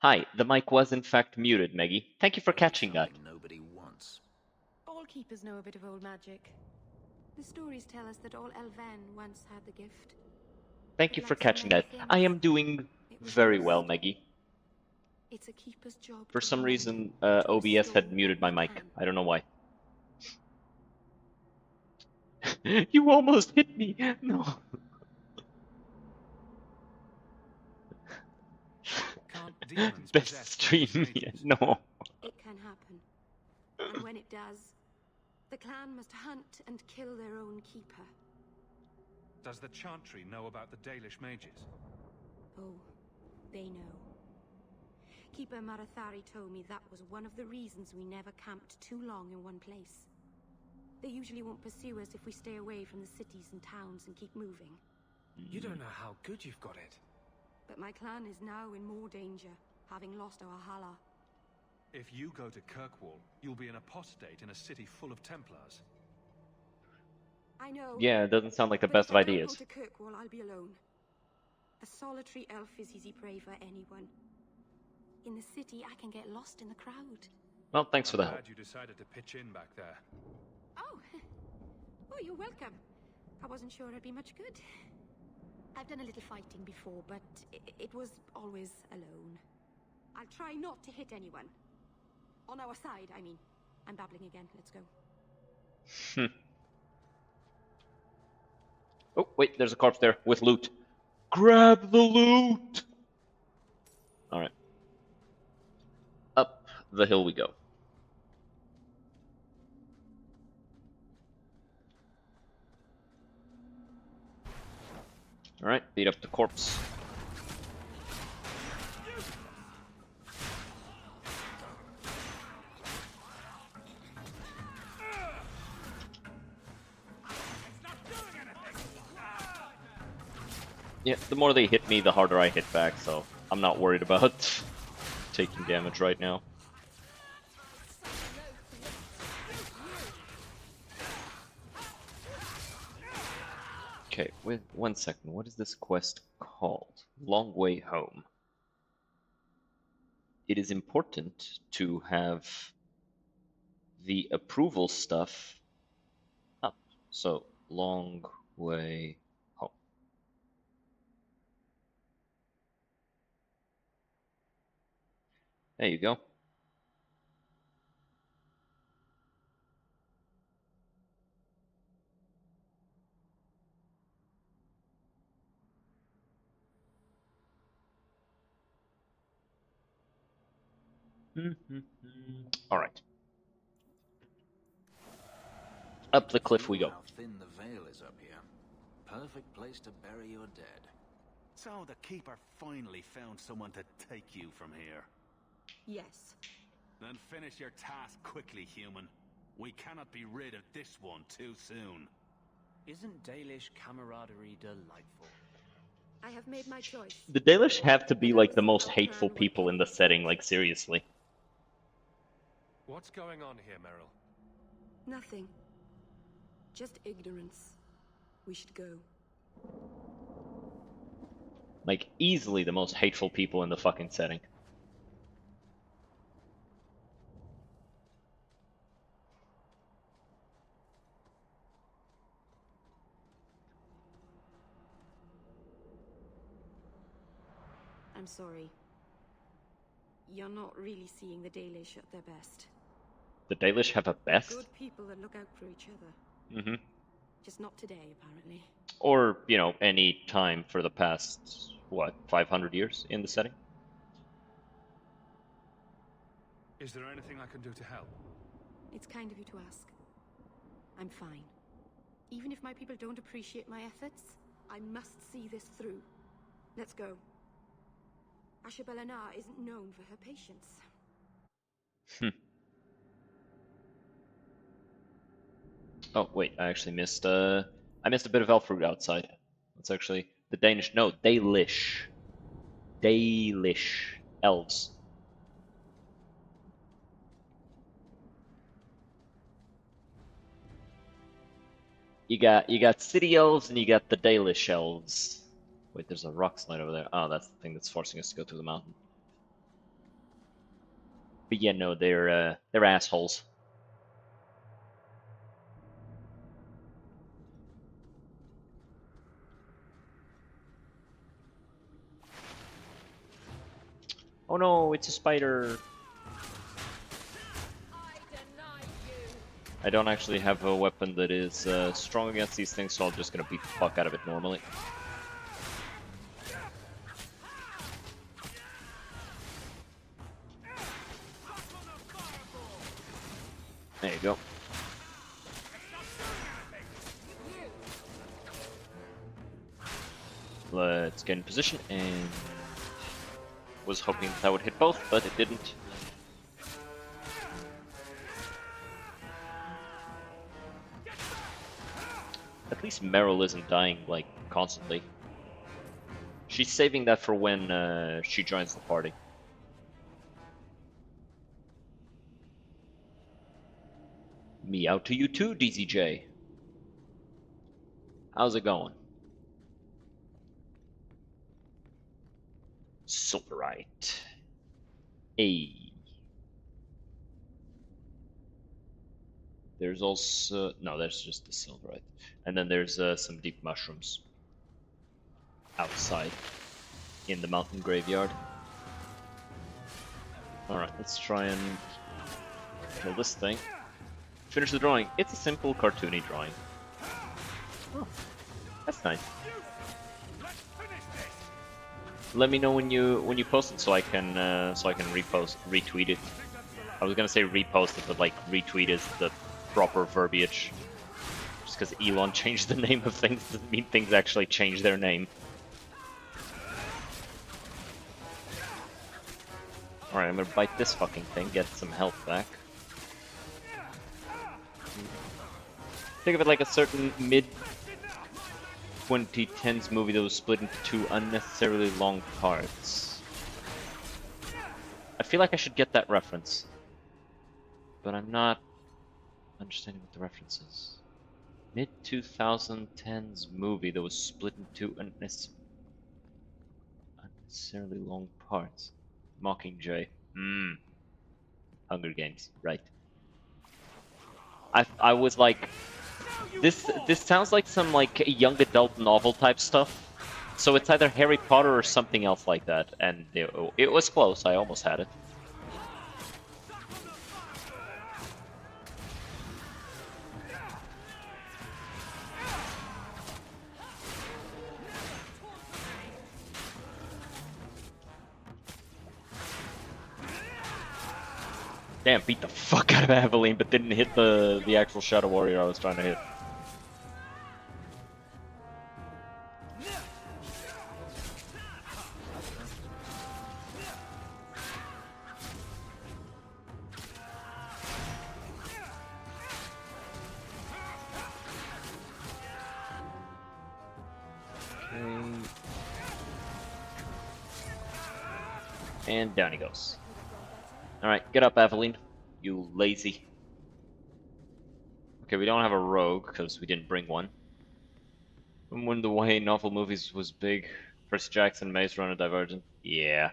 Hi, the mic was in fact muted, Maggie. Thank you for catching that. Nobody wants. All keepers know a bit of old magic. The stories tell us that all Elven once had the gift. Thank you for catching that. I am doing very well, Maggie. It's a keeper's job. For some reason, OBS had muted my mic. I don't know why. You almost hit me! No. Best stream yet. No. It can happen. And when it does, the clan must hunt and kill their own keeper. Does the Chantry know about the Dalish mages? Oh, they know. Keeper Marathari told me that was one of the reasons we never camped too long in one place. They usually won't pursue us if we stay away from the cities and towns and keep moving. You don't know how good you've got it. But my clan is now in more danger, having lost our Hala. If you go to Kirkwall, you'll be an apostate in a city full of Templars. I know. Yeah, it doesn't sound like the best of ideas. If I don't go to Kirkwall, I'll be alone. A solitary elf is easy prey for anyone. In the city, I can get lost in the crowd. Well, thanks for the I'm help. glad you decided to pitch in back there. Oh, oh, you're welcome. I wasn't sure I'd be much good. I've done a little fighting before, but it was always alone. I'll try not to hit anyone. On our side, I mean. I'm babbling again. Let's go. Oh, wait, there's a corpse there with loot. Grab the loot! Alright. Up the hill we go. Alright, beat up the corpse. Yeah, the more they hit me, the harder I hit back, so I'm not worried about taking damage right now. Okay, wait 1 second. What is this quest called? Long Way Home. It is important to have the approval stuff up. So, Long Way Home. There you go. All right. Up the cliff we go. How thin the veil is up here. Perfect place to bury your dead. So the Keeper finally found someone to take you from here. Yes. Then finish your task quickly, human. We cannot be rid of this one too soon. Isn't Dalish camaraderie delightful? I have made my choice. The Dalish have to be like the most hateful people in the setting, like seriously. What's going on here, Meryl? Nothing. Just ignorance. We should go. Like, easily the most hateful people in the fucking setting. I'm sorry. You're not really seeing the Dalish at their best. The Dalish have a best? Good people that look out for each other. Mm-hmm. Just not today, apparently. Or, you know, any time for the past, what, 500 years in the setting? Is there anything I can do to help? It's kind of you to ask. I'm fine. Even if my people don't appreciate my efforts, I must see this through. Let's go. Asha Belenar isn't known for her patience. Oh, wait, I actually missed, I missed a bit of elf fruit outside. That's actually the Danish, no, Dalish. Dalish. Elves. You got city elves and you got the Dalish elves. Wait, there's a rock slide over there. Oh, that's the thing that's forcing us to go through the mountain. But yeah, no, they're assholes. Oh no, it's a spider. I don't actually have a weapon that is strong against these things, so I'm just gonna beat the fuck out of it normally. There you go. Let's get in position, and was hoping that would hit both, but it didn't. At least Meryl isn't dying, like, constantly. She's saving that for when she joins the party. Me out to you too, DZJ. How's it going? Silverite. Hey. There's also... no, that's just the silverite. And then there's some deep mushrooms. Outside. In the mountain graveyard. Alright, let's try and kill this thing. Finish the drawing. It's a simple cartoony drawing. Oh, that's nice. Let me know when you post it so I can retweet it. I was gonna say repost it, but like retweet is the proper verbiage. Just because Elon changed the name of things doesn't mean things actually change their name. Alright, I'm gonna bite this fucking thing, get some health back. Think of it like a certain mid-2010s movie that was split into two unnecessarily long parts. I feel like I should get that reference. But I'm not understanding what the reference is. Mid-2010s movie that was split into unnecessarily long parts. Mockingjay. Hunger Games, right. I was like, this sounds like some like young adult novel type stuff. So it's either Harry Potter or something else like that, and it was close. I almost had it. Damn, beat the fuck out of Aveline, but didn't hit the actual Shadow Warrior I was trying to hit. Okay. And down he goes. Alright, get up, Aveline. You lazy. Okay, we don't have a rogue because we didn't bring one. When the way novel movies was big, Percy Jackson, Maze Runner, Divergent. Yeah.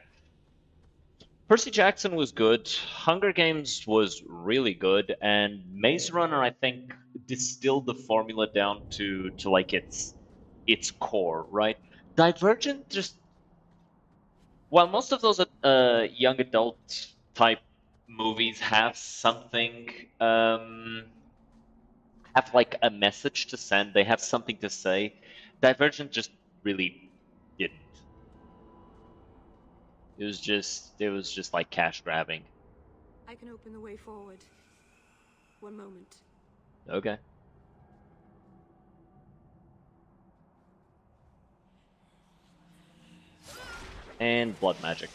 Percy Jackson was good. Hunger Games was really good, and Maze Runner, I think, distilled the formula down to like its core, right? Divergent just while most of those young adult type movies have something have like a message to send, they have something to say. Divergent just really didn't. It was just like cash grabbing. I can open the way forward. One moment. Okay. And blood magic.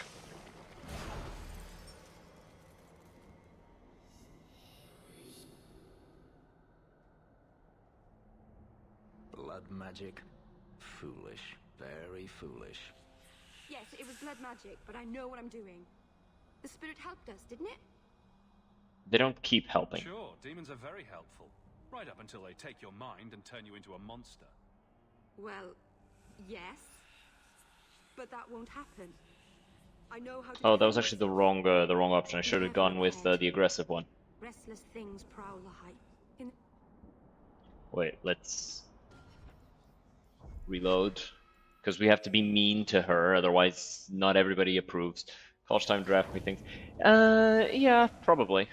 Blood magic? Foolish. Very foolish. Yes, it was blood magic, but I know what I'm doing. The spirit helped us, didn't it? They don't keep helping. Sure, demons are very helpful. Right up until they take your mind and turn you into a monster. Well, yes. But that won't happen. I know how to. Oh, that was actually the wrong option. I should have gone with the aggressive one. Restless things prowl the height. In Wait, let's reload. Because we have to be mean to her, otherwise not everybody approves. College time draft me things. Yeah, probably.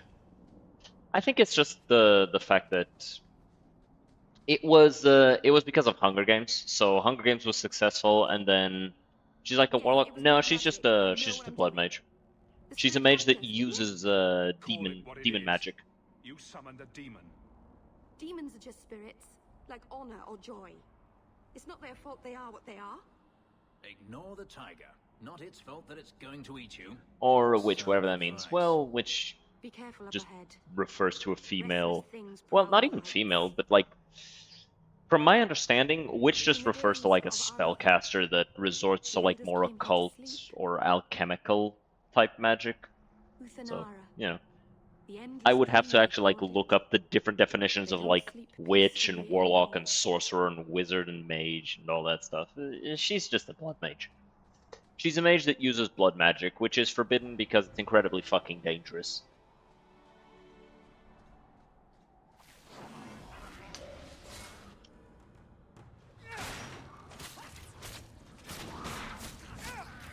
I think it's just the fact that it was because of Hunger Games. So Hunger Games was successful, and then she's like a warlock. No, she's just a blood mage. The She's a spirit mage helped that us, didn't it? uses Call demon it what it demon is. magic. You summoned a demon. Demons are just spirits, like honor or joy. It's not their fault they are what they are. Ignore the tiger. Not its fault that it's going to eat you. Or a witch, Sound whatever that means. advice. Well, witch Be careful up just ahead. refers to a female. Restless things Well, prowl not the even heights. female, but like, from my understanding, witch just In the refers to days like a of our spellcaster that resorts to the like elders more came back to occult sleep. or alchemical type magic. So, Uthanara, you know, the endless I would have to dream actually like called look it. up the different definitions They of don't like sleep witch and peacefully warlock anymore. and sorcerer and wizard and mage and all that stuff. She's just a blood mage. She's a mage that uses blood magic, which is forbidden because it's incredibly fucking dangerous.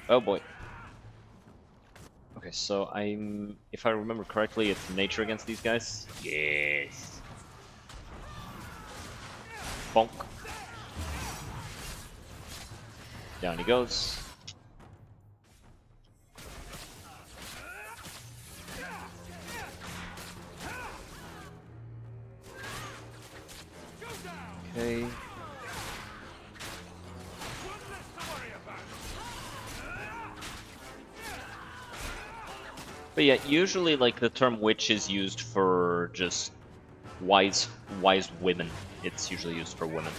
Oh boy. Okay, so if I remember correctly, it's nature against these guys. Yes. Bonk. Down he goes. Okay. But yeah, usually like the term witch is used for just wise women. It's usually used for women.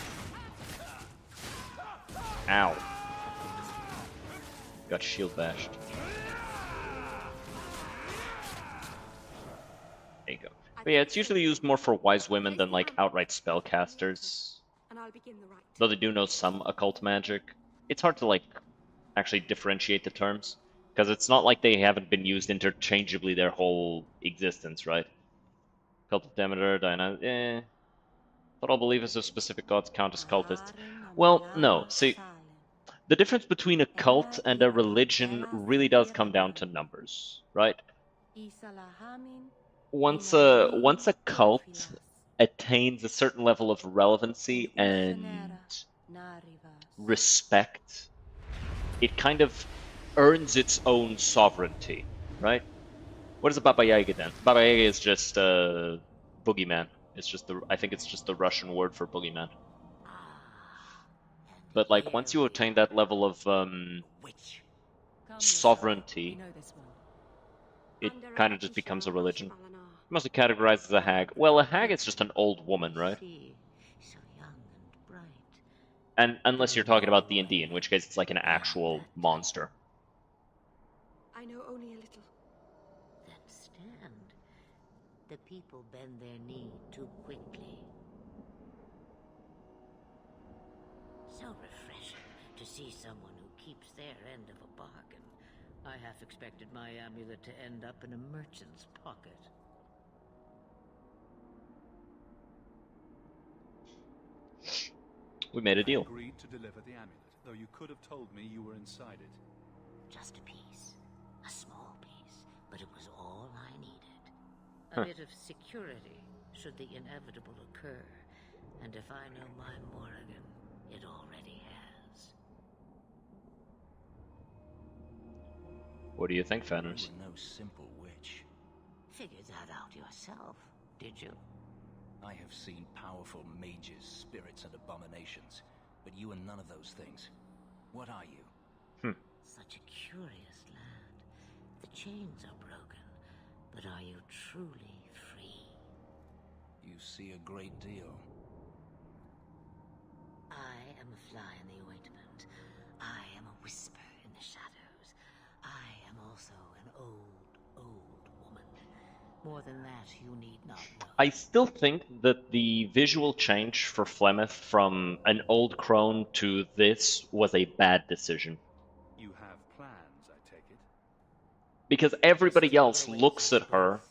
Ow. Got shield bashed. There you go. But yeah, it's usually used more for wise women than like outright spellcasters. And I'll begin the rite. Though they do know some occult magic. It's hard to like actually differentiate the terms. Because it's not like they haven't been used interchangeably their whole existence, right? Cult of Demeter, Diana, But all believers of specific gods count as cultists. Well, no. See, the difference between a cult and a religion really does come down to numbers, right? Once a cult attains a certain level of relevancy and respect, it kind of earns its own sovereignty, right? What is a Baba Yaga then? Baba Yaga is just a boogeyman. It's just I think it's just the Russian word for boogeyman. But like once you attain that level of sovereignty, it kind of just becomes a religion. Mostly categorized as a hag. Well, a hag is just an old woman, right? And unless you're talking about D&D, in which case it's like an actual monster. I know only a little. Then stand. The people bend their knee too quickly. So refreshing to see someone who keeps their end of a bargain. I half expected my amulet to end up in a merchant's pocket. We made a I deal. agreed to deliver the amulet, though you could have told me you were inside it. Just a piece. A small piece, but it was all I needed. A Huh. bit of security should the inevitable occur. And if I know my Morrigan, it already has. What do you think, You Fanners? were no simple witch. Figure that out yourself, did you? I have seen powerful mages, spirits, and abominations, but you are none of those things. What are you? Such a curious land. The chains are broken, but are you truly free? You see a great deal. I am a fly in the ointment. I am a whisper in the shadows. I am also an old woman. More than that, you need not know. I still think that the visual change for Flemeth from an old crone to this was a bad decision. You have plans, I take it? Because everybody else looks at her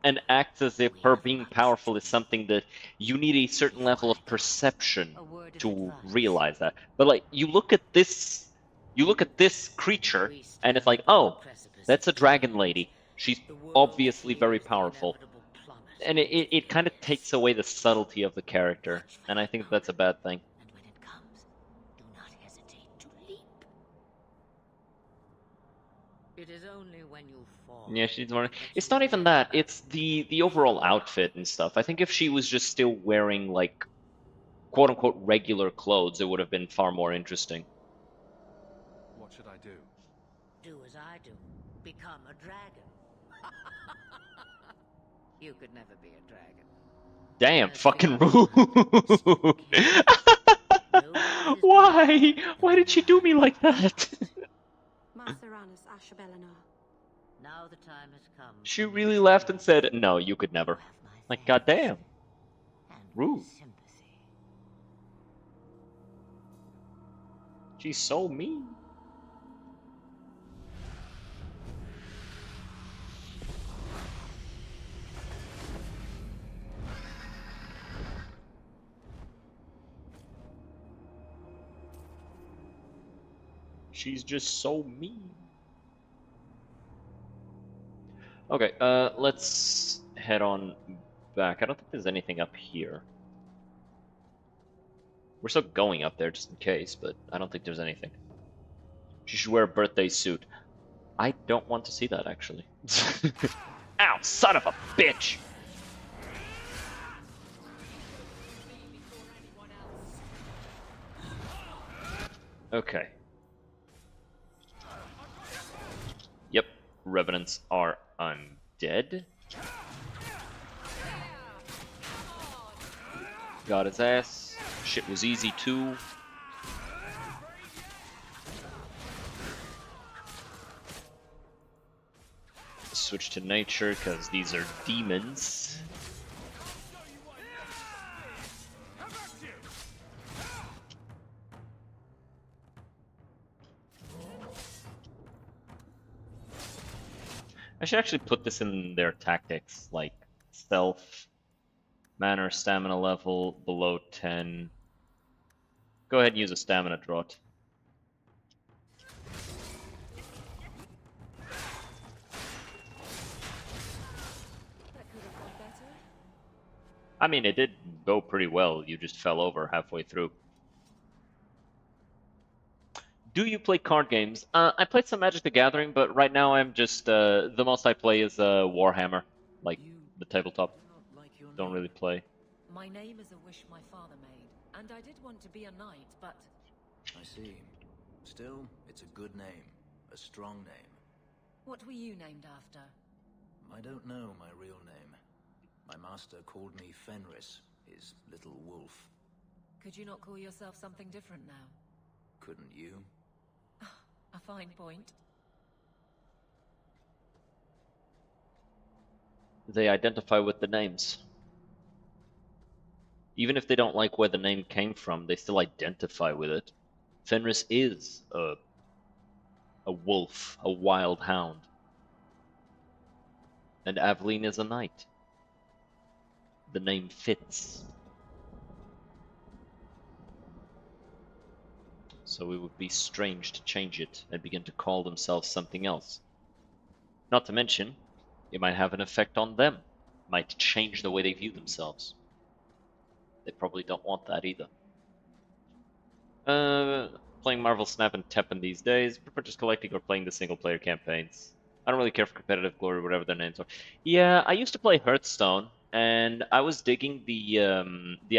and acts as if her being powerful is something that you need a certain level of perception to realize that. But like, you look at this creature, and it's like, oh, that's a dragon lady. She's obviously very powerful. And it kind of takes away the subtlety of the character, and I think that's a bad thing. And when it comes, do not hesitate to leap. It is only when you fall. Yeah, she's more. It's not even that. It's the overall outfit and stuff. I think if she was just still wearing like quote unquote regular clothes, it would have been far more interesting. What should I do? Do as I do. Become a dragon. You could never be a dragon. Damn, fucking rude. Why? Why did she do me like that? Maceranus Ashabelinar. Now the time has come. She really laughed and said, "No, you could never." Like, goddamn. Rude. Sympathy. She's so mean. She's just so mean. Okay, let's head on back. I don't think there's anything up here. We're still going up there just in case, but I don't think there's anything. She should wear a birthday suit. I don't want to see that, actually. Ow, son of a bitch! Okay. Yep, revenants are undead. Got his ass. Shit was easy too. Switch to nature because these are demons. I should actually put this in their tactics, like stealth, mana, stamina level below 10. Go ahead and use a stamina draught. I mean, it did go pretty well. You just fell over halfway through. Do you play card games? I played some Magic the Gathering, but right now I'm just the most I play is Warhammer, like the tabletop. Don't really play. My name is a wish my father made, and I did want to be a knight, but... I see. Still, it's a good name. A strong name. What were you named after? I don't know my real name. My master called me Fenris, his little wolf. Could you not call yourself something different now? Couldn't you? A fine point. they identify with the names. Even if they don't like where the name came from, they still identify with it. Fenris is a wolf, a wild hound. And Aveline is a knight. The name fits. So it would be strange to change it and begin to call themselves something else. Not to mention, it might have an effect on them. Might change the way they view themselves. They probably don't want that either. Playing Marvel Snap and Teppen these days. Prefer just collecting or playing the single-player campaigns. I don't really care for competitive glory, whatever their names are. Yeah, I used to play Hearthstone, and I was digging the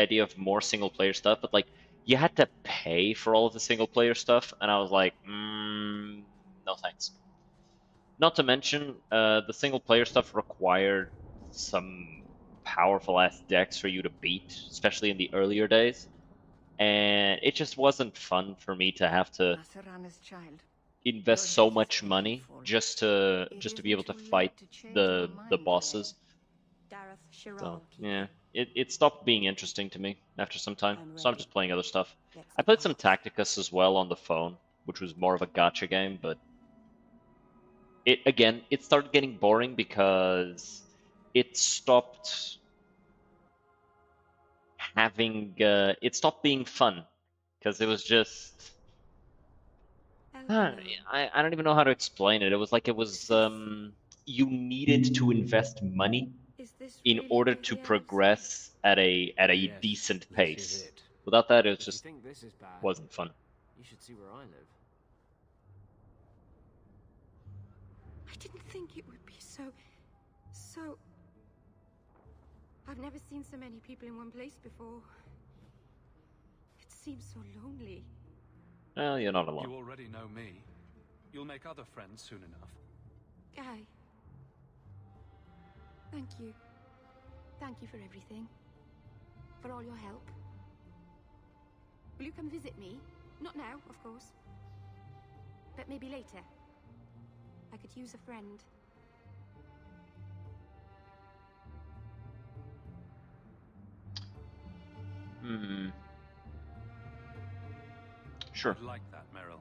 idea of more single-player stuff, but like you had to pay for all of the single-player stuff, and I was like, no thanks. Not to mention, the single-player stuff required some powerful ass decks for you to beat, especially in the earlier days. And it just wasn't fun for me to have to Masarana's child. invest so much money just to be able to fight the bosses. So yeah, it stopped being interesting to me after some time. So I'm just playing other stuff. I played some Tacticus as well on the phone, which was more of a gacha game, but it started getting boring because it stopped it stopped being fun because it was just I don't even know how to explain it. It was like you needed to invest money in order to progress at a Yes, decent this pace. is it. Without that, it If you just think this is bad, wasn't fun. you should see where I live. I didn't think it would be so... I've never seen so many people in one place before. It seems so lonely. Well, you're not alone. You already know me. You'll make other friends soon enough. Guy. Thank you. Thank you for everything. For all your help. Will you come visit me? Not now, of course. But maybe later. I could use a friend. Sure. I'd like that, Meryl.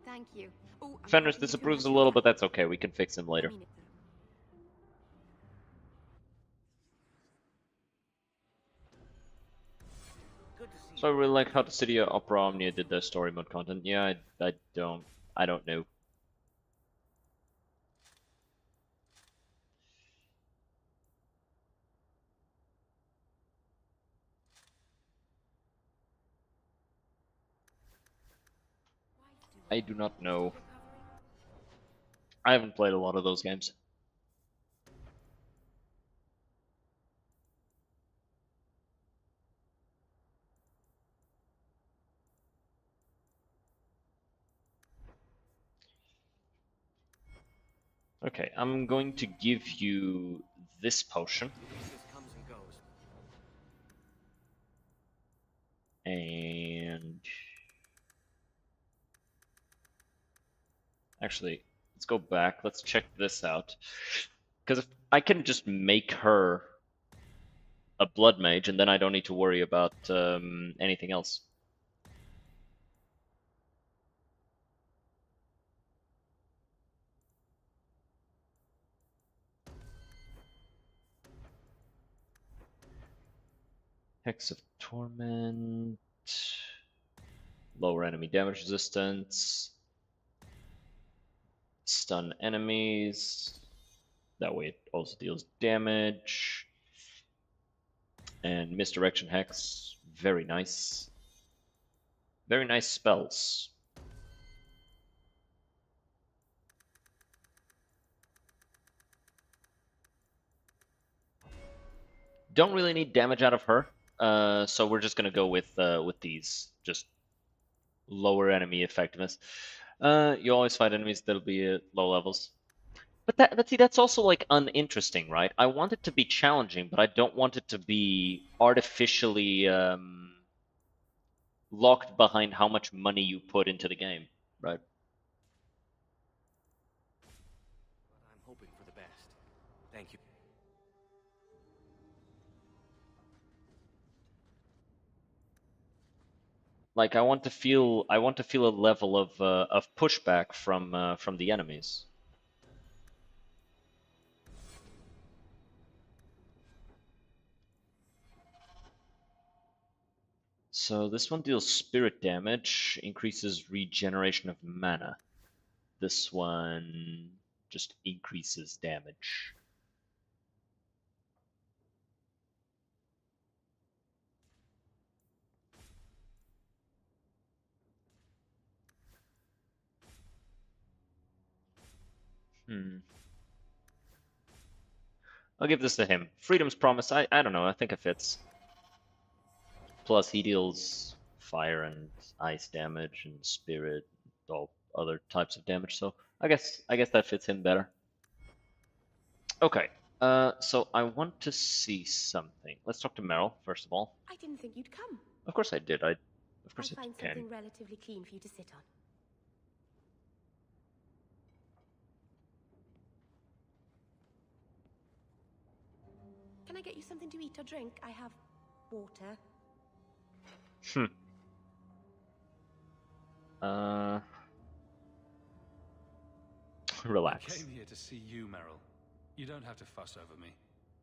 Thank you. Oh, I'm Fenris hoping you disapproves a can little, watch but your that's okay. We can fix him cat. I later. mean it, though. Good to see So I you. really like how the City of Opera Omnia did their story mode content. Yeah, I don't know. I do not know. I haven't played a lot of those games. Okay, I'm going to give you this potion. Ulysses comes and goes. And actually, let's go back. Let's check this out. Because if I can just make her a blood mage, and then I don't need to worry about anything else. Hex of Torment, lower enemy damage resistance, stun enemies, that way it also deals damage, and misdirection hex, very nice. Very nice spells. Don't really need damage out of her, so we're just gonna go with these, just lower enemy effectiveness. You always fight enemies that'll be at low levels. But see, that's also like uninteresting, right? I want it to be challenging, but I don't want it to be artificially locked behind how much money you put into the game, right? But I'm hoping for the best. Thank you. Like I want to feel a level of pushback from the enemies. So this one deals spirit damage, increases regeneration of mana. This one just increases damage. I'll give this to him. Freedom's Promise, I don't know, I think it fits. Plus he deals fire and ice damage and spirit, all other types of damage, so I guess that fits him better. Okay, so I want to see something. Let's talk to Meryl, first of all. I didn't think you'd come. Of course I did. Of course I find I can. something relatively clean for you to sit on. Can I get you something to eat or drink? I have water. Relax. I came here to see you, Meryl. You don't have to fuss over me.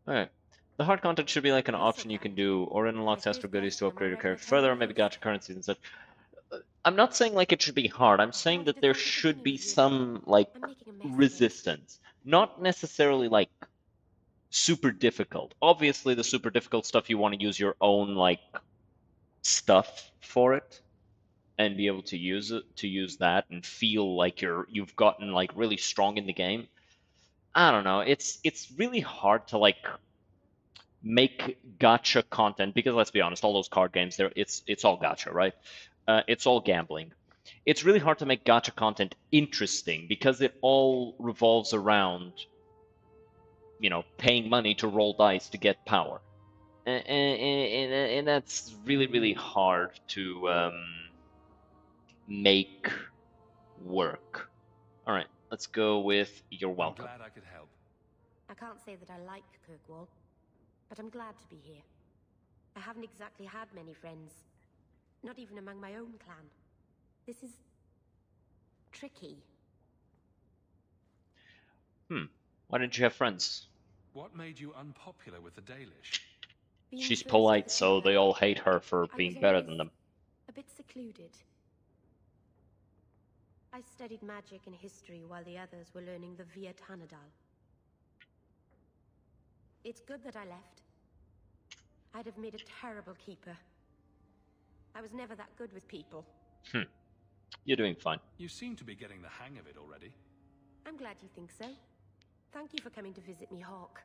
Alright. The hard content should be like an option you can do, or in unlock extra goodies to upgrade your character further, or maybe gacha currencies and such. I'm not saying like it should be hard. I'm saying that there should be some like resistance. Not necessarily like super difficult. Obviously the super difficult stuff you want to use your own like stuff for it and be able to use that and feel like you've gotten like really strong in the game. I don't know. It's really hard to like make gacha content because let's be honest, all those card games there it's all gacha, right? It's all gambling. It's really hard to make gacha content interesting because it all revolves around paying money to roll dice to get power, and that's really hard to make work. All right, let's go with you're welcome. I'm glad I could help. I can't say that I like Kirkwall, but I'm glad to be here. I haven't exactly had many friends, not even among my own clan. This is tricky. Why didn't you have friends? What made you unpopular with the Dalish? She's polite, so they all hate her for being better than them. A bit secluded. I studied magic and history while the others were learning the Viet Hanadal. It's good that I left. I'd have made a terrible keeper. I was never that good with people. You're doing fine. You seem to be getting the hang of it already. I'm glad you think so. Thank you for coming to visit me, Hawk.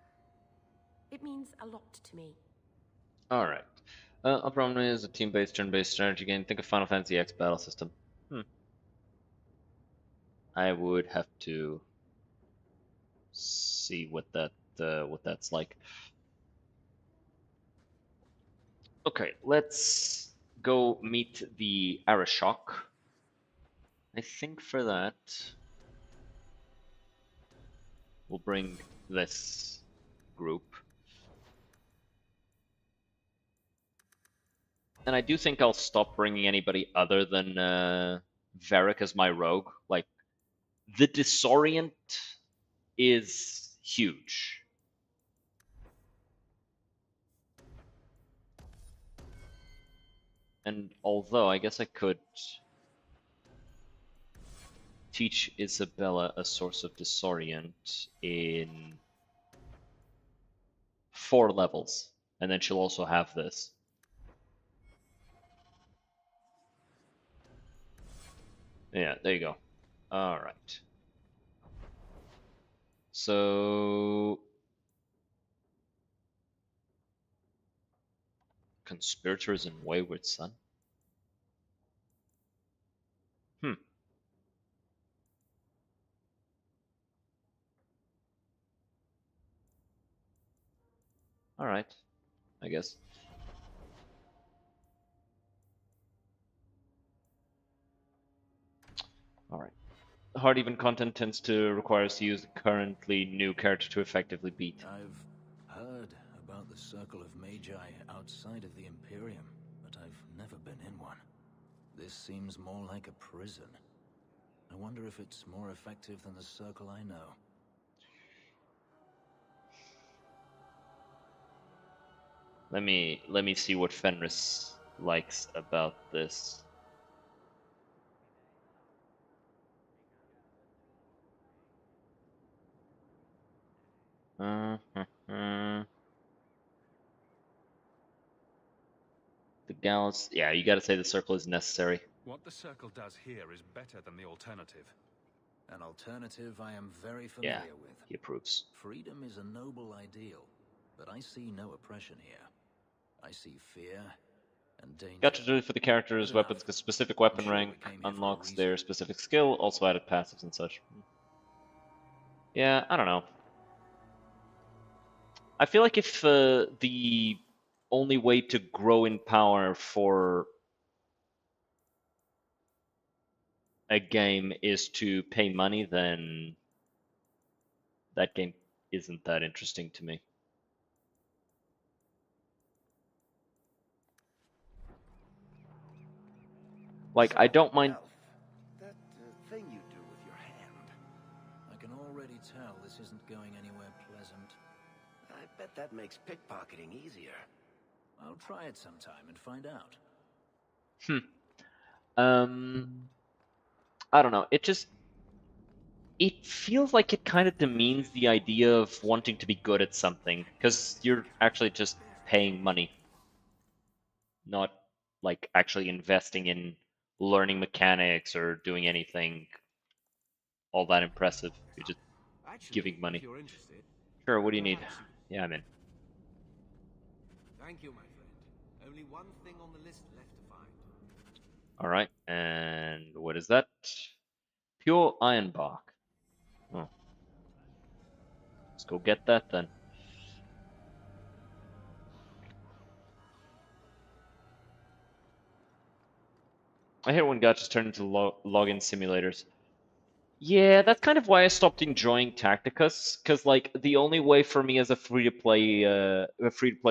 It means a lot to me. Alright. Upper Omni is a team-based, turn-based strategy game. Think of Final Fantasy X battle system. I would have to see what that's like. Okay, let's go meet the Arashok. I think for that we'll bring this group. And I do think I'll stop bringing anybody other than Varric as my rogue. Like, the Disorient is huge. And although I guess I could teach Isabella a source of Disorient in 4 levels, and then she'll also have this. Yeah, there you go. All right. So, Conspirators and Wayward Son. All right, I guess. All right. Hard even content tends to require us to use the currently new character to effectively beat. I've heard about the Circle of Magi outside of the Imperium, but I've never been in one. This seems more like a prison. I wonder if it's more effective than the circle I know. Let me see what Fenris likes about this. The gallows. Yeah, you gotta say the circle is necessary. What the circle does here is better than the alternative. An alternative I am very Yeah, familiar with. he approves. Freedom is a noble ideal, but I see no oppression here. I see fear and danger. Got to do it for the characters' weapons, because specific weapon rank unlocks their specific skill, also added passives and such. Yeah, I don't know. I feel like if the only way to grow in power for a game is to pay money, then that game isn't that interesting to me. Like, I don't mind. That thing you do with your hand. I can already tell this isn't going anywhere pleasant. I bet that makes pickpocketing easier. I'll try it sometime and find out. I don't know. It feels like it kind of demeans the idea of wanting to be good at something, because you're actually just paying money, not like actually investing in learning mechanics or doing anything all that impressive. You're just giving money. If you're interested. Sure, what do you need? Yeah, I'm in. Thank you, my friend. Only one thing on the list left to find. All right, and what is that? Pure iron bark. Oh. Let's go get that then. I hate when gachas turn into login simulators. Yeah, that's kind of why I stopped enjoying Tacticus, because like the only way for me as a free-to-play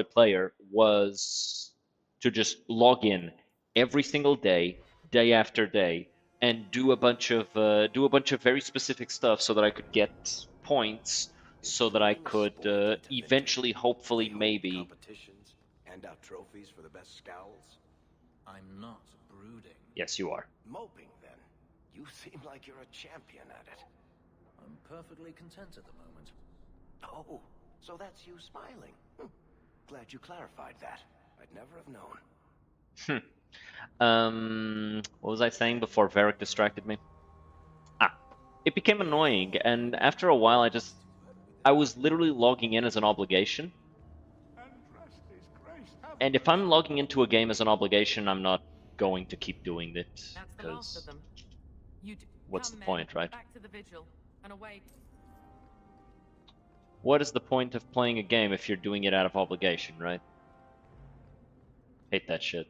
player was to just log in every single day, day after day, and do a bunch of very specific stuff so that I could get points, so that I could eventually, hopefully, maybe. Competitions, hand out trophies for the best scowls. I'm not brooding. Yes, you are. Moping, then. You seem like you're a champion at it. I'm perfectly content at the moment. Oh, so that's you smiling. Glad you clarified that. I'd never have known. What was I saying before Varric distracted me? It became annoying, and after a while I was literally logging in as an obligation. And if I'm logging into a game as an obligation, I'm not going to keep doing it, That's the last of because them. what's Come, the point, right? Back to the vigil and away. What is the point of playing a game if you're doing it out of obligation, right? Hate that shit.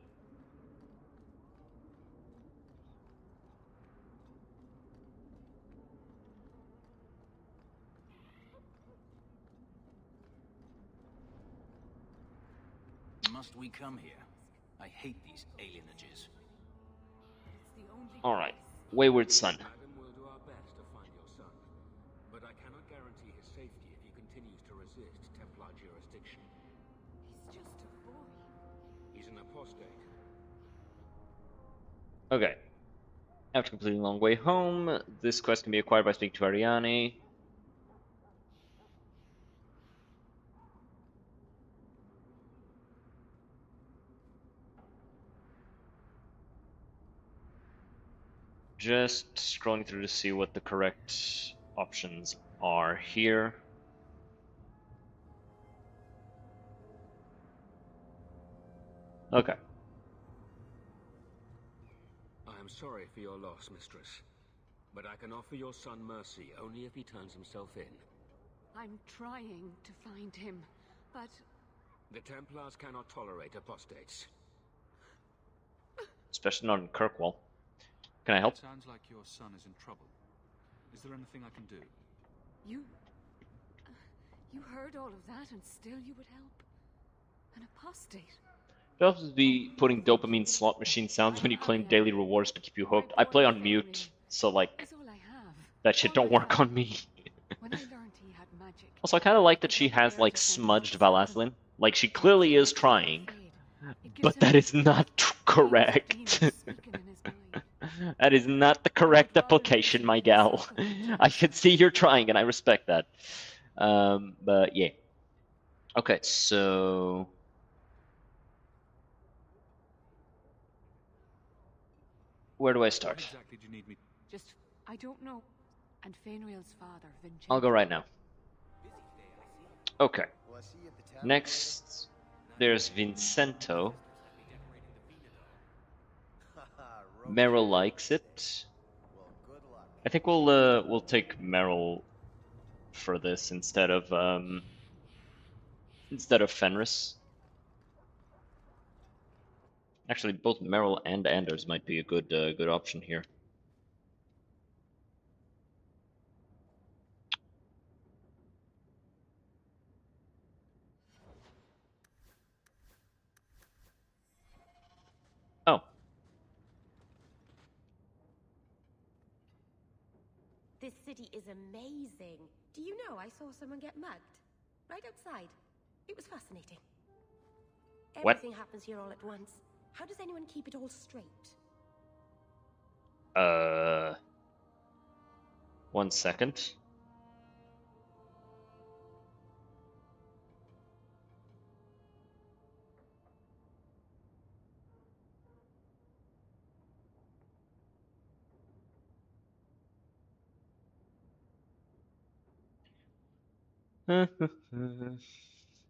Must we come here? I hate these alienages. Alright, Wayward Son. Madam, we'll do our best to find your son, but I cannot guarantee his safety if he continues to resist Templar jurisdiction. He's just a boy. He's an apostate. Okay. After completing Long Way Home, this quest can be acquired by speaking to Ariane. Just scrolling through to see what the correct options are here. Okay. I am sorry for your loss, mistress, but I can offer your son mercy only if he turns himself in. I'm trying to find him, but The Templars cannot tolerate apostates. Especially not in Kirkwall. Can I help? It sounds like your son is in trouble. Is there anything I can do? you heard all of that and still you would help? An apostate? Should also be putting dopamine slot machine sounds when you claim daily rewards to keep you hooked. I play on mute, so like that shit don't work on me. Also, I kind of like that she has like smudged Valaslin. Like she clearly is trying, but that is not correct. That is not the correct application, my gal. I can see you're trying, and I respect that. But yeah. Okay, so where do I What start? exactly do you need me? Just, I don't know. And Fainriel's father, Vincenzo. I'll go right now. Okay. Next, there's Vincento. Meryl likes it. I think we'll take Meryl for this instead of Fenris. Actually, both Meryl and Anders might be a good option here. Oh. This city is amazing. Do you know I saw someone get mugged? Right outside. It was fascinating. What? Everything happens here all at once. How does anyone keep it all straight? 1 second.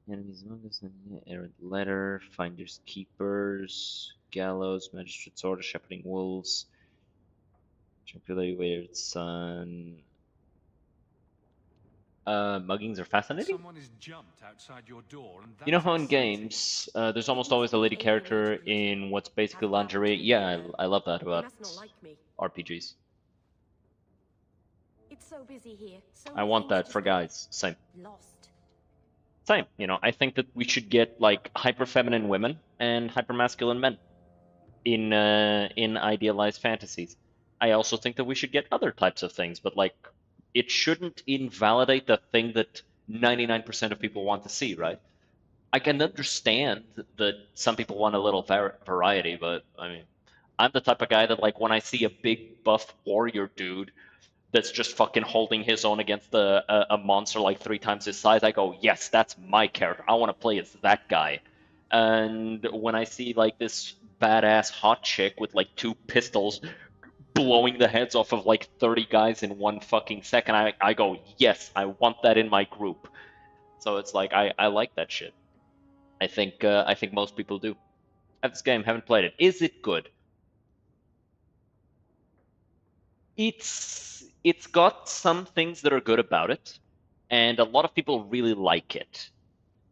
Enemies among us, errant letter, finders keepers, gallows, magistrate's order, shepherding wolves, evaluated son. Muggings are fascinating. Someone has jumped outside your door, and You know that's how in exciting. games, there's almost always a lady character in what's basically lingerie. Yeah, I love that They about must not like me. RPGs. It's so busy here. So I many want things that just for get guys. Same. lost. Same. You know, I think that we should get like hyper feminine women and hyper masculine men in idealized fantasies. I also think that we should get other types of things, but like it shouldn't invalidate the thing that 99% of people want to see, right? I can understand that some people want a little variety, but I mean, I'm the type of guy that like when I see a big buff warrior dude that's just fucking holding his own against a monster like 3 times his size, I go, yes, that's my character. I want to play as that guy. And when I see like this badass hot chick with like 2 pistols blowing the heads off of like 30 guys in 1 fucking second, I go, yes, I want that in my group. So it's like I like that shit. I think most people do. At this game, haven't played it. Is it good? It's got some things that are good about it, and a lot of people really like it.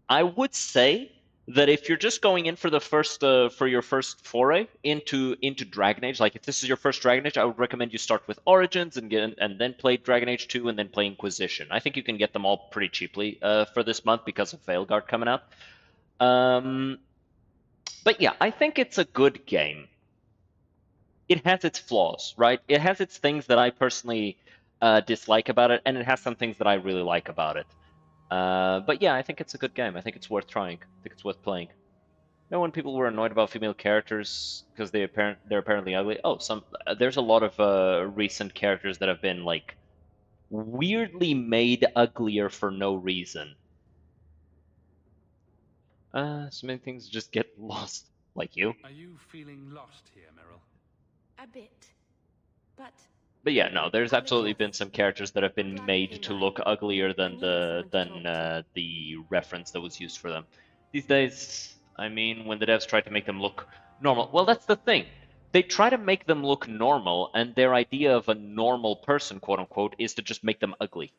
I would say that if you're just going in for the first for your first foray into Dragon Age, like if this is your first Dragon Age, I would recommend you start with Origins and then play Dragon Age 2 and then play Inquisition. I think you can get them all pretty cheaply for this month because of Veilguard coming out. But yeah, I think it's a good game. It has its flaws, right? It has its things that I personally dislike about it, and it has some things that I really like about it. But yeah, I think it's a good game. I think it's worth trying. I think it's worth playing. You know, when people were annoyed about female characters because they're apparently ugly. Oh, there's a lot of recent characters that have been like weirdly made uglier for no reason. So many things just get lost, like you. Are you feeling lost here, Meryl? A bit. But yeah, no, there's I'm absolutely at been loss. some characters that have I'm been glad you made came to by. look uglier I than needed someone to talk to. the reference that was used for them. These days, I mean, when the devs try to make them look normal, well, that's the thing. They try to make them look normal, and their idea of a normal person, quote unquote, is to just make them ugly.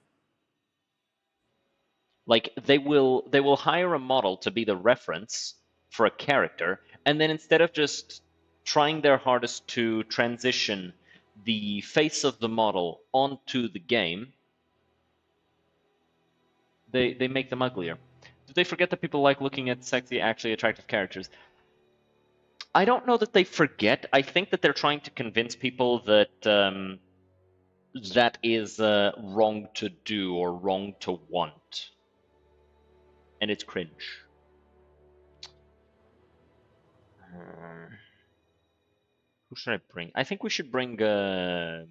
Like they will hire a model to be the reference for a character, and then instead of just trying their hardest to transition the face of the model onto the game, they make them uglier. Do they forget that people like looking at sexy, actually attractive characters? I don't know that they forget. I think that they're trying to convince people that that is wrong to do or wrong to want. And it's cringe. Who should I bring? I think we should bring her.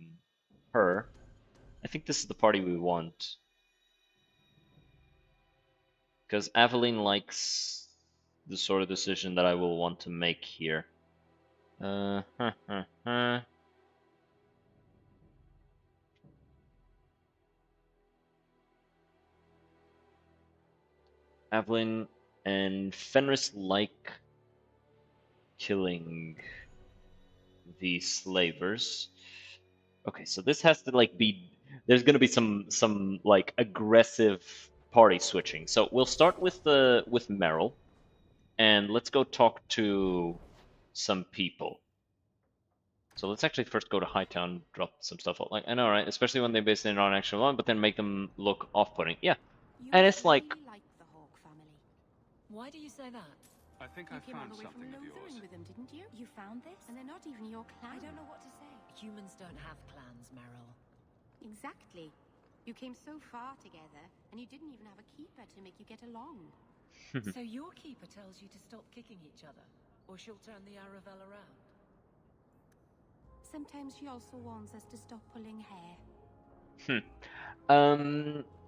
I think this is the party we want. Because Aveline likes the sort of decision that I will want to make here. Aveline and Fenris like killing the slavers. Okay, so this has to like be. There's gonna be some like aggressive party switching. So we'll start with Meryl, and let's go talk to some people. So let's actually first go to Hightown, drop some stuff out. Like I know, right? Especially when they base it on actual one, but then make them look off-putting. Yeah, and it's like. Like the Hawk family. Why do you say that? I think I You came all found the way from something of Lothering yours. with them, didn't you? You found this, and they're not even your clan. I don't know what to say. Humans don't have clans, Meryl. Exactly. You came so far together, and you didn't even have a keeper to make you get along. So your keeper tells you to stop kicking each other, or she'll turn the Aravel around. Sometimes she also warns us to stop pulling hair.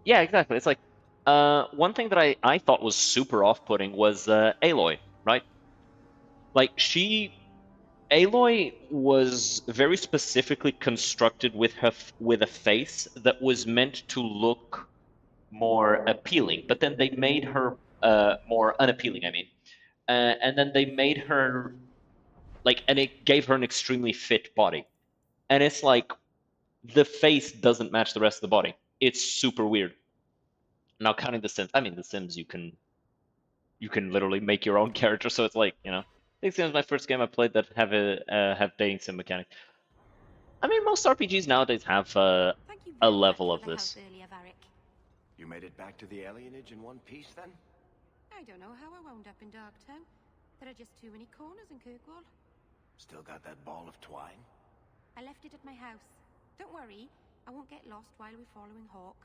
Yeah, exactly. It's like, one thing that I thought was super off-putting was Aloy, right? Like Aloy was very specifically constructed with with a face that was meant to look more appealing, but then they made her more unappealing. I mean, and then they made her like, and it gave her an extremely fit body, and it's like the face doesn't match the rest of the body. It's super weird. Now, counting the Sims, I mean, the Sims you can literally make your own character, so it's like, you know, I think Sims is my first game I played that have dating sim mechanic. I mean, most RPGs nowadays have a level of this. Earlier, Varric. You made it back to the alienage in one piece, then? I don't know how I wound up in Darktown. There are just too many corners in Kirkwall. Still got that ball of twine? I left it at my house. Don't worry, I won't get lost while we're following Hawk.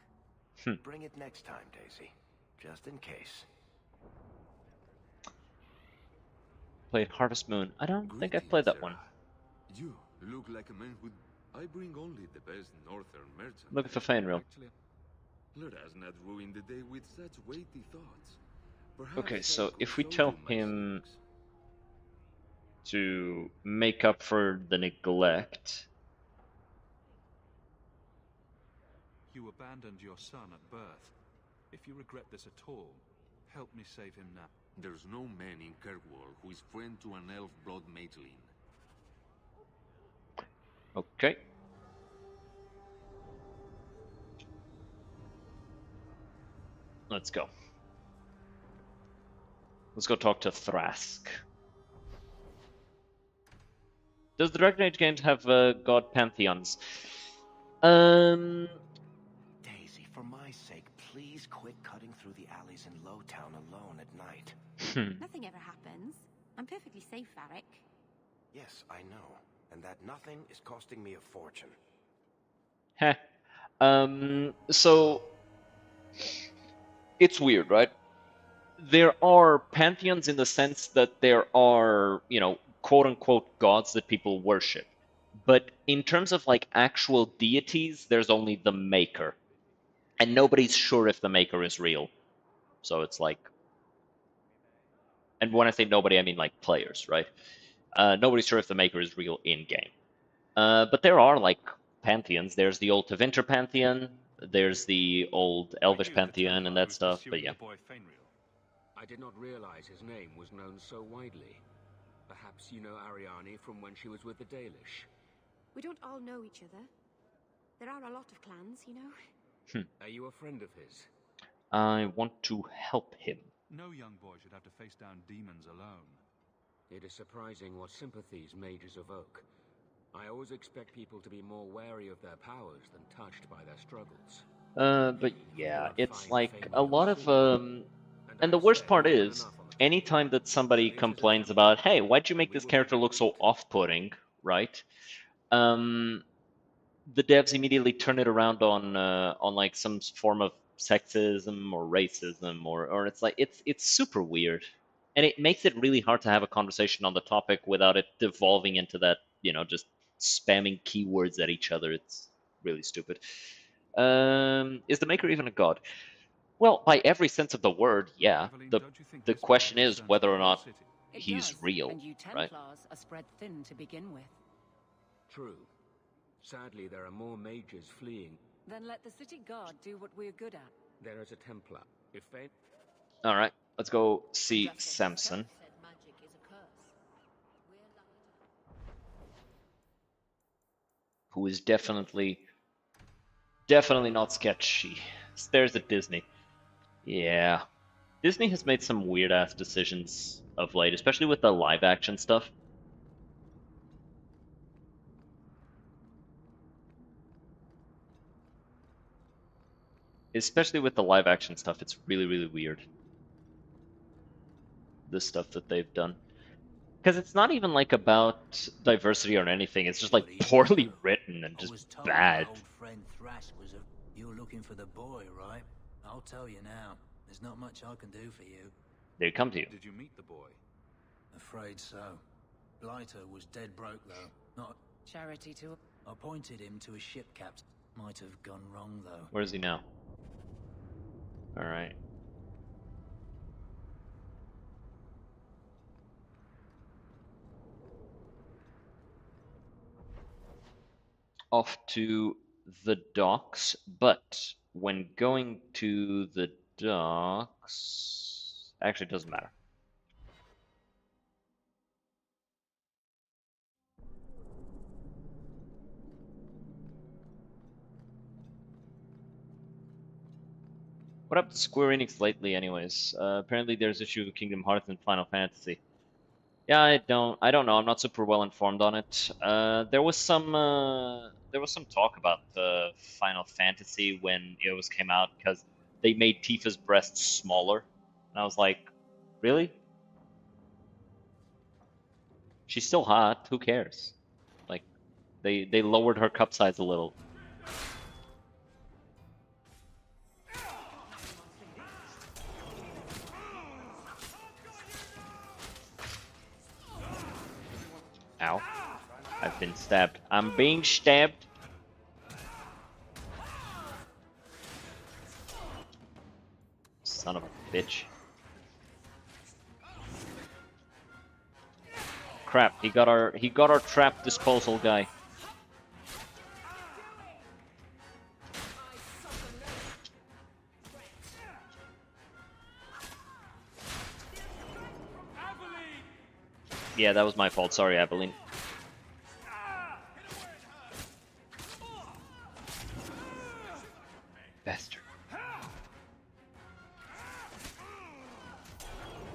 Bring it next time, Daisy. Just in case. Played Harvest Moon. I don't think I've played that one. You look like a man who... I bring only the best northern merchants. Looking for Fainreal. Let us not ruin the day with such weighty thoughts. Perhaps Okay, I so could if we show tell you my him secrets. to make up for the neglect... You abandoned your son at birth. If you regret this at all, help me save him now. There's no man in Kirkwall who is friend to an elf blood mageling. Okay. Let's go. Let's go talk to Thrask. Does the Dragon Age games have god pantheons? Daisy, for my sake, please quit cutting through the alleys in Lowtown alone at night. Nothing ever happens. I'm perfectly safe, Varric. Yes, I know. And that nothing is costing me a fortune. Heh. So it's weird, right? There are pantheons in the sense that there are, you know, quote-unquote gods that people worship. But in terms of like actual deities, there's only the Maker. And nobody's sure if the Maker is real. So it's like... And when I say nobody, I mean like players, right? Nobody's sure if the Maker is real in-game. But there are like pantheons. There's the old Tevinter pantheon. There's the old Elvish pantheon and that stuff. But yeah. I did not realize his name was known so widely. Perhaps you know Ariane from when she was with the Dalish. We don't all know each other. There are a lot of clans, you know. Are you a friend of his? I want to help him. No young boy should have to face down demons alone. It is surprising what sympathies mages evoke. I always expect people to be more wary of their powers than touched by their struggles. But yeah, it's like a lot of and the worst part is anytime that somebody complains about, hey, why'd you make this character look so off-putting, right? The devs immediately turn it around on like some form of sexism or racism, or it's like it's super weird, and it makes it really hard to have a conversation on the topic without it devolving into that, just spamming keywords at each other. It's really stupid. Is the Maker even a god? Well, by every sense of the word, yeah. Evelyn, The don't you think the this question battle is stands whether for or the not city? It he's does, real, and you right? Templars are spread thin to begin with. True. Sadly, there are more mages fleeing. Then let the city guard do what we're good at. There is a Templar. If they... All right, let's go see Justice Samson, himself said magic is a curse. We're lucky to who is definitely not sketchy. Stares at Disney. Yeah. Disney has made some weird ass decisions of late, especially with the live action stuff. Especially with the live action stuff, it's really, really weird. The stuff that they've done. Because it's not even like about diversity or anything, it's just like poorly written and just bad. My old friend Thrash was a... You're looking for the boy, right? I'll tell you now. There's not much I can do for you. They come to you. Did you meet the boy? Afraid so. Blighter was dead broke, though. Not... Charity to... I pointed him to a ship captain. Might have gone wrong, though. Where is he now? Alright. Off to the docks, but when going to the docks... Actually, it doesn't matter. What up to Square Enix lately, anyways? Apparently there's issue with Kingdom Hearts and Final Fantasy. Yeah, I don't know. I'm not super well informed on it. There was some talk about the Final Fantasy when it was came out because they made Tifa's breasts smaller, and I was like, really? She's still hot. Who cares? Like, they lowered her cup size a little. Ow. I've been stabbed. I'm being stabbed. Son of a bitch. Crap, he got our trap disposal guy. Yeah, that was my fault. Sorry, Aveline. Bastard.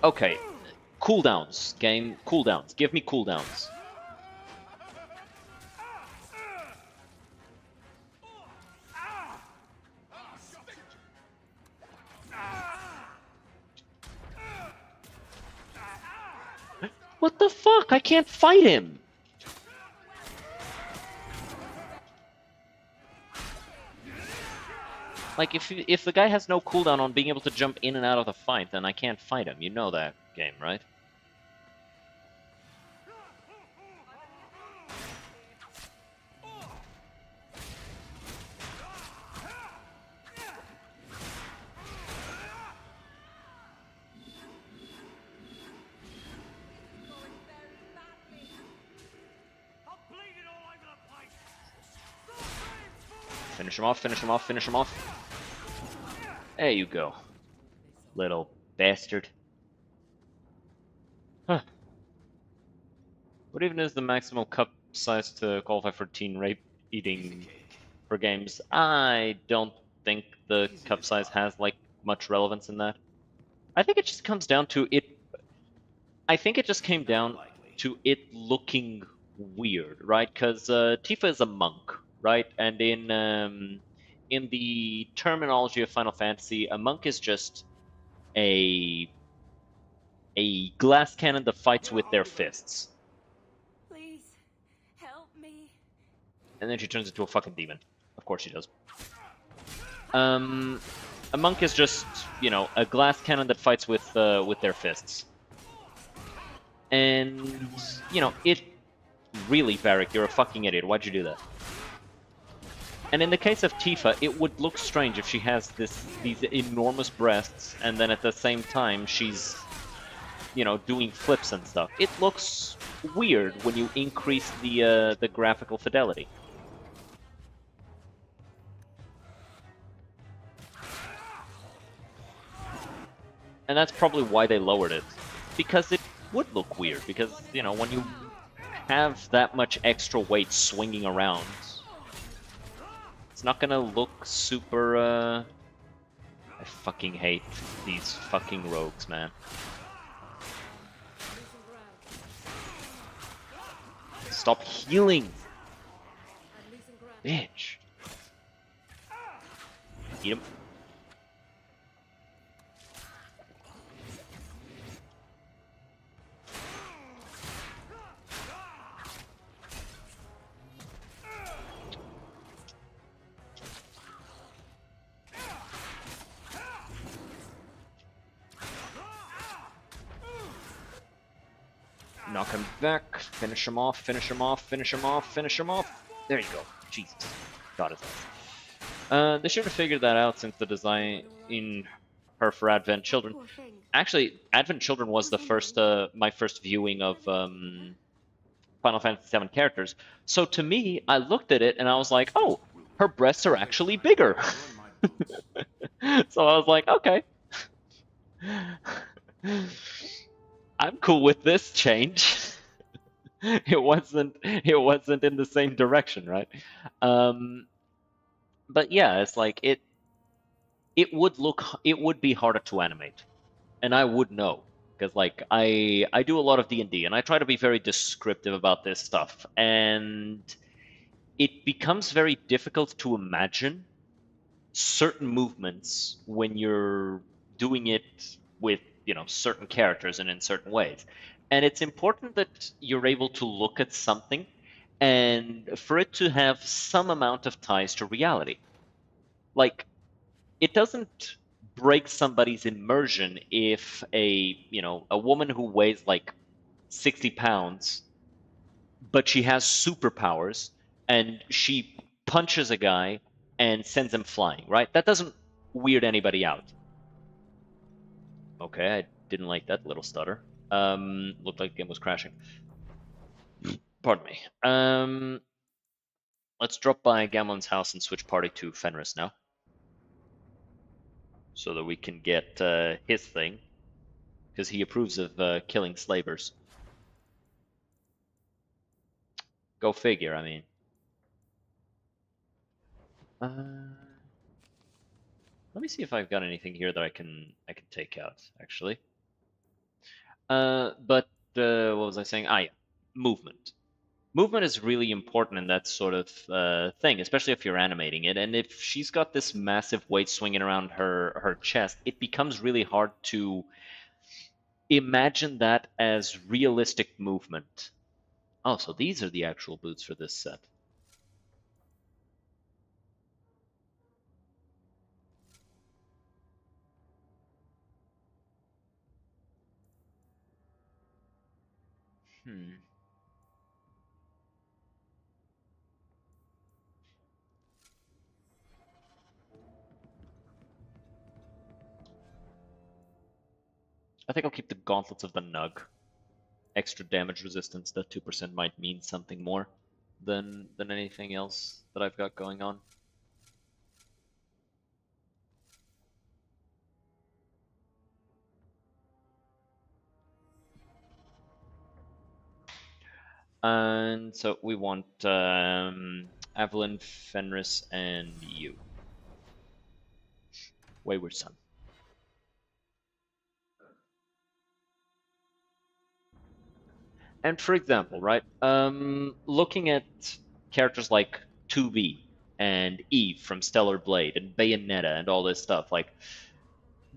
Okay. Cooldowns, game. Cooldowns. Give me cooldowns. What the fuck? I can't fight him! Like, if the guy has no cooldown on being able to jump in and out of the fight, then I can't fight him. You know that game, right? Finish him off, finish him off, finish him off. There you go. Little bastard. Huh. What even is the maximum cup size to qualify for teen rape eating for games? I don't think the cup size has, like, much relevance in that. I think it just comes down to it... I think it just came down to it looking weird, right? Because Tifa is a monk, right? And in the terminology of Final Fantasy, a monk is just a a glass cannon that fights with their fists. Please, help me. And then she turns into a fucking demon. Of course she does. A monk is just, you know, a glass cannon that fights with their fists. And, you know, it... Really, Varric, you're a fucking idiot. Why'd you do that? And in the case of Tifa, it would look strange if she has these enormous breasts, and then at the same time she's, you know, doing flips and stuff. It looks weird when you increase the graphical fidelity. And that's probably why they lowered it. Because it would look weird, because, you know, when you have that much extra weight swinging around, it's not gonna look super, I fucking hate these fucking rogues, man. Stop healing! Bitch! Eat him. Knock him back, finish him off, finish him off, finish him off, finish him off. There you go. Jesus. Got his ass. They should have figured that out since the design in her for Advent Children. Actually, Advent Children was the first, my first viewing of Final Fantasy VII characters. So to me, I looked at it and I was like, oh, her breasts are actually bigger. So I was like, okay. I'm cool with this change. it wasn't in the same direction, right? But yeah, it's like it would be harder to animate. And I would know, because like I do a lot of D&D and I try to be very descriptive about this stuff, and it becomes very difficult to imagine certain movements when you're doing it with, you know, certain characters and in certain ways. And it's important that you're able to look at something and for it to have some amount of ties to reality. Like, it doesn't break somebody's immersion if a woman who weighs like 60 pounds, but she has superpowers and she punches a guy and sends him flying, right? That doesn't weird anybody out. Okay, I didn't like that little stutter. Looked like the game was crashing. Pardon me. Let's drop by Gamlen's house and switch party to Fenris now, so that we can get his thing, because he approves of killing slavers. Go figure. I mean. Let me see if I've got anything here that I can take out, actually. But what was I saying? Ah, yeah, movement. Movement is really important in that sort of thing, especially if you're animating it. And if she's got this massive weight swinging around her chest, it becomes really hard to imagine that as realistic movement. Oh, so these are the actual boots for this set. I think I'll keep the Gauntlets of the Nug. Extra damage resistance, that 2% might mean something more than anything else that I've got going on. And so we want Evelyn, Fenris, and you. Wayward Son. And for example, right, looking at characters like 2B and Eve from Stellar Blade and Bayonetta and all this stuff, like,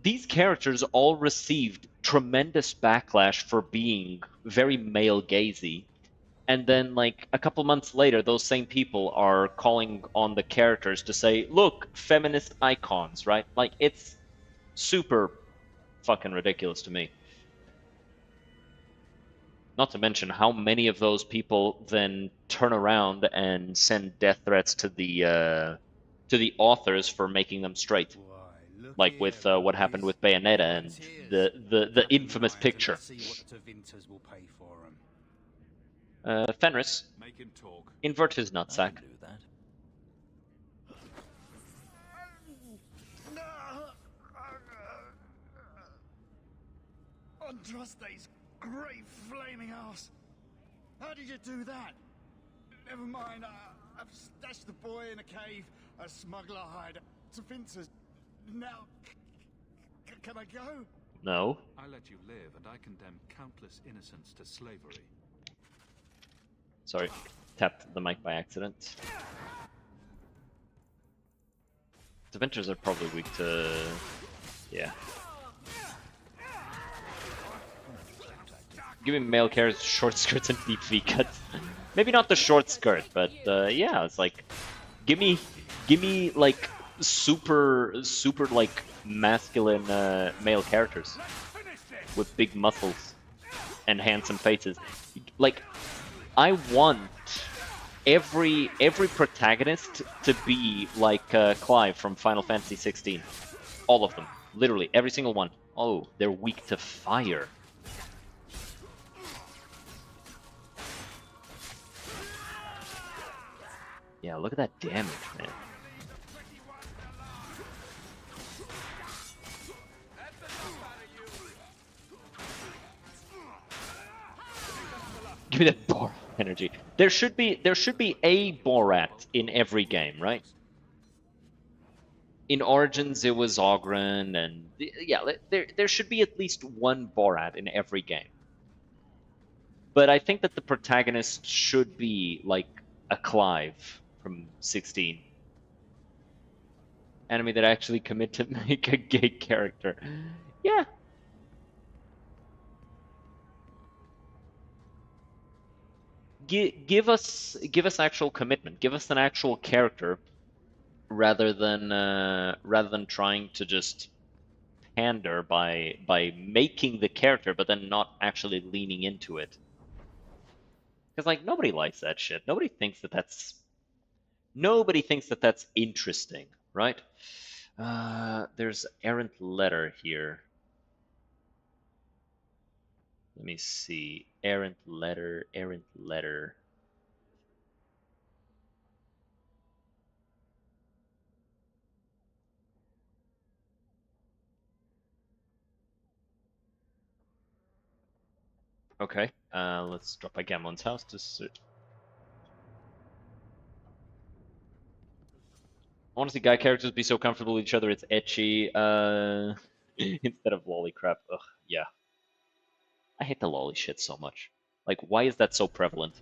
these characters all received tremendous backlash for being very male-gazy. And then, like, a couple months later, those same people are calling on the characters to say, look, feminist icons, right? Like, it's super fucking ridiculous to me. Not to mention how many of those people then turn around and send death threats to the authors for making them straight. Like with what happened with Bayonetta and the infamous picture. Fenris, Make him talk. invert his nutsack. Andraste's great flaming ass! How did you do that? Never mind, I've stashed the boy in a cave, a smuggler hide. To Vince's. Now, can I go? No. I let you live, and I condemn countless innocents to slavery. Sorry, tapped the mic by accident. The Ventures are probably weak to... yeah. Give me male characters, short skirts, and deep V cuts. Maybe not the short skirt, but yeah, it's like... Give me like, super, like, masculine male characters. With big muscles. And handsome faces. Like... I want every protagonist to be like Clive from Final Fantasy 16. All of them. Literally, every single one. Oh, they're weak to fire. Yeah, look at that damage, man. Give me that Borat energy. There should be a Borat in every game, right? In Origins it was Ogren, and yeah, there should be at least one Borat in every game. But I think that the protagonist should be like a Clive from 16. Enemy that actually commit to make a gay character. Yeah. Give us actual commitment. Give us an actual character, rather than trying to just pander by making the character, but then not actually leaning into it. Because like nobody likes that shit. Nobody thinks that that's interesting, right? There's errant letter here. Let me see. Errant letter. Okay, let's drop by Gamlen's house to search. I want to see guy characters be so comfortable with each other it's etchy, instead of lolly crap. Ugh, yeah. I hate the lolly shit so much. Like, why is that so prevalent?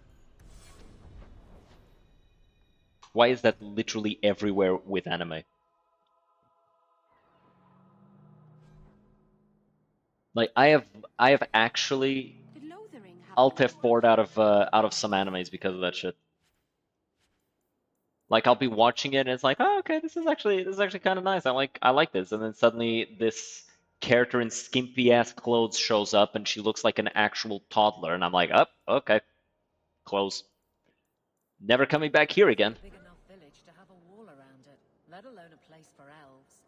Why is that literally everywhere with anime? Like, I have actually Alt F4'd out of some animes because of that shit. Like, I'll be watching it and it's like, oh, okay, this is actually kind of nice. I like this, and then suddenly this character in skimpy ass clothes shows up and she looks like an actual toddler, and I'm like, oh, okay, close. Never coming back here again. Big enough village to have a wall around it, let alone a place for elves.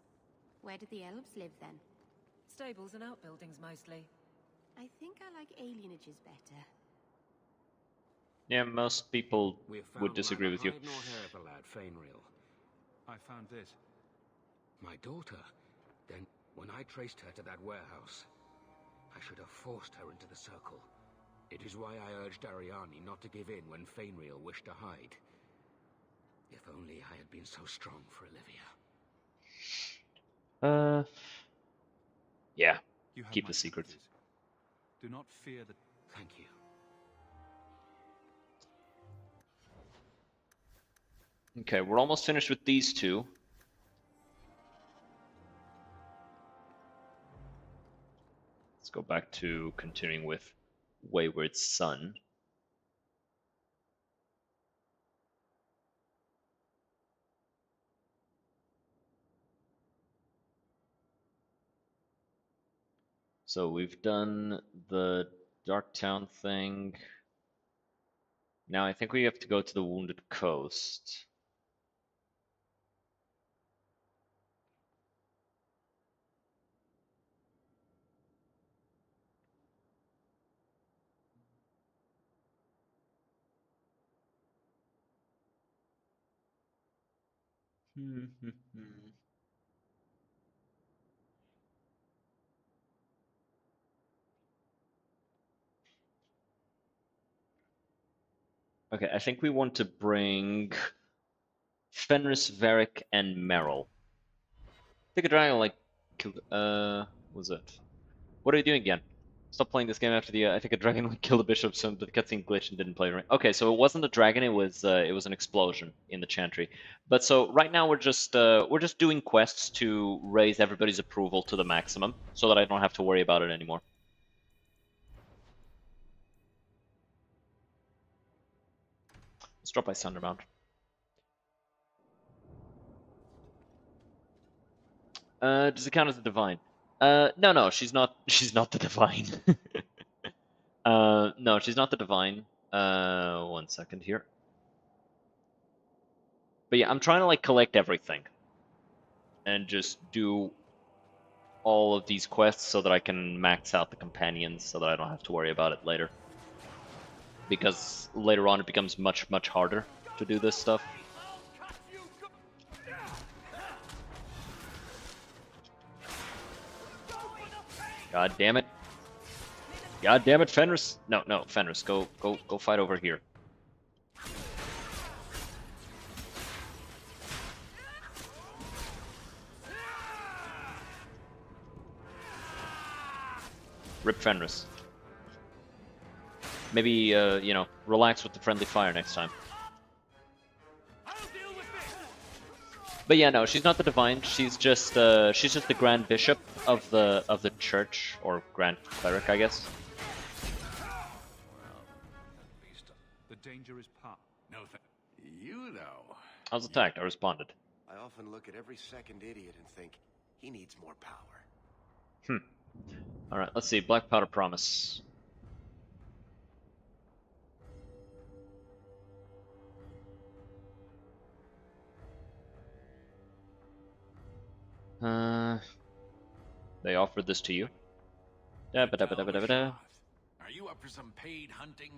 Where did the elves live then? Stables and outbuildings mostly. I think I like alienages better. Yeah, most people would disagree with you. Hide nor hair of the lad, Fainreal. I found this. My daughter? Then, when I traced her to that warehouse, I should have forced her into the circle. It is why I urged Ariani not to give in when Fainreal wished to hide. If only I had been so strong for Olivia. Yeah. You have Keep my the secret. sympathies. Do not fear the... Thank you. Okay, we're almost finished with these two. Let's go back to continuing with Wayward Son. So we've done the Dark Town thing. Now I think we have to go to the Wounded Coast. Okay, I think we want to bring Fenris, Varric, and Merrill. I think a dragon like killed. What was it? What are you doing again? Stop playing this game after the. I think a dragon like killed the bishop, so the cutscene glitched and didn't play right. Okay, so it wasn't a dragon. It was an explosion in the chantry. But so right now we're just doing quests to raise everybody's approval to the maximum, so that I don't have to worry about it anymore. Let's drop by Sundermount. Does it count as a divine? No, she's not. She's not the divine. No, she's not the divine. 1 second here. But yeah, I'm trying to like collect everything and just do all of these quests so that I can max out the companions so that I don't have to worry about it later. Because later on it becomes much, much harder to do this stuff. God damn it. God damn it, Fenris. No, Fenris, go fight over here. Rip Fenris. Maybe, you know, relax with the friendly fire next time. But yeah, no, she's not the divine. She's just the Grand Bishop of the church, or Grand Cleric, I guess. The danger is past. No, you know. I was attacked. I responded. I often look at every second idiot and think he needs more power. All right, let's see. Black Powder Promise. They offered this to you. Are you up for some paid hunting?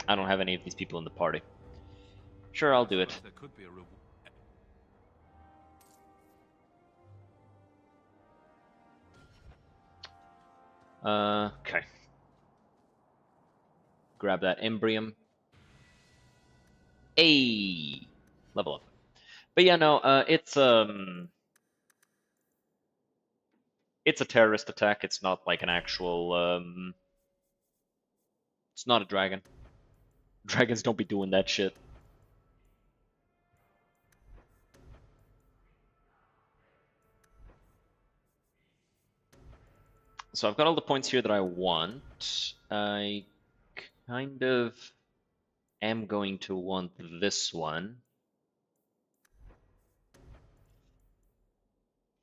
I don't have any of these people in the party. Sure, I'll do it. There could be a reward. Okay. Grab that Embrium. Hey, level up. But yeah, no, it's a terrorist attack. It's not like an actual it's not a dragon. Dragons don't be doing that shit. So I've got all the points here that I want. I kind of am going to want this one.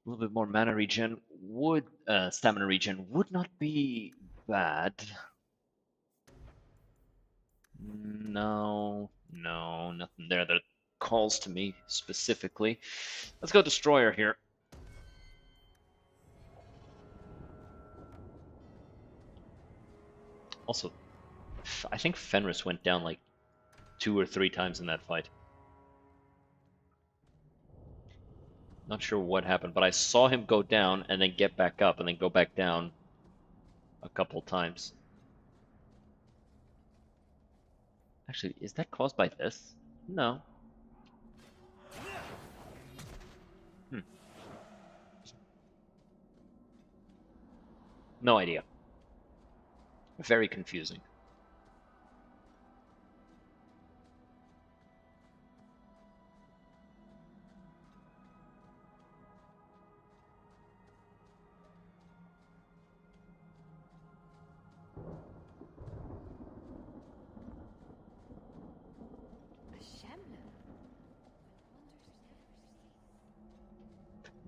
A little bit more mana regen would, stamina regen would not be bad. No, nothing there that calls to me specifically. Let's go Destroyer here. Also, I think Fenris went down like 2 or 3 times in that fight. Not sure what happened, but I saw him go down and then get back up and then go back down a couple times. Actually, is that caused by this? No. No idea. Very confusing.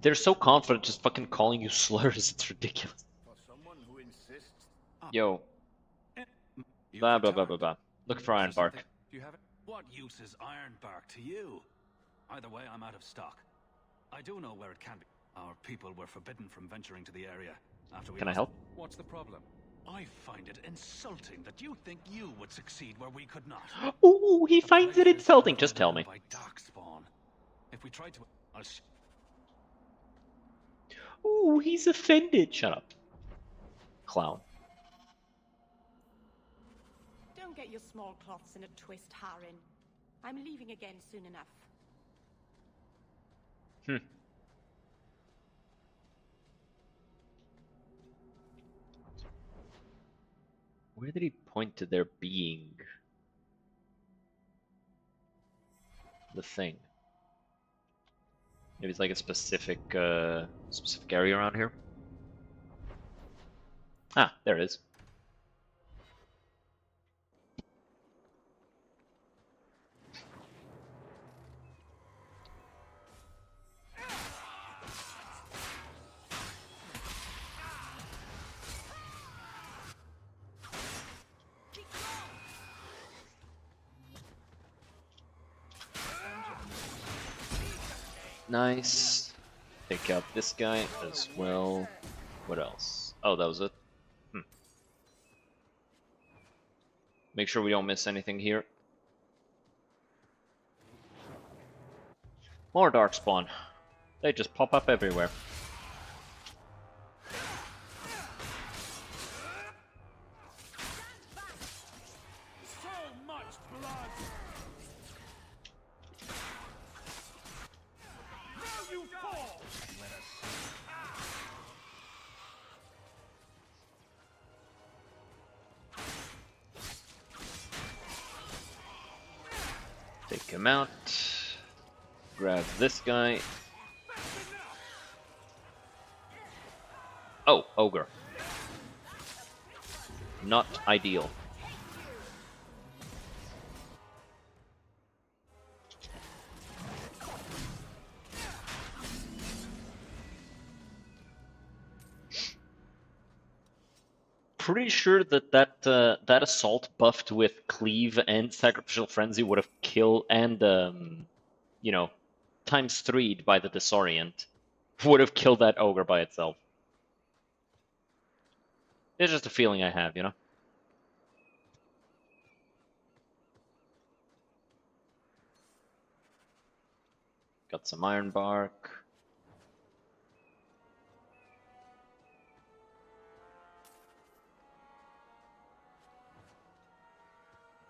They're so confident just fucking calling you slurs, it's ridiculous. For someone who insists. Yo. You've Blah blah blah returned. blah blah. Look for Is there Ironbark. something- Do you have it? What use is Ironbark to you? Either way, I'm out of stock. I do know where it can be. Our people were forbidden from venturing to the area after we Can I lost- help? What's the problem? I find it insulting that you think you would succeed where we could not. Ooh, he The finds it place is insulting. Just tell me. overrun by darkspawn. If we try to, Ooh, he's offended. Shut up. Clown. Don't get your small cloths in a twist, Harin. I'm leaving again soon enough. Where did he point to there being the thing? Maybe it's like a specific specific area around here. Ah, there it is. Nice. Take out this guy as well. What else? Oh, that was it. Make sure we don't miss anything here. More darkspawn. They just pop up everywhere. So much blood. Now you fall. Take him out. Grab this guy. Oh, ogre. Not ideal. Pretty sure that assault buffed with cleave and sacrificial frenzy would have killed and you know, times 3'd by the disorient would have killed that ogre by itself. It's just a feeling I have, you know. Got some iron bark.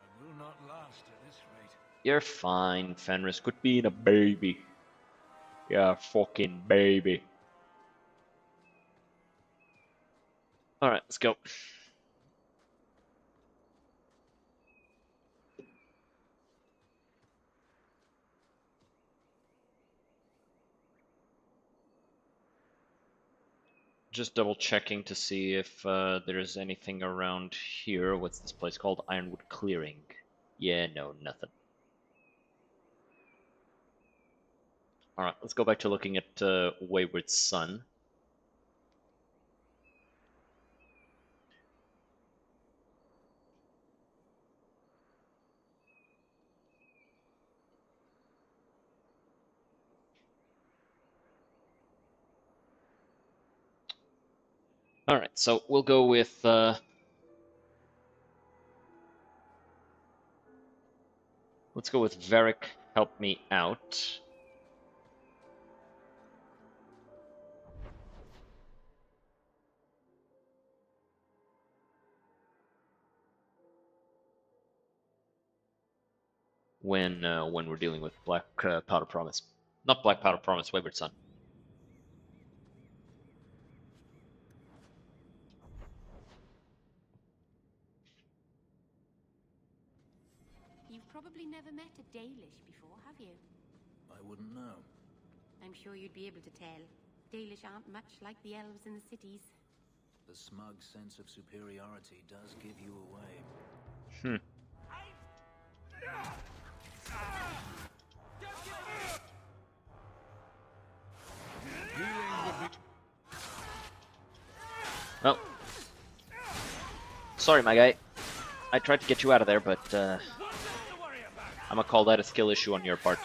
I will not last at this rate. You're fine, Fenris. Quit being a baby. You're a fucking baby. Alright, let's go. Just double checking to see if there's anything around here. What's this place called? Ironwood Clearing. Yeah, no, nothing. Alright, let's go back to looking at Wayward Sun. Alright, so we'll go with let's go with Varric, help me out. When we're dealing with Black Powder Promise. Not Black Powder Promise, Wayward Sun. You've probably never met a Dalish before, have you? I wouldn't know. I'm sure you'd be able to tell. Dalish aren't much like the elves in the cities. The smug sense of superiority does give you away. You Sorry, my guy. I tried to get you out of there, but I'm gonna call that a skill issue on your part.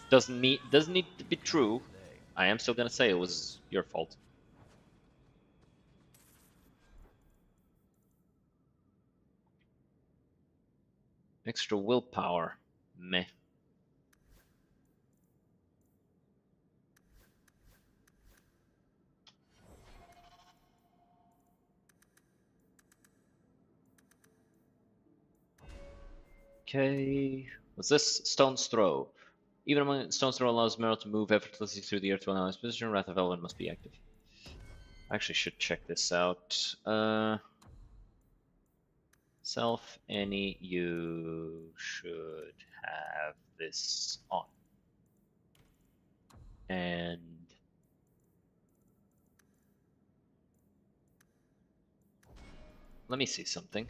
Doesn't need to be true. I am still gonna say it was your fault. Extra willpower. Meh. Okay. What's this? Stone's Throw. Even among Stone's Throw allows Meryl to move effortlessly through the earth while in his position. Wrath of Elven must be active. I actually should check this out. Self, any, you should have this on. And let me see something.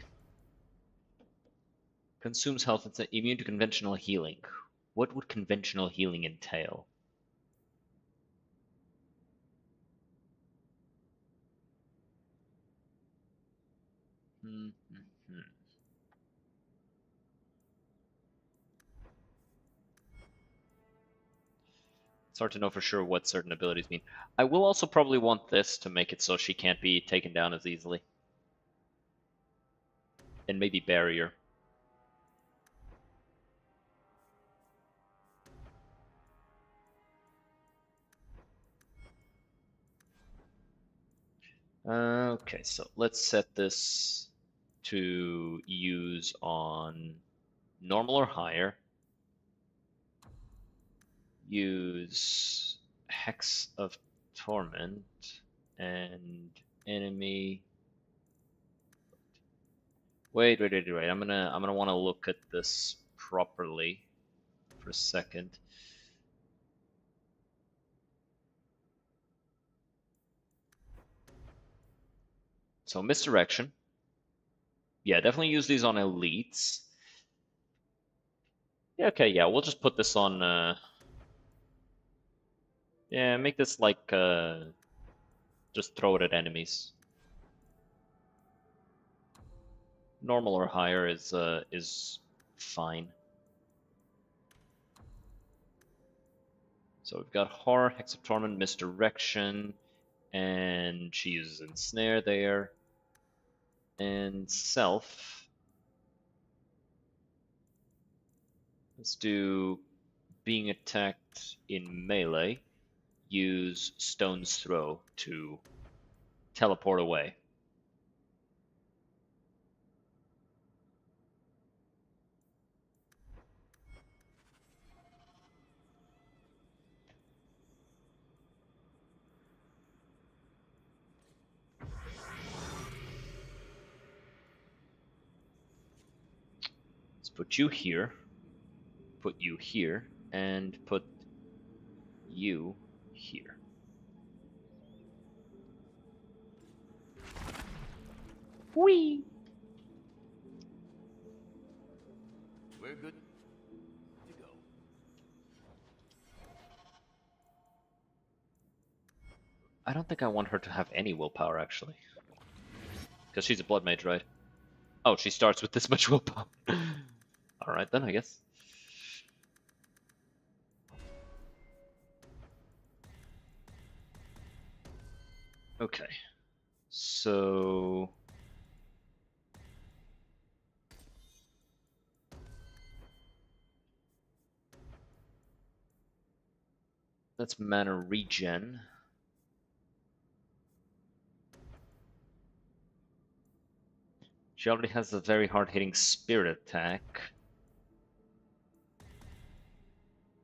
Consumes health. It's immune to conventional healing. What would conventional healing entail? It's hard to know for sure what certain abilities mean. I will also probably want this to make it so she can't be taken down as easily. And maybe barrier. Okay, so let's set this to use on normal or higher. Use Hex of Torment and enemy. Wait. I'm gonna want to look at this properly for a second. So misdirection. Yeah, definitely use these on elites. Yeah, okay, yeah, we'll just put this on, yeah, make this like, just throw it at enemies. Normal or higher is fine. So we've got Horror, Hex of Torment, Misdirection, and she uses Ensnare there. And Self. Let's do being attacked in melee. Use Stone's Throw to teleport away. Let's put you here, put you here, and put you here. Whee! We're good to go. I don't think I want her to have any willpower, actually. Because she's a blood mage, right? Oh, she starts with this much willpower. Alright then, I guess. Okay. So... that's mana regen. She already has a very hard-hitting spirit attack.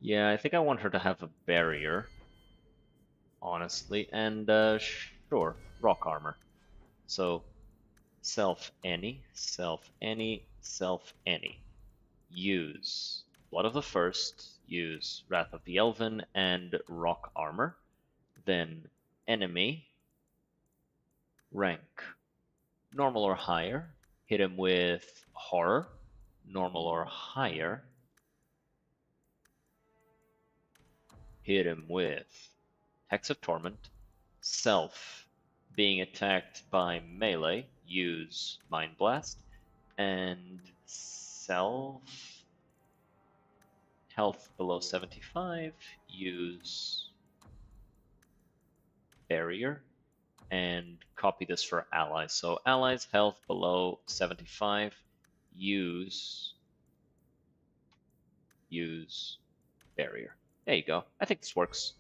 Yeah, I think I want her to have a barrier. Honestly, and sure, rock armor. So, self any, self any, self any. Use Blood of the First, use Wrath of the Elven, and rock armor. Then enemy, rank normal or higher, hit him with horror, normal or higher, hit him with Hex of Torment, self being attacked by melee, use Mind Blast, and self health below 75, use Barrier, and copy this for allies. So allies health below 75, use Barrier. There you go. I think this works.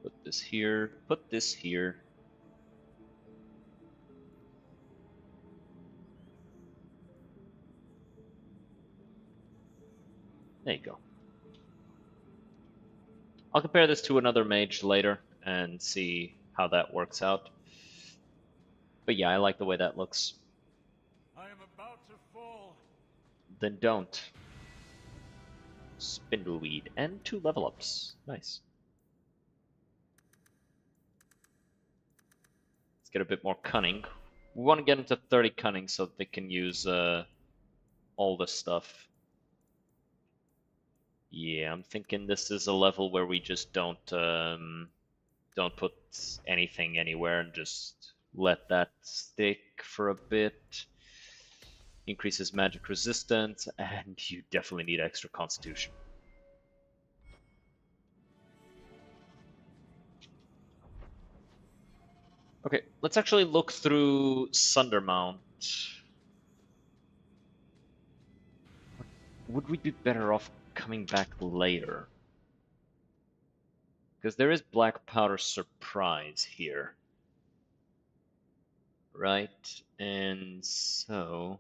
Put this here, put this here. There you go. I'll compare this to another mage later and see how that works out. But yeah, I like the way that looks. I am about to fall. Then don't. Spindleweed and 2 level ups. Nice. Let's get a bit more cunning. We want to get into 30 cunning so that they can use all this stuff. Yeah, I'm thinking this is a level where we just don't put anything anywhere and just let that stick for a bit. Increases magic resistance, and you definitely need extra constitution. Okay, let's actually look through Sundermount. Would we be better off coming back later? Because there is Black Powder Surprise here. Right? And so...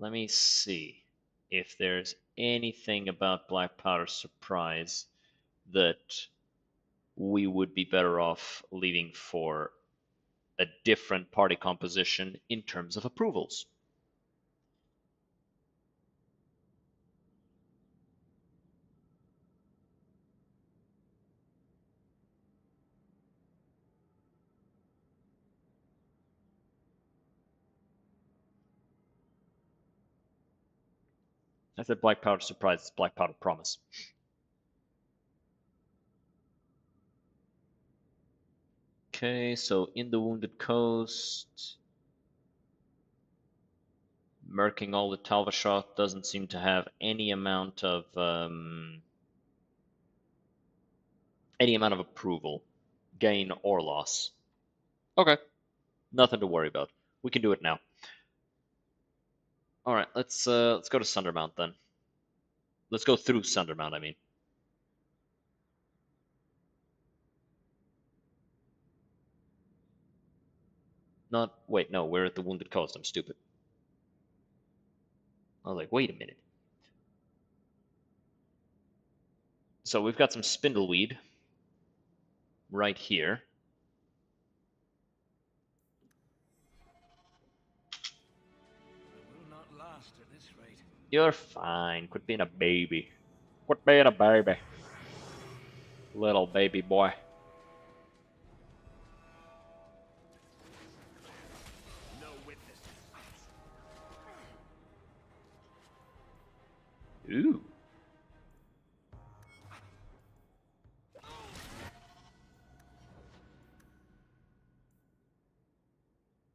let me see if there's anything about Black Powder Surprise that we would be better off leaving for a different party composition in terms of approvals. I said Black Powder Surprise, it's Black Powder Promise. Okay, so in the Wounded Coast, murking all the Talvashot doesn't seem to have any amount of approval, gain or loss. Okay, nothing to worry about. We can do it now. All right, let's go to Sundermount then. Let's go through Sundermount, I mean. Wait, no, we're at the Wounded Coast. I'm stupid. I was like, wait a minute. So we've got some Spindleweed right here. I will not last at this rate. You're fine. Quit being a baby. Quit being a baby. Little baby boy. No witnesses. Ooh.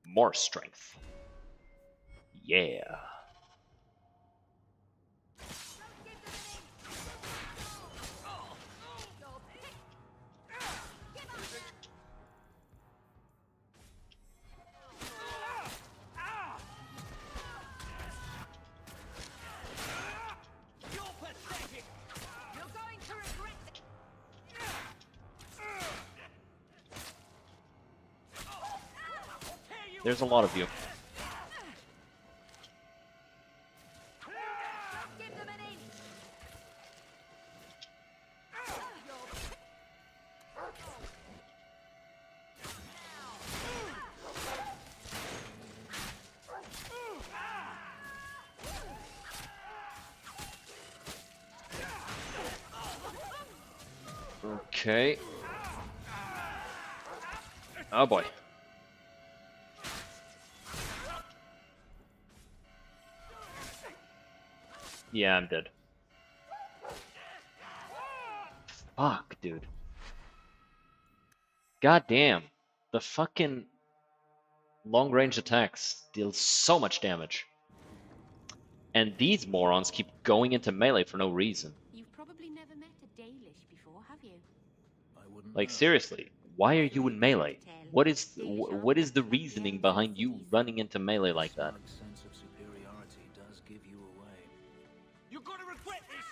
More strength. Yeah. There's a lot of you. Okay. Oh boy. Yeah, I'm dead. Fuck, dude. God damn. The fucking long-range attacks deal so much damage. And these morons keep going into melee for no reason. You've probably never met a Dalish before, have you? Like, seriously, why are you in melee? What is the reasoning behind you running into melee like that? Sense of superiority does give you away. You're gonna regret this!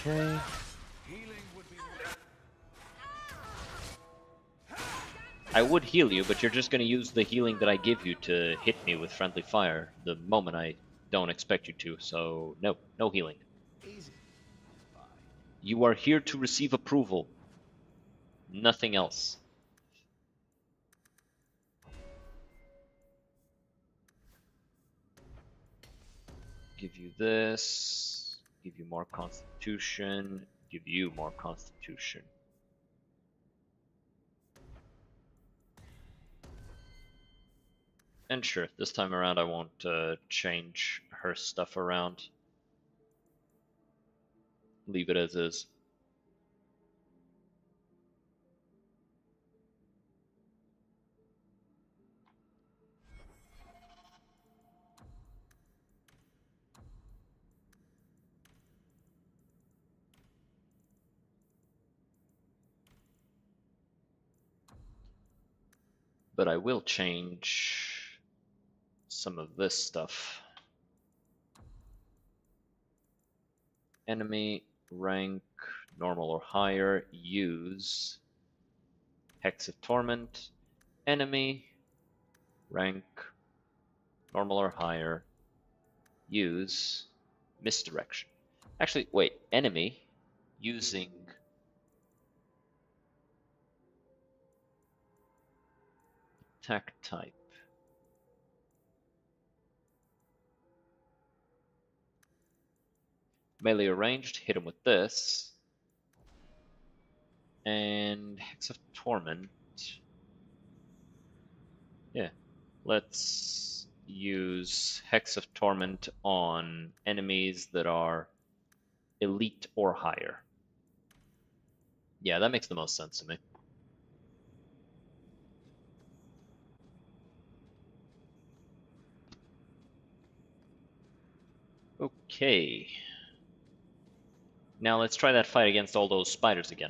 Okay. I would heal you, but you're just gonna use the healing that I give you to hit me with friendly fire the moment I don't expect you to, so no healing. You are here to receive approval. Nothing else. Give you this, give you more constitution, give you more constitution. And sure, this time around I won't change her stuff around. Leave it as is. But I will change some of this stuff. Enemy, rank, normal or higher, use Hex of Torment. Enemy, rank, normal or higher, use Misdirection. Actually, wait, enemy using attack type. Melee or ranged, hit him with this. And Hex of Torment. Yeah, let's use Hex of Torment on enemies that are elite or higher. Yeah, that makes the most sense to me. Okay. Now let's try that fight against all those spiders again.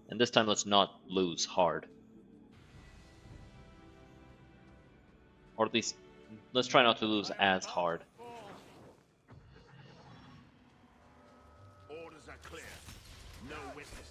And this time let's not lose hard. Or at least, let's try not to lose as hard. Orders are clear. No witnesses.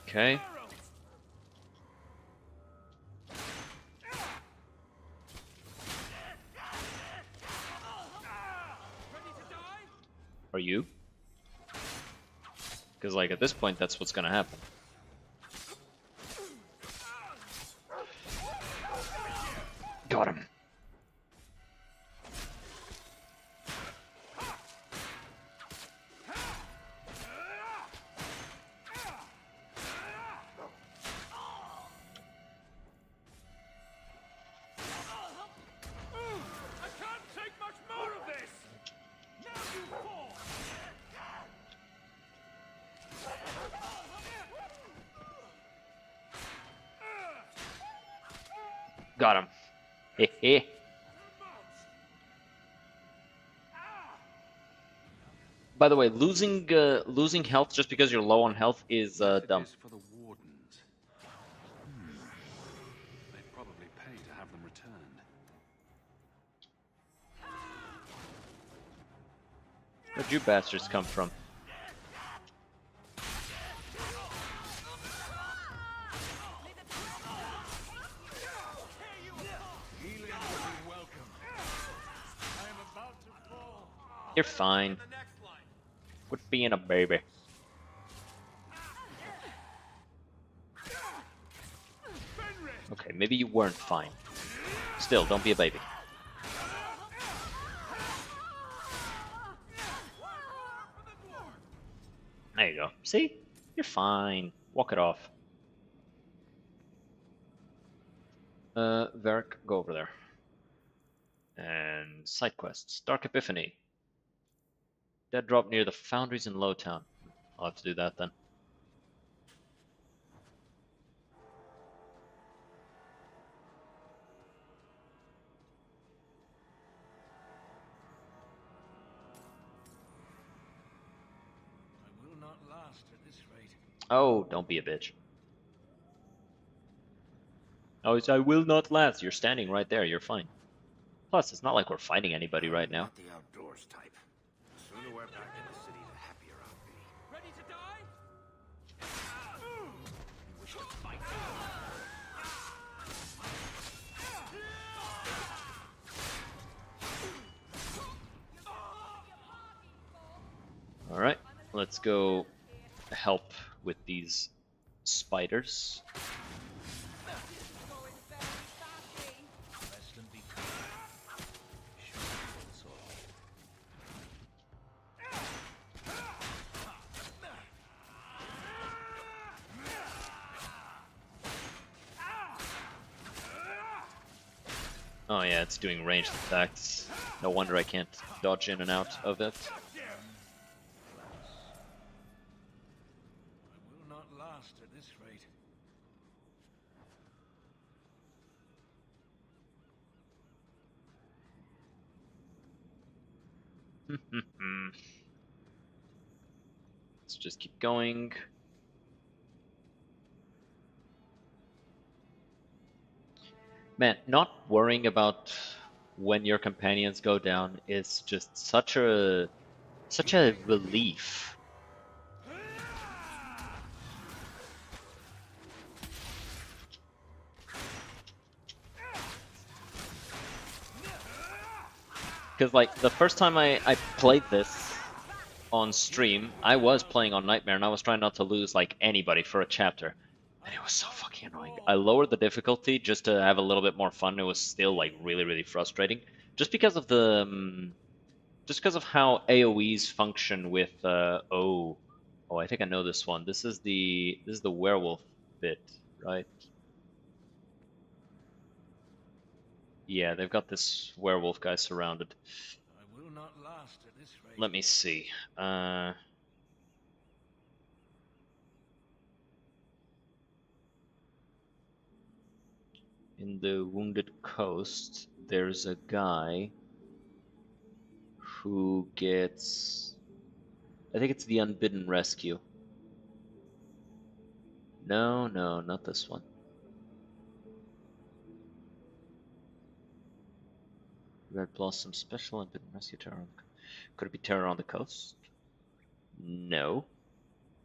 Okay. Are you? Because, like, at this point, that's what's gonna happen. Got him. Got him. Heh. By the way, losing health just because you're low on health is dumb. For the wardens. They'd probably pay to have them returned. Where'd you bastards come from? You're fine. Quit being a baby. Okay, maybe you weren't fine. Still, don't be a baby. There you go. See? You're fine. Walk it off. Varric, go over there. And side quests. Dark Epiphany. Dead drop near the foundries in Lowtown. I'll have to do that then. I will not last at this rate. Oh, don't be a bitch. Oh, it's, I will not last. You're standing right there. You're fine. Plus, it's not like we're fighting anybody right now. Not the outdoors type. The sooner we're back in the city, the happier I'll be. Ready to die? You wish to fight? Alright, let's go help with these spiders. Rest and be calm. Sure, that's all. Oh yeah, it's doing ranged attacks. No wonder I can't dodge in and out of it. I will not last at this rate. Let's just keep going. Man, not worrying about when your companions go down is just such a relief. Because like the first time I played this on stream, I was playing on Nightmare and I was trying not to lose like anybody for a chapter. And it was so fucking annoying. I lowered the difficulty just to have a little bit more fun. It was still like really frustrating. Just because of the just because of how AoEs function with oh I think I know this one. This is the werewolf bit, right? Yeah, they've got this werewolf guy surrounded. I will not last at this rate. Let me see. In the Wounded Coast, there's a guy who gets... I think it's the Unbidden Rescue. No, not this one. Red Blossom Special Unbidden Rescue Terror. Could it be Terror on the Coast? No.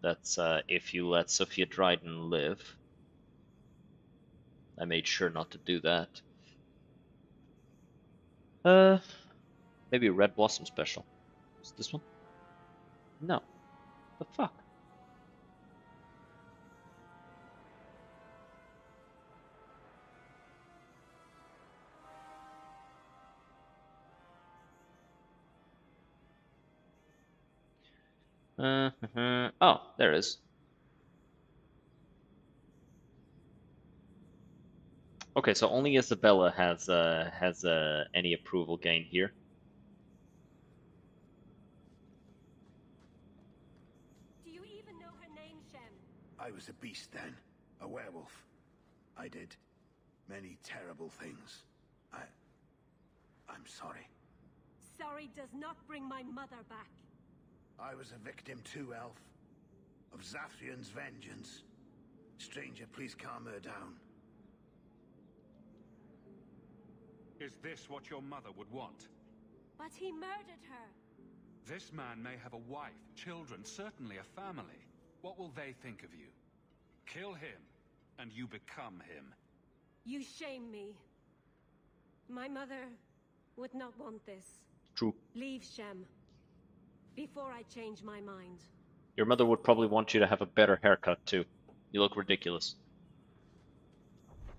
That's if you let Sophia Dryden live. I made sure not to do that. Maybe Red Blossom Special. Is this one? No. The fuck? Oh, there it is. Okay, so only Isabella has any approval gain here. Do you even know her name, Shem? I was a beast then, a werewolf. I did many terrible things. I'm sorry. Sorry does not bring my mother back. I was a victim too, Elf. Of Zathrian's vengeance. Stranger, please calm her down. Is this what your mother would want? But he murdered her. This man may have a wife, children, certainly a family. What will they think of you? Kill him, and you become him. You shame me. My mother would not want this. True. Leave Shem. Before I change my mind. Your mother would probably want you to have a better haircut, too. You look ridiculous.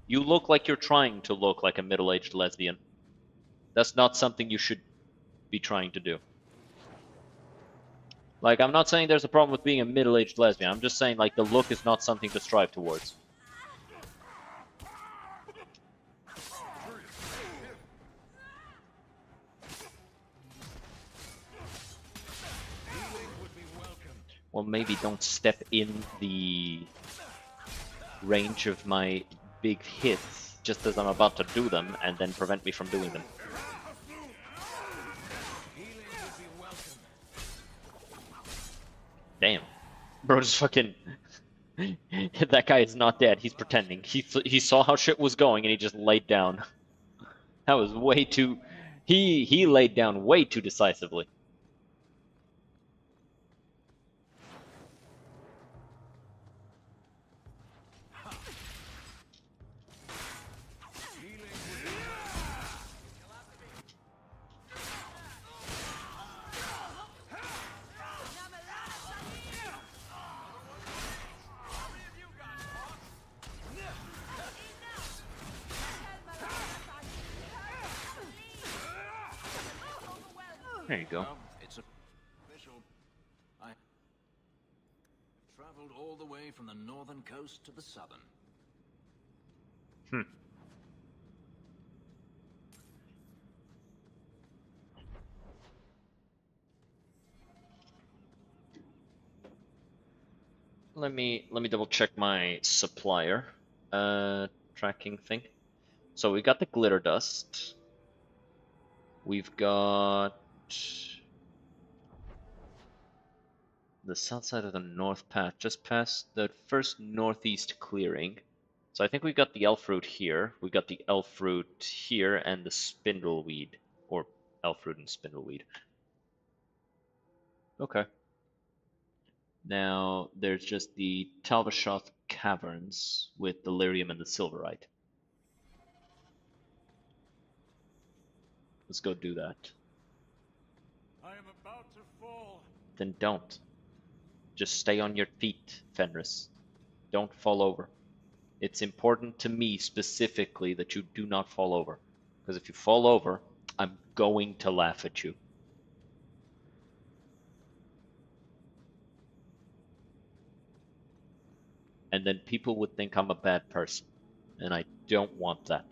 You look like you're trying to look like a middle-aged lesbian. That's not something you should be trying to do. Like, I'm not saying there's a problem with being a middle-aged lesbian. I'm just saying, like, the look is not something to strive towards. Well, maybe don't step in the range of my big hits just as I'm about to do them and then prevent me from doing them. Damn. Bro, just fucking... That guy is not dead. He's pretending. He saw how shit was going and he just laid down. That was way too... He laid down way too decisively. There you go. Well, it's official. I traveled all the way from the northern coast to the southern. Let me double check my supplier tracking thing. So we got the glitter dust. We've got the south side of the north path, just past the first northeast clearing. So I think we got the elf fruit here. We got the elf fruit here and the spindleweed, or elf fruit and spindleweed. Okay. Now there's just the Talvashoth caverns with the lyrium and the silverite. Let's go do that. I am about to fall. Then don't. Just stay on your feet, Fenris. Don't fall over. It's important to me specifically that you do not fall over. Because if you fall over, I'm going to laugh at you. And then people would think I'm a bad person. And I don't want that.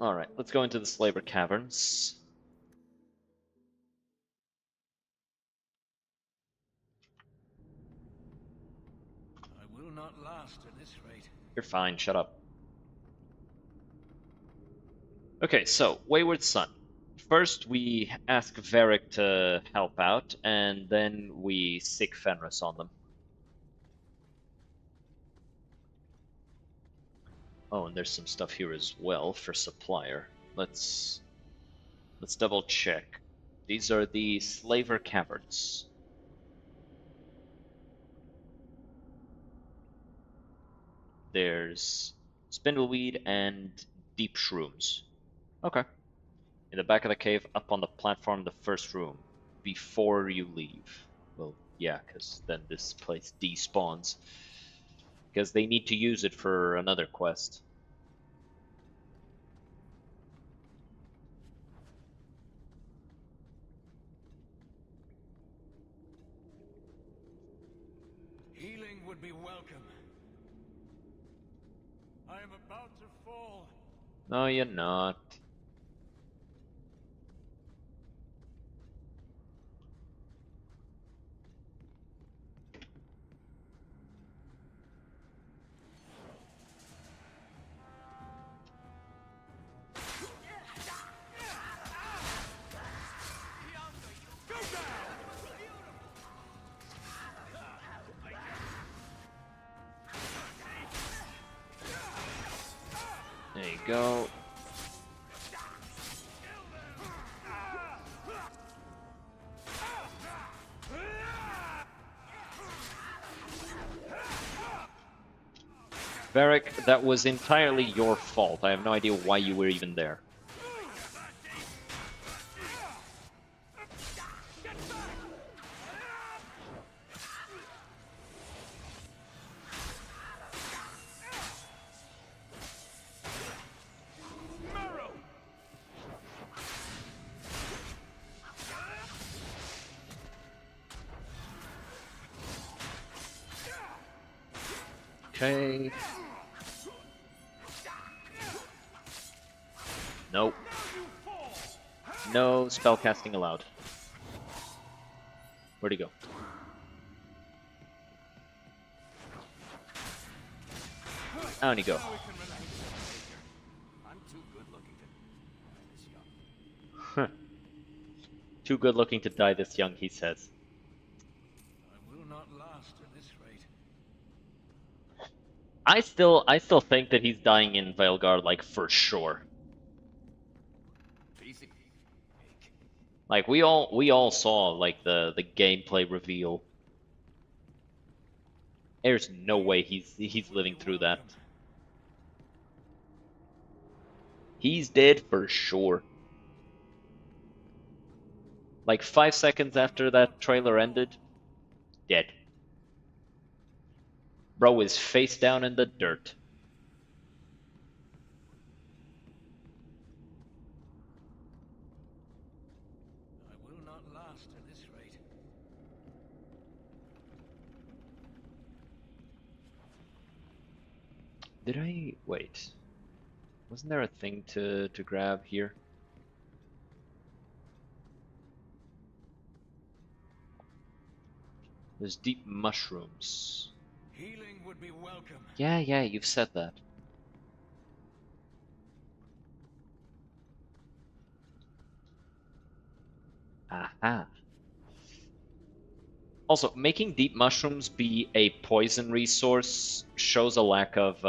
Alright, let's go into the Slaver Caverns. I will not last at this rate. You're fine, shut up. Okay, so, Wayward Son. First, we ask Varric to help out, and then we sick Fenris on them. Oh, and there's some stuff here as well for supplier. Let's double check. These are the Slaver Caverns. There's spindleweed and deep shrooms. Okay. In the back of the cave, up on the platform, the first room, before you leave. Well, yeah, because then this place despawns. Because they need to use it for another quest. Healing would be welcome. I am about to fall. No, you're not. There you go. Varric, that was entirely your fault. I have no idea why you were even there. Okay. Nope. No spellcasting allowed. Where'd he go? Down he go. I'm too good looking to this young. Too good looking to die this young, he says. I will not last at this rate. I still think that he's dying in Veilguard, like, for sure. Like, we all saw, like, the gameplay reveal. There's no way he's living through that. He's dead for sure. Like 5 seconds after that trailer ended, dead. Bro is face down in the dirt. I will not last at this rate. Did I wait? Wasn't there a thing to grab here? There's deep mushrooms. Healing would be welcome. Yeah, you've said that. Aha. Also, making deep mushrooms be a poison resource shows a lack of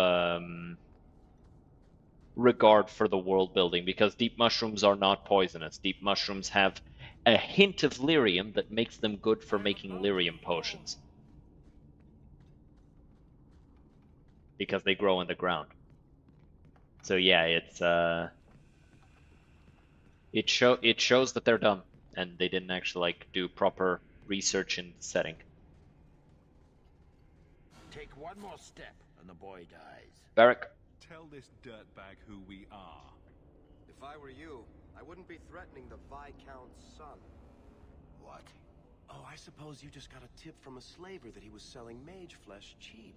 regard for the world building, because deep mushrooms are not poisonous. Deep mushrooms have a hint of lyrium that makes them good for making lyrium potions. Because they grow in the ground. So yeah, it shows that they're dumb and they didn't actually like do proper research in the setting. Take one more step and the boy dies. Varric. Tell this dirtbag who we are. If I were you, I wouldn't be threatening the Viscount's son. What? Oh, I suppose you just got a tip from a slaver that he was selling mage flesh cheap.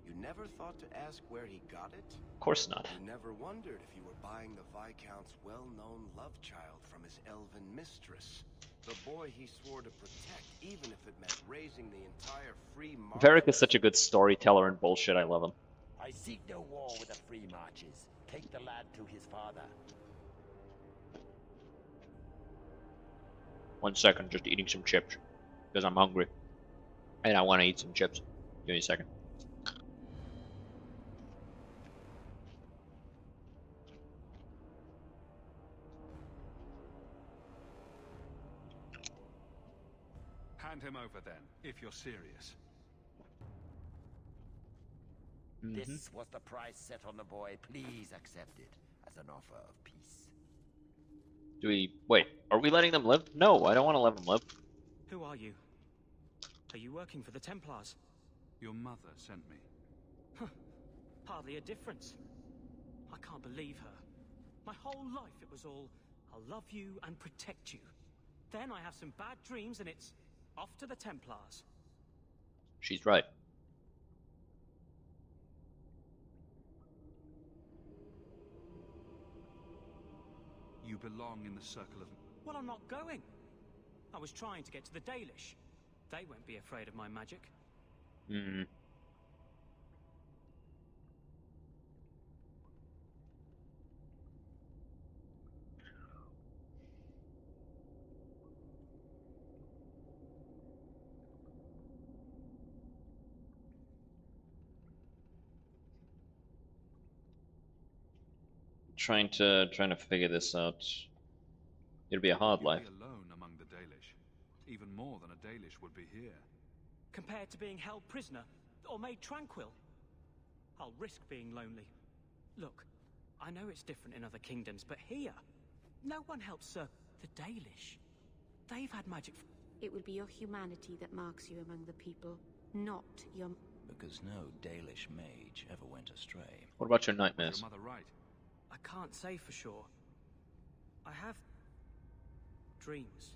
You never thought to ask where he got it? Of course not. You never wondered if you were buying the Viscount's well-known love child from his elven mistress. The boy he swore to protect, even if it meant raising the entire free march. Varric is such a good storyteller and bullshit, I love him. I seek no war with the free marches. Take the lad to his father. 1 second, just eating some chips. Because I'm hungry. And I want to eat some chips. Give me a second. Hand him over then, if you're serious. This was the price set on the boy. Please accept it as an offer of peace. Do we... Wait, are we letting them live? No, I don't want to let them live. Who are you? Are you working for the Templars? Your mother sent me. Huh. Hardly a difference. I can't believe her. My whole life it was all, I'll love you and protect you. Then I have some bad dreams and it's off to the Templars. She's right. You belong in the circle of... Well, I'm not going. I was trying to get to the Dalish. They won't be afraid of my magic. Hmm. trying to figure this out. It'll be a hard You'd life. be alone among the Dalish. Even more than a Dalish would be here. Compared to being held prisoner or made tranquil, I'll risk being lonely. Look, I know it's different in other kingdoms, but here, no one helps Sir. The Dalish, they've had magic. It will be your humanity that marks you among the people, not your... Because no Dalish mage ever went astray. What about your nightmares? Your mother right? I can't say for sure. I have dreams.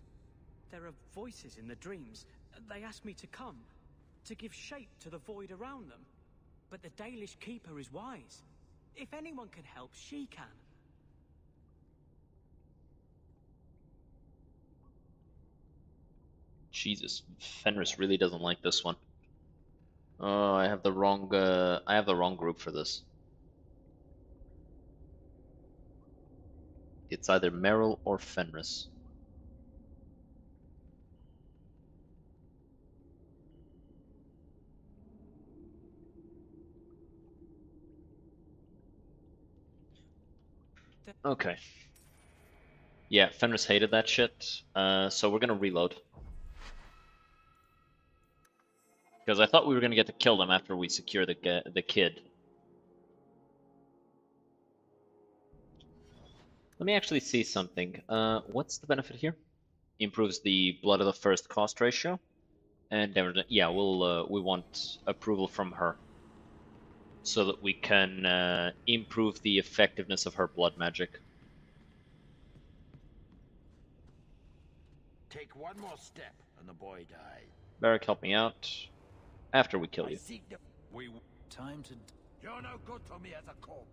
There are voices in the dreams. They ask me to come, to give shape to the void around them. But the Dalish keeper is wise. If anyone can help, she can. Jesus, Fenris really doesn't like this one. Oh, I have the wrong group for this. It's either Merrill or Fenris. Okay. Yeah, Fenris hated that shit, so we're gonna reload. Because I thought we were gonna get to kill them after we secure the kid. Let me actually see something. What's the benefit here? Improves the blood of the first cost ratio, and yeah, we want approval from her, so that we can improve the effectiveness of her blood magic. Take one more step, and the boy dies. Barrack, help me out. After we kill you. Time to... You're no good to me as a corpse.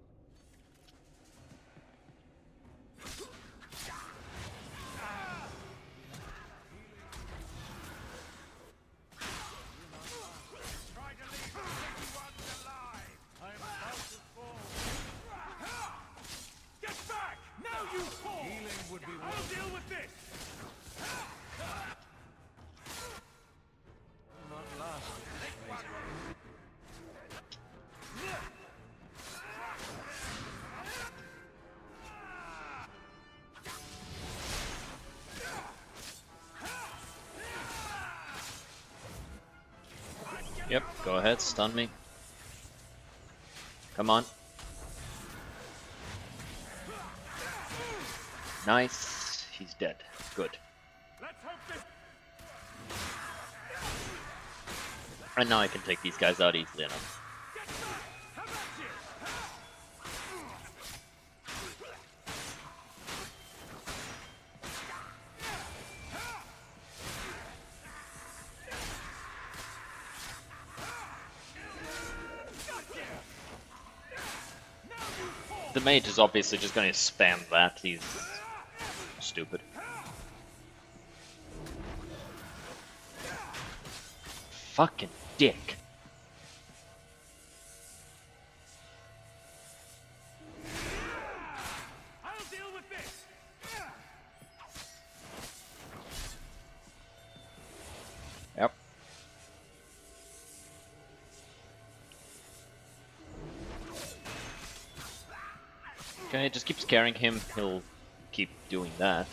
Get back! Now you fall! Healing would be I'll deal with this! Not last. Yep, go ahead, stun me. Come on. Nice. He's dead. Good. And now I can take these guys out easily enough. The mage is obviously just going to spam that. He's stupid. Fucking dick. I'll deal with this. Yep. Okay, just keep scaring him. He'll keep doing that.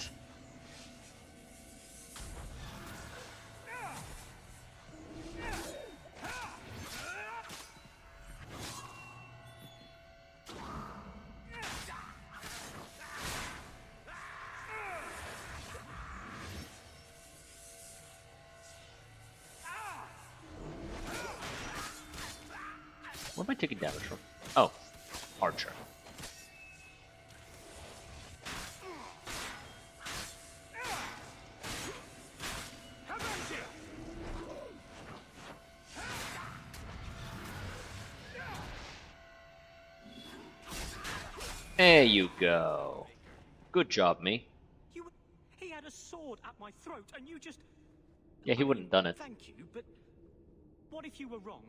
Where am I taking damage from? Oh, Archer. There you go. Good job, me. He had a sword at my throat, and you just... Yeah, he wouldn't have done it. Thank you, but what if you were wrong?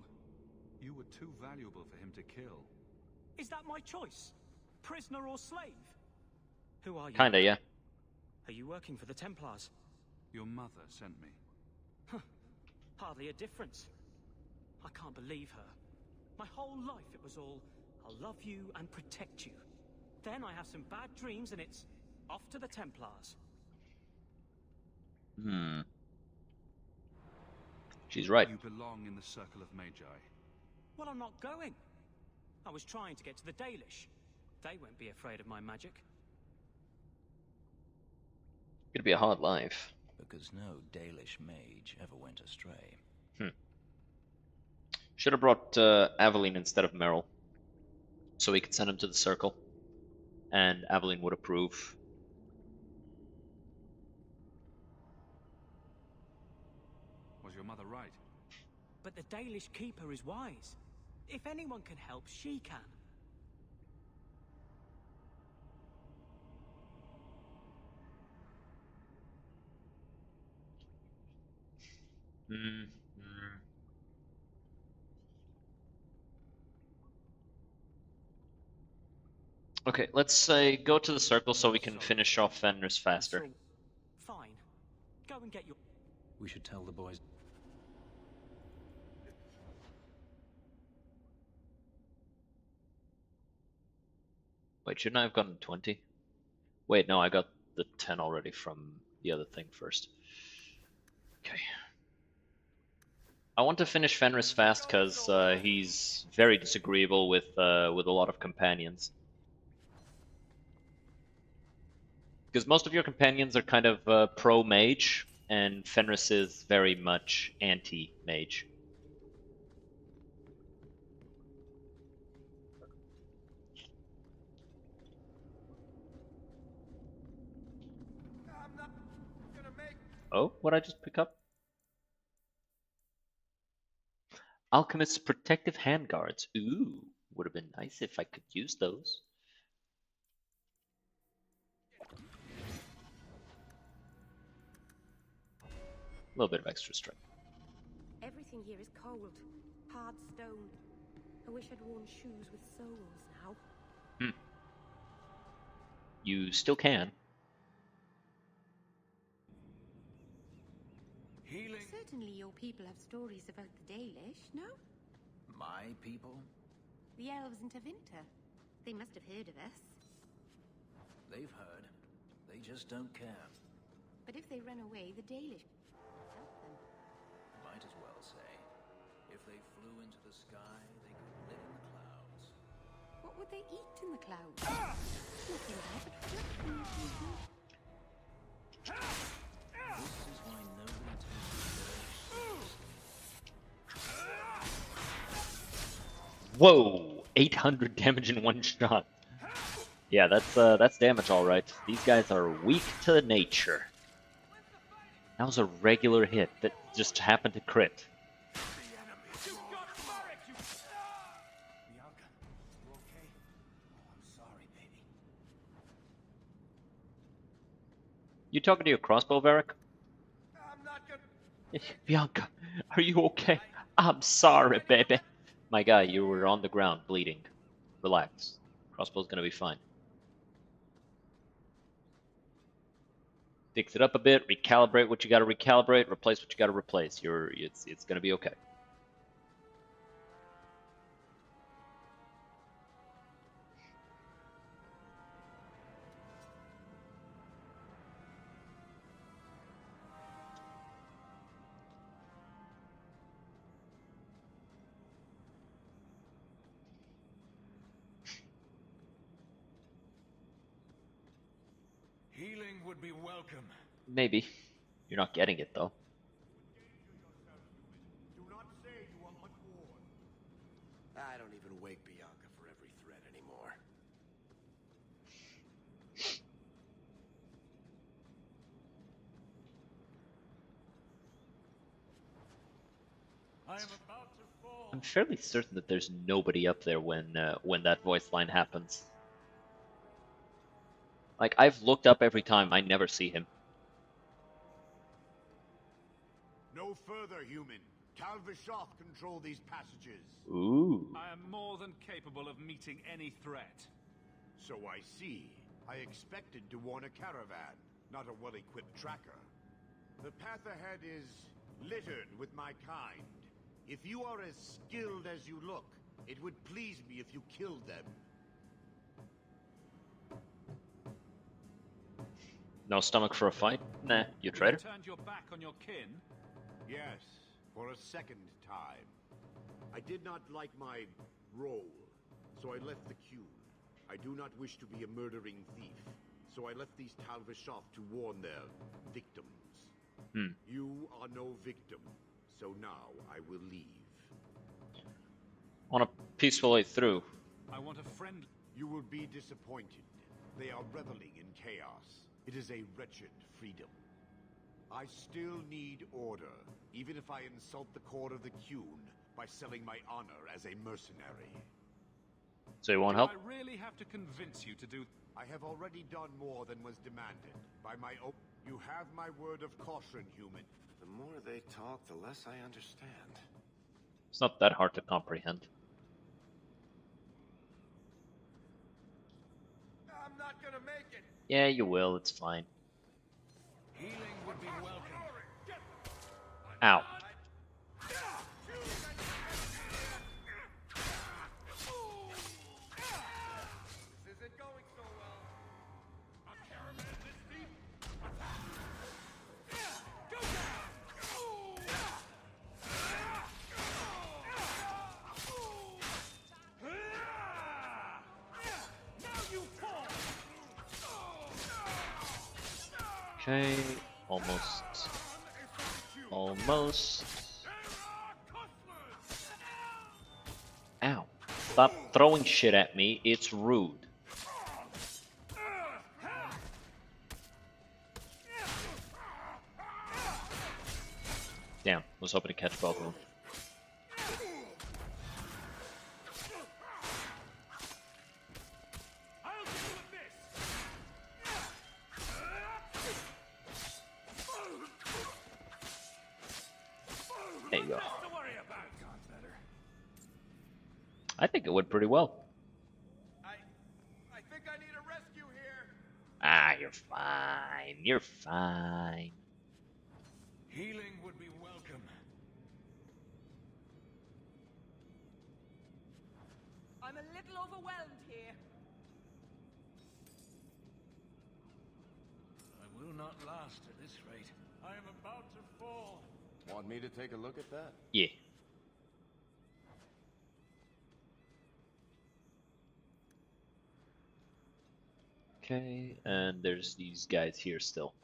You were too valuable for him to kill. Is that my choice? Prisoner or slave? Who are you? Kinda, yeah. Are you working for the Templars? Your mother sent me. Huh. Hardly a difference. I can't believe her. My whole life it was all, I'll love you and protect you. Then I have some bad dreams and it's off to the Templars. She's right. You belong in the circle of Magi. Well, I'm not going. I was trying to get to the Dalish. They won't be afraid of my magic. Gonna be a hard life. Because no Dalish mage ever went astray. Should have brought Aveline instead of Merrill, so we could send him to the circle, and Aveline would approve. Was your mother right? But the Dalish keeper is wise. If anyone can help, she can. Okay, let's say go to the circle so we can finish off Fenris faster. Fine. Go and get your... We should tell the boys. Wait, shouldn't I have gotten 20? Wait, no, I got the 10 already from the other thing first. Okay. I want to finish Fenris fast because he's very disagreeable with a lot of companions. Because most of your companions are kind of pro-mage, and Fenris is very much anti-mage. Oh, what'd I just pick up? Alchemist's protective handguards. Ooh, would have been nice if I could use those. A little bit of extra strength. Everything here is cold, hard stone. I wish I'd worn shoes with soles now. You still can. Healing. Certainly your people have stories about the Dalish, no? My people? The elves in Tevinter. They must have heard of us. They've heard. They just don't care. But if they run away, the Dalish help them. Might as well say. If they flew into the sky, they could live in the clouds. What would they eat in the clouds? Nothing there but fluff. This is why nobody takes Whoa! 800 damage in one shot. Yeah, that's damage all right. These guys are weak to nature. That was a regular hit that just happened to crit. You talking to your crossbow, Varric? Bianca, are you okay? I'm sorry, baby. My guy, you were on the ground bleeding. Relax. Crossbow's gonna be fine. Fix it up a bit, recalibrate what you gotta recalibrate, replace what you gotta replace. It's gonna be okay. Healing would be welcome. Maybe. You're not getting it, though. I don't even wake Bianca for every threat anymore. I am about to fall. I'm fairly certain that there's nobody up there when that voice line happens. Like, I've looked up every time, I never see him. No further, human. Calvishoth control these passages. Ooh. I am more than capable of meeting any threat. So I see. I expected to warn a caravan, not a well-equipped tracker. The path ahead is littered with my kind. If you are as skilled as you look, it would please me if you killed them. No stomach for a fight? Nah, you traitor. Turned your back on your kin? Yes, for a second time. I did not like my role, so I left the queue. I do not wish to be a murdering thief, so I left these Talvishov to warn their victims. You are no victim, so now I will leave. On a peaceful way through. I want a friend. You will be disappointed. They are reveling in chaos. It is a wretched freedom. I still need order, even if I insult the core of the Qun by selling my honor as a mercenary. So you won't help? I really have to convince you to do... I have already done more than was demanded. By my You have my word of caution, human. The more they talk, the less I understand. It's not that hard to comprehend. I'm not gonna make it. Yeah, you will. It's fine. Healing would be welcome. Ow. This isn't going so well. A caravan this deep? Go down! Now you fall! Okay, almost. Almost. Ow. Stop throwing shit at me, it's rude. Damn, was hoping to catch both of them. There you go. I think it went pretty well. I think I need a rescue here. Ah, you're fine. You're fine. Healing would be welcome. I'm a little overwhelmed here. I will not last at this rate. I am about to fall. Want me to take a look at that? Yeah. Okay, and there's these guys here still.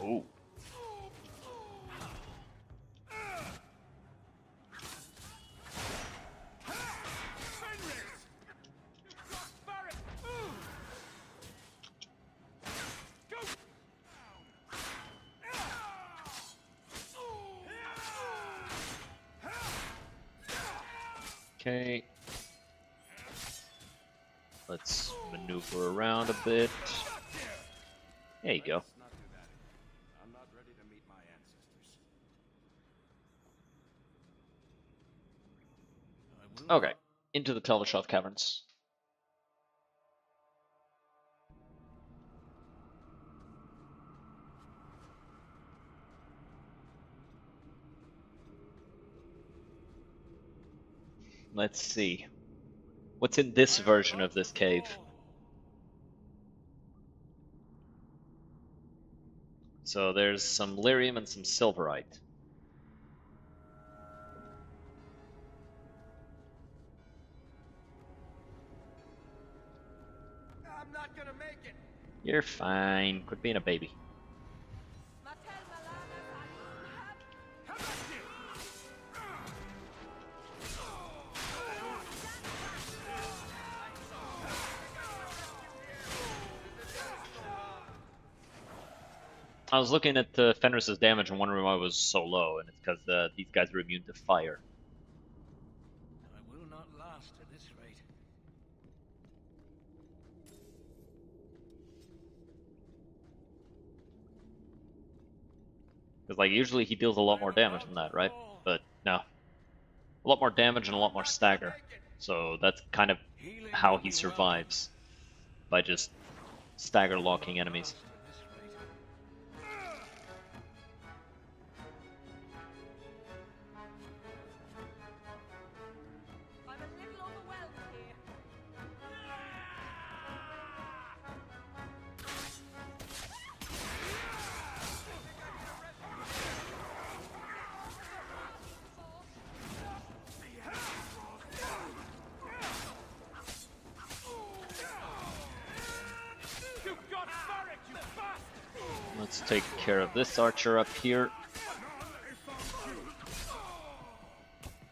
Ooh. Okay. Let's maneuver around a bit. There you go. I'm not ready to meet my ancestors. Okay, into the Telvishov caverns. Let's see. What's in this version of this cave? So there's some lyrium and some silverite. I'm not gonna make it. You're fine. Quit being a baby. I was looking at Fenris's damage and wondering why it was so low, and it's because these guys are immune to fire. I will not last at this rate. Because like usually he deals a lot more damage than that, right? But no. A lot more damage and a lot more stagger. So that's kind of how he survives, by just stagger locking enemies. I'm a little overwhelmed here. Let's take care of this archer up here.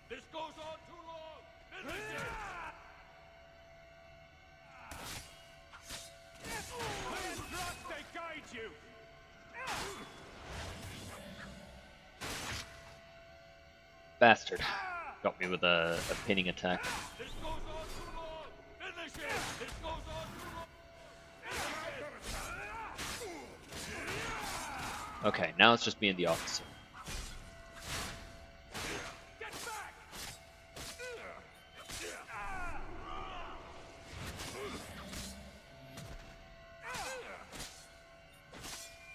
This goes on too long. Finish it. Iron thrust, they guide you. Bastard. Got me with a pinning attack. This goes on too long. Finish it. This goes on too long. Okay, now it's just me and the officer.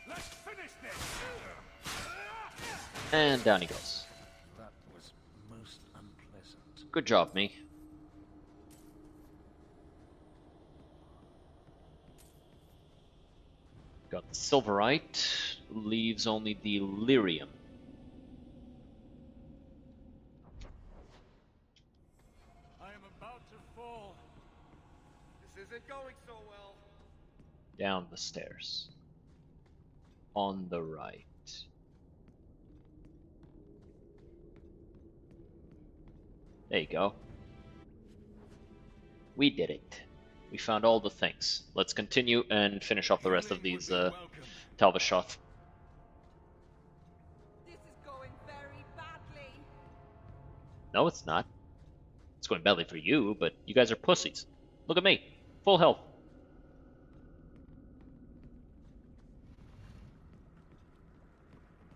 Let's finish this. And down he goes. That was most unpleasant. Good job, me. Got the silverite, leaves only the lyrium. I am about to fall. This isn't going so well. Down the stairs. On the right. There you go. We did it. We found all the things. Let's continue and finish off the rest of these Talvashov. This is going very badly. No, it's not. It's going badly for you, but you guys are pussies. Look at me. Full health.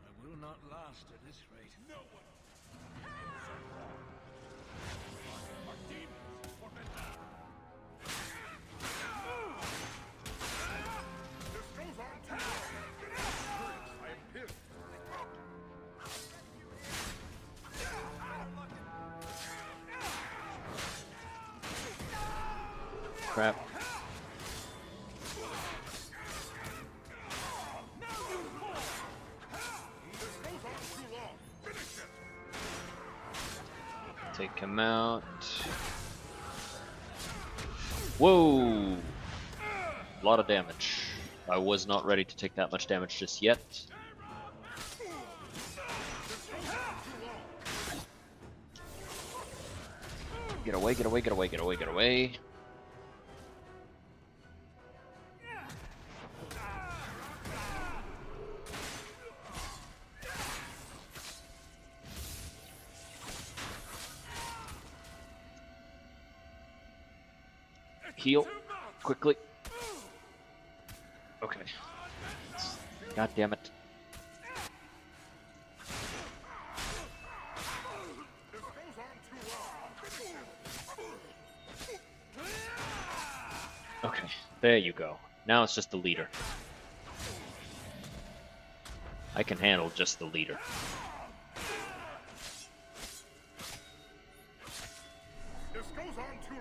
I will not last at this rate. No one. Our demons forbid that. This goes on too long. I am pissed. Crap. Take him out. Whoa! A lot of damage. I was not ready to take that much damage just yet. Get away, get away, get away, get away, get away. Heal quickly. Okay. God damn it. Okay, there you go. Now it's just the leader. I can handle just the leader.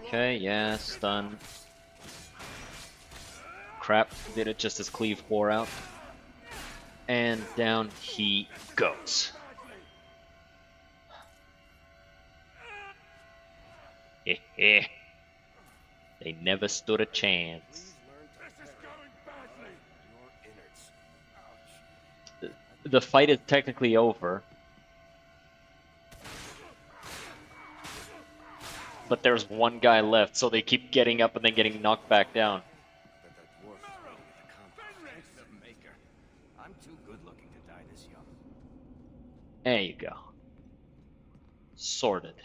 Okay, yeah, stun. Crap, did it just as cleave wore out. And down he goes. Heh. They never stood a chance. The fight is technically over. But there's one guy left, so they keep getting up and then getting knocked back down. I'm too good looking to die this young. There you go. Sorted.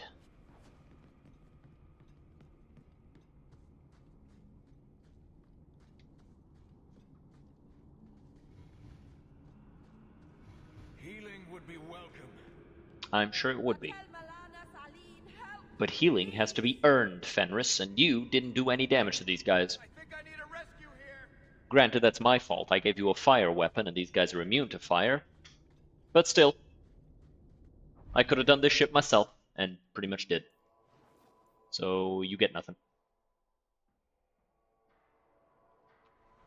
Healing would be welcome. I'm sure it would be. Tell Malana Sali But healing has to be earned, Fenris, and you didn't do any damage to these guys. Granted, that's my fault. I gave you a fire weapon, and these guys are immune to fire. But still, I could have done this shit myself, and pretty much did. So you get nothing.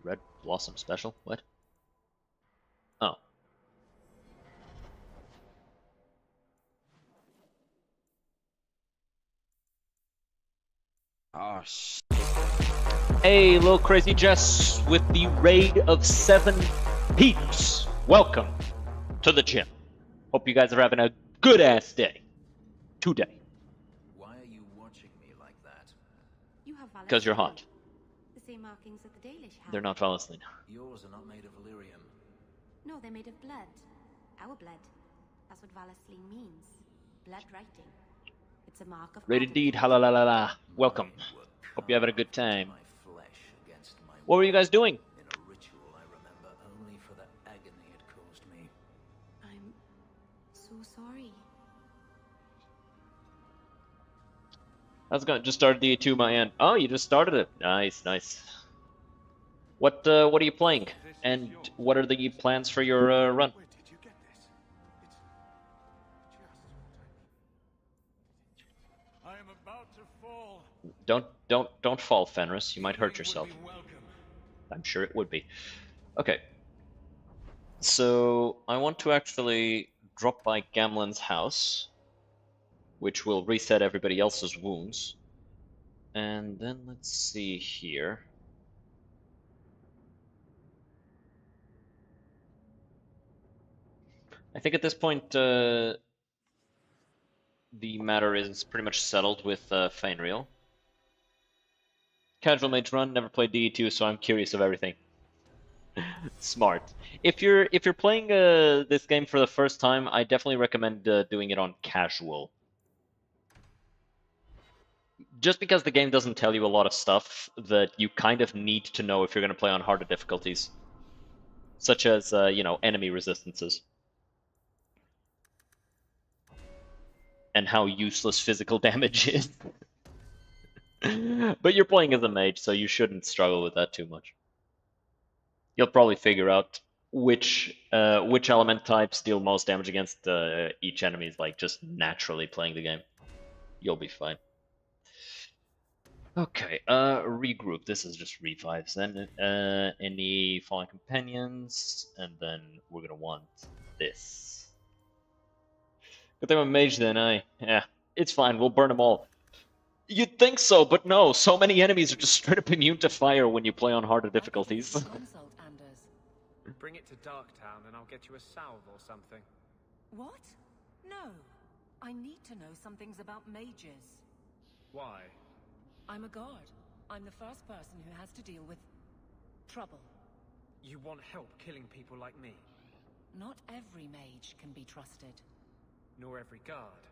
Red Blossom Special? What? Oh. Oh, shit. Hey, little crazy Jess with the raid of 7 peeps. Welcome to the gym. Hope you guys are having a good-ass day. Today. Why are you watching me like that? You have Valis. Because you're hot. The same markings that the Dalish have. They're not Valentina. Yours are not made of Valyrium. No, they're made of blood. Our blood. That's what Valasleen means. Blood writing. It's a mark of... Raid indeed. Halalalala. Welcome. Hope you're having a good time. What were you guys doing? In a ritual I remember only for the agony it caused me. I'm so sorry. I was gonna just start D2 my end. Oh, you just started it. Nice, nice. What are you playing? And what are the plans for your run? I am about to fall. Don't fall, Fenris. You might hurt yourself. I'm sure it would be. Okay. So I want to actually drop by Gamlen's house, which will reset everybody else's wounds. And then let's see here. I think at this point the matter is pretty much settled with Fainreal. Casual mage run, never played DE2, so I'm curious of everything. Smart. If you're playing this game for the first time, I definitely recommend doing it on casual. Just because the game doesn't tell you a lot of stuff that you kind of need to know if you're going to play on harder difficulties, such as you know, enemy resistances and how useless physical damage is. But you're playing as a mage, so you shouldn't struggle with that too much. You'll probably figure out which element types deal most damage against each enemy, like just naturally playing the game. You'll be fine. Okay, regroup. This is just revives. Then any fallen companions, and then we're gonna want this. Good thing I'm a mage then, yeah, it's fine. We'll burn them all. You'd think so, but no. So many enemies are just straight up immune to fire when you play on harder difficulties. Bring it to Darktown and I'll get you a salve or something. What? No. I need to know some things about mages. Why? I'm a guard. I'm the first person who has to deal with trouble. You want help killing people like me? Not every mage can be trusted. Nor every guard.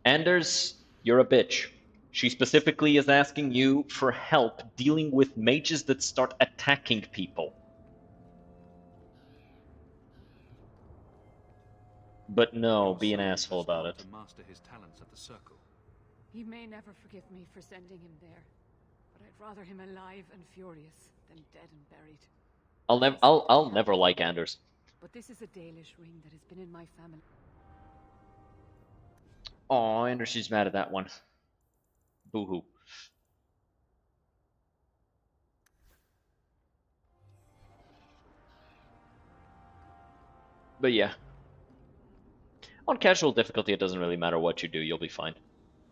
Anders, you're a bitch. She specifically is asking you for help dealing with mages that start attacking people. But no, be an asshole about it. To master his talents at the circle. He may never forgive me for sending him there, but I'd rather him alive and furious than dead and buried. I'll never like Anders. But this is a Dalish ring that has been in my family. Oh, Anders, she's mad at that one. Boo-hoo. But yeah. On casual difficulty, it doesn't really matter what you do, you'll be fine.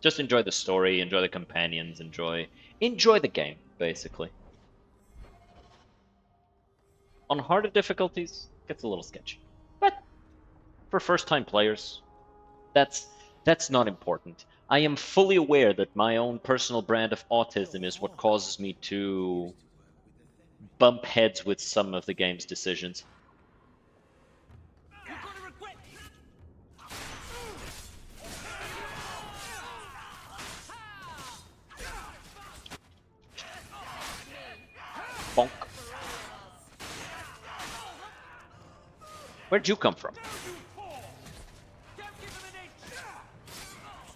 Just enjoy the story, enjoy the companions, enjoy the game, basically. On harder difficulties, it gets a little sketchy. But for first-time players, that's not important. I am fully aware that my own personal brand of autism is what causes me to bump heads with some of the game's decisions. Bonk. Where'd you come from?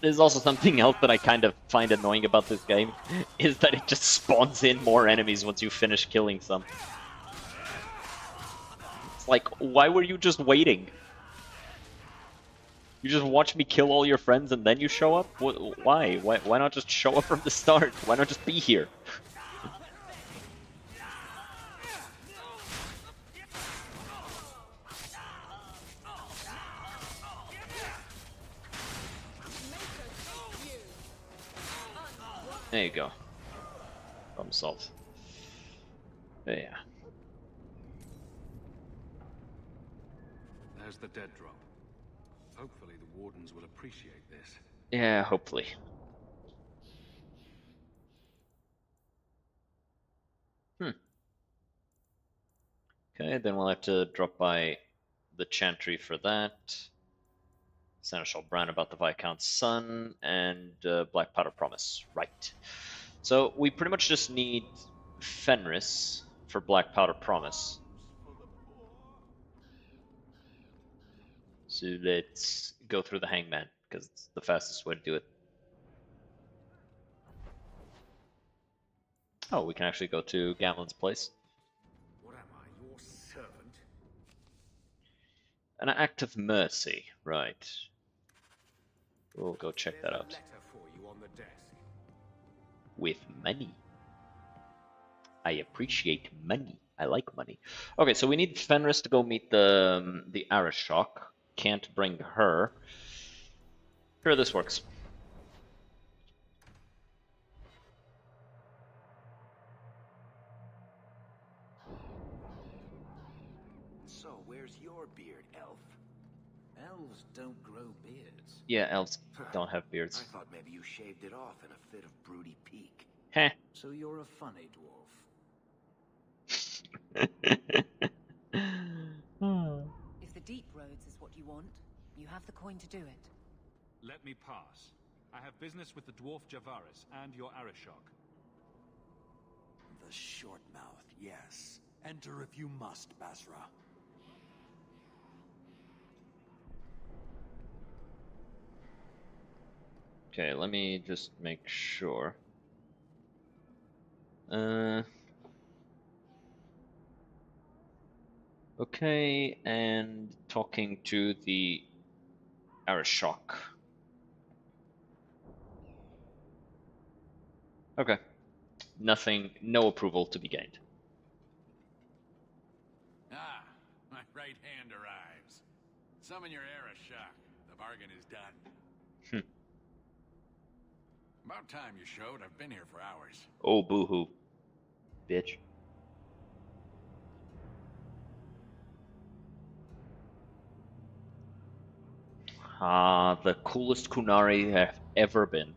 There's also something else that I kind of find annoying about this game, is that it just spawns in more enemies once you finish killing some. It's like, why were you just waiting? You just watch me kill all your friends and then you show up? Why? Why not just show up from the start? Why not just be here? There you go. Problem solved. Yeah. There's the dead drop. Hopefully the wardens will appreciate this. Yeah, hopefully. Okay, then we'll have to drop by the Chantry for that. Seneschal Bran about the Viscount's son, and Black Powder Promise. Right. So we pretty much just need Fenris for Black Powder Promise. So let's go through the Hangman, because it's the fastest way to do it. Oh, we can actually go to Gamlen's place. What am I, your servant? An act of mercy, right. We'll go check that out. Letter for you on the desk. With money. I appreciate money. I like money. Okay, so we need Fenris to go meet the Arishok. Can't bring her. Sure, this works. So, where's your beard, elf? Elves don't grow beards. Yeah, elves don't have beards. I thought maybe you shaved it off in a fit of broody pique. Heh. So you're a funny dwarf. If the deep roads is what you want, you have the coin to do it. Let me pass. I have business with the dwarf Javaris and your Arishok. The short mouth, yes. Enter if you must, Basra. Okay, let me just make sure. Okay, and talking to the Arishok. Okay. Nothing, no approval to be gained. Ah, my right hand arrives. Summon your Arishok. The bargain is done. About time you showed. I've been here for hours. Oh, boo-hoo. Bitch. Ah, the coolest Kunari have ever been.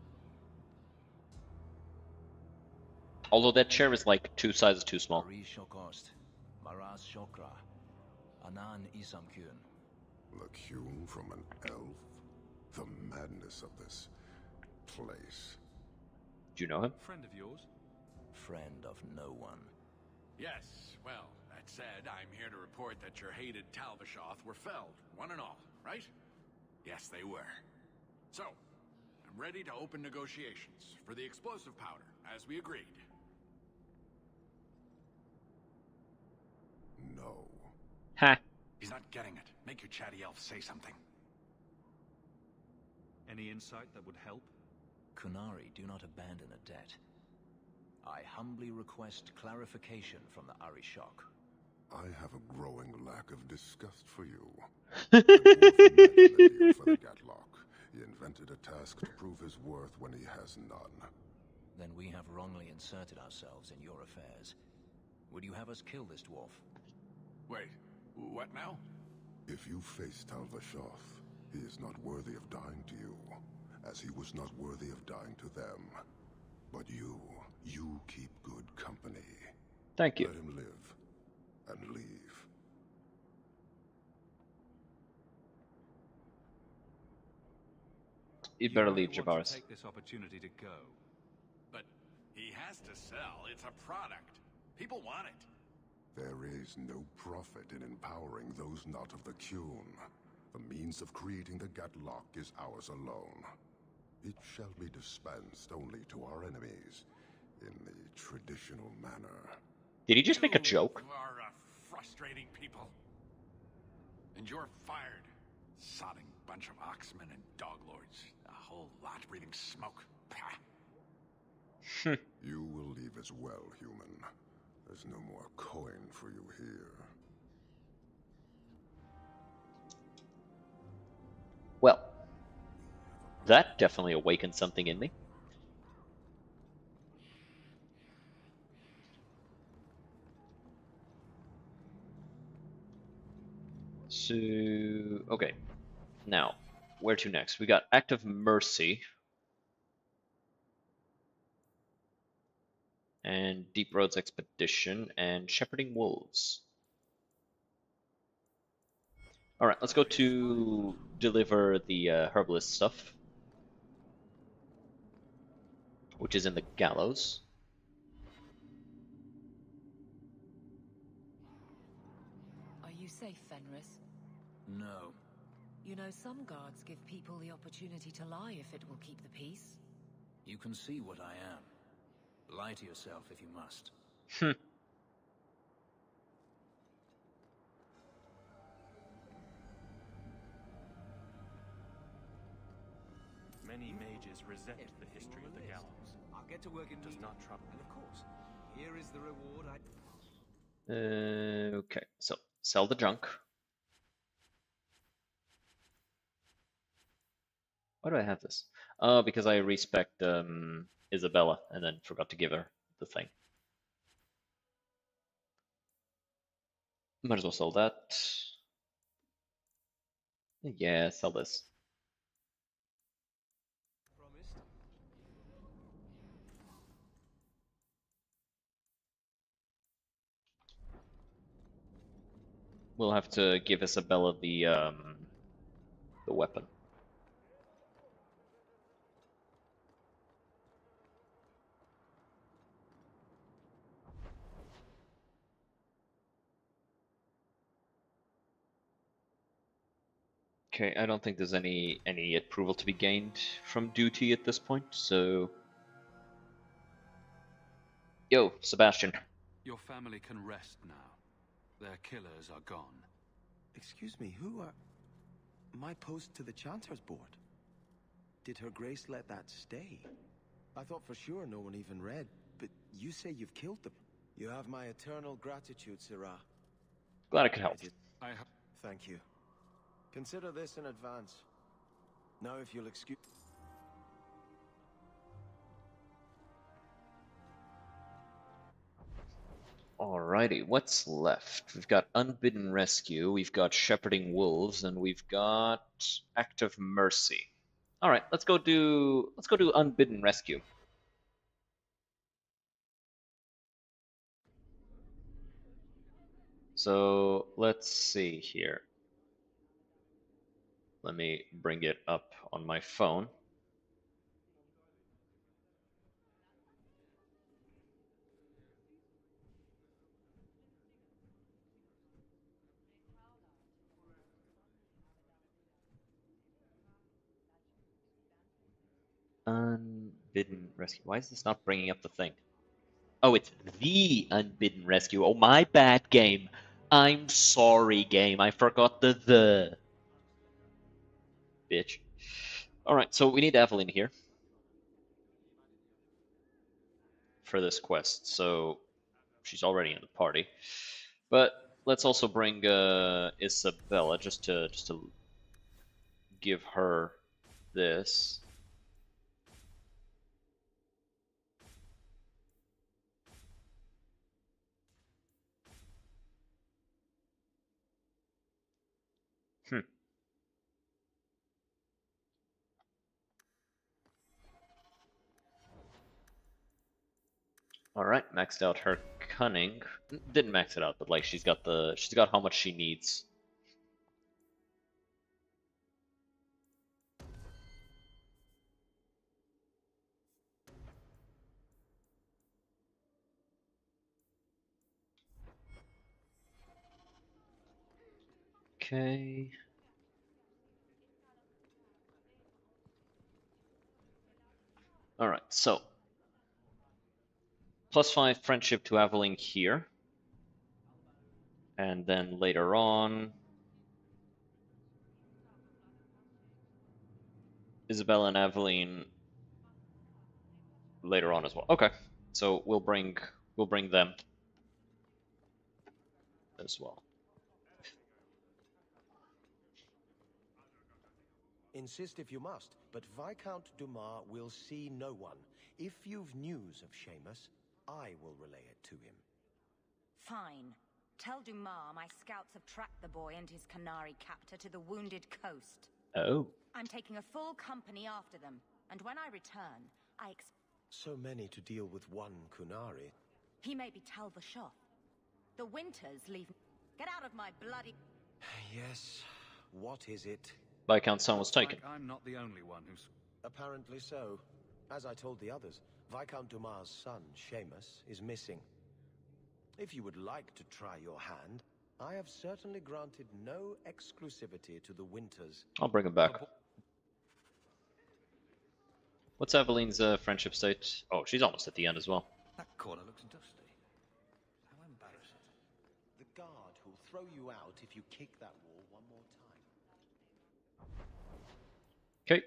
Although that chair is like 2 sizes too small. The Kyun from an elf? The madness of this place. Do you know him? Friend of yours? Friend of no one. Yes, well, that said, I'm here to report that your hated Talvishoth were felled, one and all, right? Yes, they were. So, I'm ready to open negotiations for the explosive powder, as we agreed. No. Ha. He's not getting it. Make your chatty elf say something. Any insight that would help? Kunari do not abandon a debt. I humbly request clarification from the Arishok. I have a growing lack of disgust for you. The dwarf met in a deal for the Gatlock. He invented a task to prove his worth when he has none. Then we have wrongly inserted ourselves in your affairs. Would you have us kill this dwarf? Wait, what now? If you face Talvishoth, he is not worthy of dying to you, as he was not worthy of dying to them. But you keep good company. Thank you. Let him live, and leave. You better leave, Javaris. Take this opportunity to go. But he has to sell. It's a product. People want it. There is no profit in empowering those not of the Kyun. The means of creating the Gatlock is ours alone. It shall be dispensed only to our enemies, in the traditional manner. Did he just make a joke? You are a frustrating people. And you're fired. Sodding bunch of oxmen and dog lords. A whole lot breathing smoke. You will leave as well, human. There's no more coin for you here. Well, that definitely awakened something in me. So, okay. Now, where to next? We got Act of Mercy. And Deep Roads Expedition and Shepherding Wolves. Alright, let's go to deliver the herbalist stuff, which is in the gallows. Are you safe, Fenris? No. You know, some guards give people the opportunity to lie if it will keep the peace. You can see what I am. Lie to yourself if you must. Many mages resent the history of the gallows. I'll get to work in Does not trouble. And of course, here is the reward Okay, so sell the junk. Why do I have this? Oh, because I respec Isabella and then forgot to give her the thing. Might as well sell that. Yeah, sell this. We'll have to give Isabella the weapon. Okay, I don't think there's any approval to be gained from duty at this point, so... Yo, Sebastian. Your family can rest now. Their killers are gone. Excuse me, who are... My post to the Chanter's board? Did Her Grace let that stay? I thought for sure no one even read, but you say you've killed them. You have my eternal gratitude, Sirrah. Glad I could help. Thank you. Consider this in advance. Now if you'll excuse... Alrighty, what's left? We've got Unbidden Rescue, we've got Shepherding Wolves, and we've got Act of Mercy. Alright, let's go do Unbidden Rescue. So let's see here. Let me bring it up on my phone. Unbidden Rescue. Why is this not bringing up the thing? Oh, it's the Unbidden Rescue. Oh, my bad, game. I'm sorry, game. I forgot the. Bitch. Alright, so we need Evelyn here for this quest, so she's already in the party. But let's also bring Isabella just to give her this. All right, maxed out her cunning. Didn't max it out, but like she's got how much she needs. Okay. Alright, so. +5 friendship to Aveline here. And then later on, Isabella and Aveline later on as well. Okay, so we'll bring them as well. Insist if you must, but Viscount Dumas will see no one. If you've news of Seamus, I will relay it to him. Fine. Tell Dumas my scouts have tracked the boy and his Canary captor to the Wounded Coast. Oh. I'm taking a full company after them, and when I return, So many to deal with one Kunari. He may be Talvashoth. The Winters leave... Get out of my bloody... Yes, what is it? Viscount son was taken. I'm not the only one who's... Apparently so. As I told the others, Viscount Dumas' son, Seamus, is missing. If you would like to try your hand, I have certainly granted no exclusivity to the Winters. I'll bring him back. What's Aveline's friendship state? Oh, she's almost at the end as well. That corner looks dusty. How embarrassing. The guard who'll throw you out if you kick that wall one more time.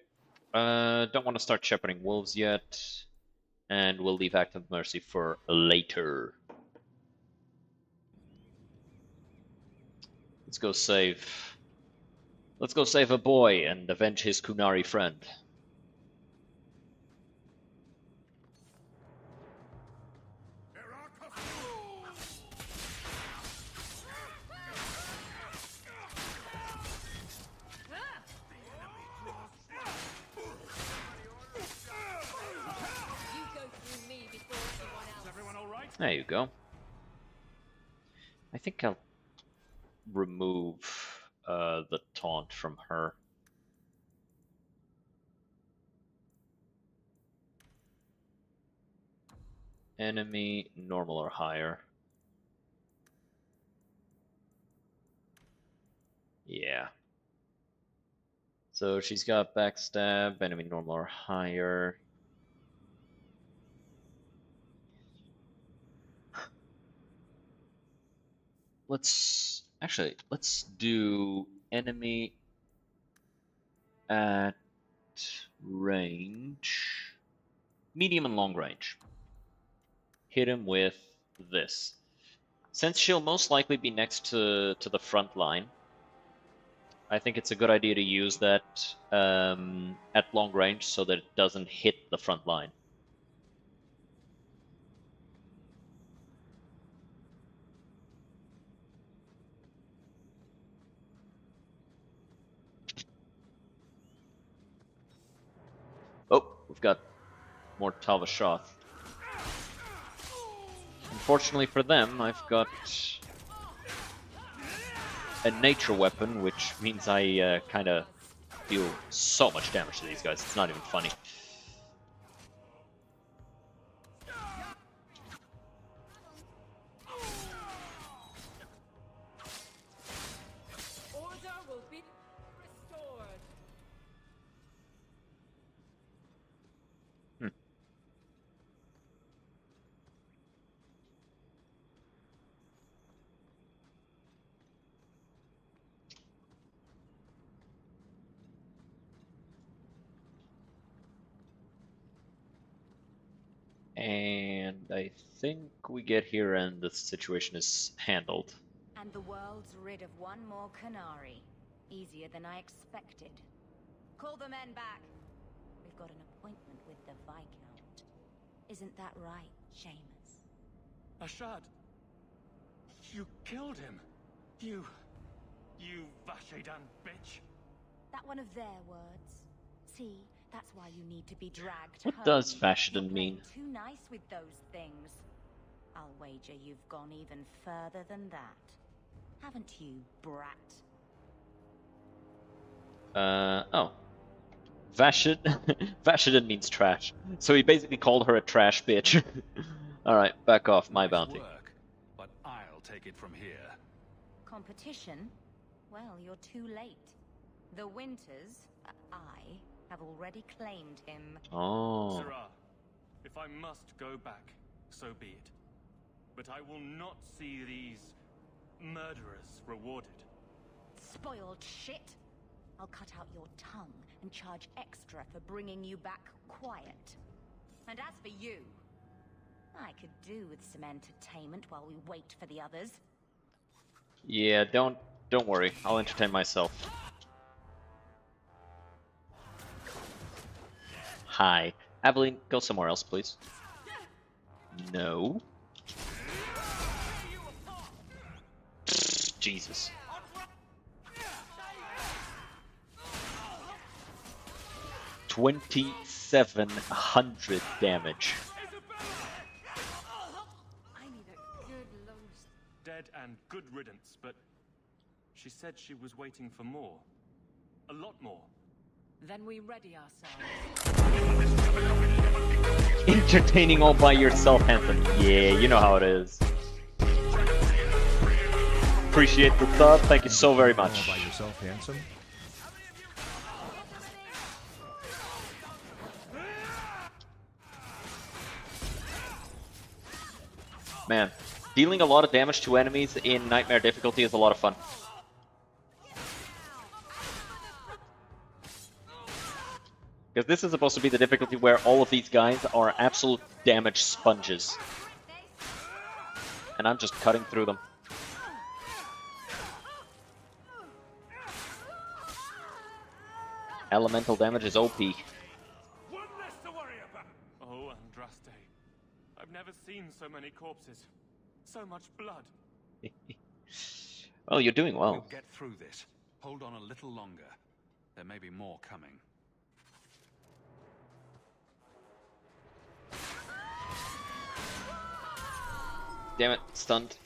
Okay. Don't want to start shepherding wolves yet. And we'll leave Act of Mercy for later. Let's go save a boy and avenge his Kunari friend. There you go. I think I'll remove the taunt from her. Enemy, normal or higher. Yeah. So she's got backstab, enemy normal or higher. Let's do enemy at range, medium and long range. Hit him with this. Since she'll most likely be next to the front line, I think it's a good idea to use that at long range so that it doesn't hit the front line. Oh, we've got more Talvashoth. Unfortunately for them, I've got a nature weapon, which means I kind of deal so much damage to these guys. It's not even funny. Order will be restored. And I think we get here and the situation is handled. And the world's rid of one more Canary. Easier than I expected. Call the men back. We've got an appointment with the Viscount. Isn't that right, Seamus? Ashad, you killed him. You Vashedan bitch. That one of their words. See, that's why you need to be dragged What home. does Vashedan mean? Too nice with those things. I'll wager you've gone even further than that. Haven't you, brat? Oh. Vashedan means trash. So he basically called her a trash bitch. Alright, back off, my bounty. Work, but I'll take it from here. Competition? Well, you're too late. The Winters, I, have already claimed him. Oh. Sarah, if I must go back, so be it. But I will not see these murderers rewarded. Spoiled shit! I'll cut out your tongue and charge extra for bringing you back quiet. And as for you, I could do with some entertainment while we wait for the others. Yeah, don't worry. I'll entertain myself. Hi. Aveline, go somewhere else, please. No. Jesus. $2,700 damage. I need a good lunch. Dead and good riddance, but she said she was waiting for more. A lot more. Then we ready ourselves. Entertaining all by yourself, Hanson. Yeah, you know how it is. Appreciate the sub. Thank you so very much. All by yourself, Hanson. Man, dealing a lot of damage to enemies in Nightmare difficulty is a lot of fun. Because this is supposed to be the difficulty where all of these guys are absolute damage sponges. And I'm just cutting through them. Elemental damage is OP. One less to worry about. Oh, Andraste. I've never seen so many corpses. So much blood. Well, you're doing well. We'll get through this. Hold on a little longer. There may be more coming. Damn it, stunned.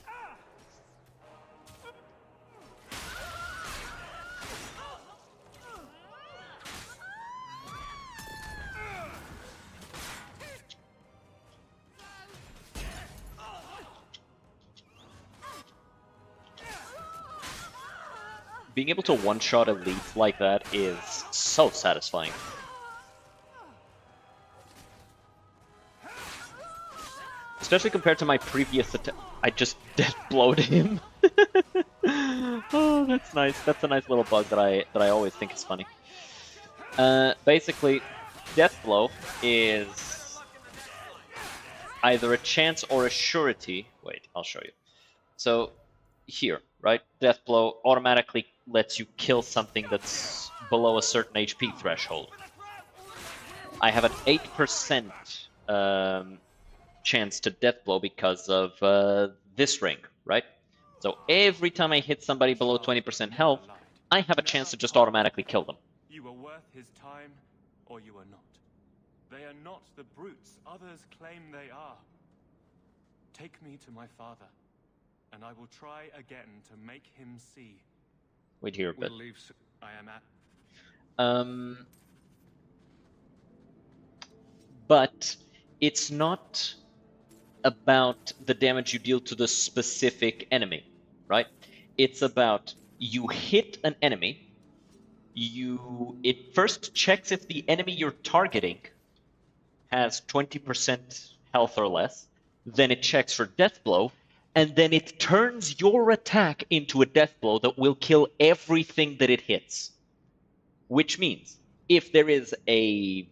Being able to one-shot elites like that is so satisfying. Especially compared to my previous attempt. I just death blowed him. Oh, that's nice. That's a nice little bug that I always think is funny. Basically, death blow is either a chance or a surety. Wait, I'll show you. So here, right? Death blow automatically lets you kill something that's below a certain HP threshold. I have an 8% chance to death blow because of this ring, right? So every time I hit somebody below 20% health, I have a chance to just automatically kill them. You are worth his time, or you are not. They are not the brutes others claim they are. Take me to my father, and I will try again to make him see. Wait here a bit. We'll leave soon. I am at. But it's not about the damage you deal to the specific enemy, right? It's about you hit an enemy, it first checks if the enemy you're targeting has 20% health or less, then it checks for death blow, and then it turns your attack into a death blow that will kill everything that it hits. Which means, if there is a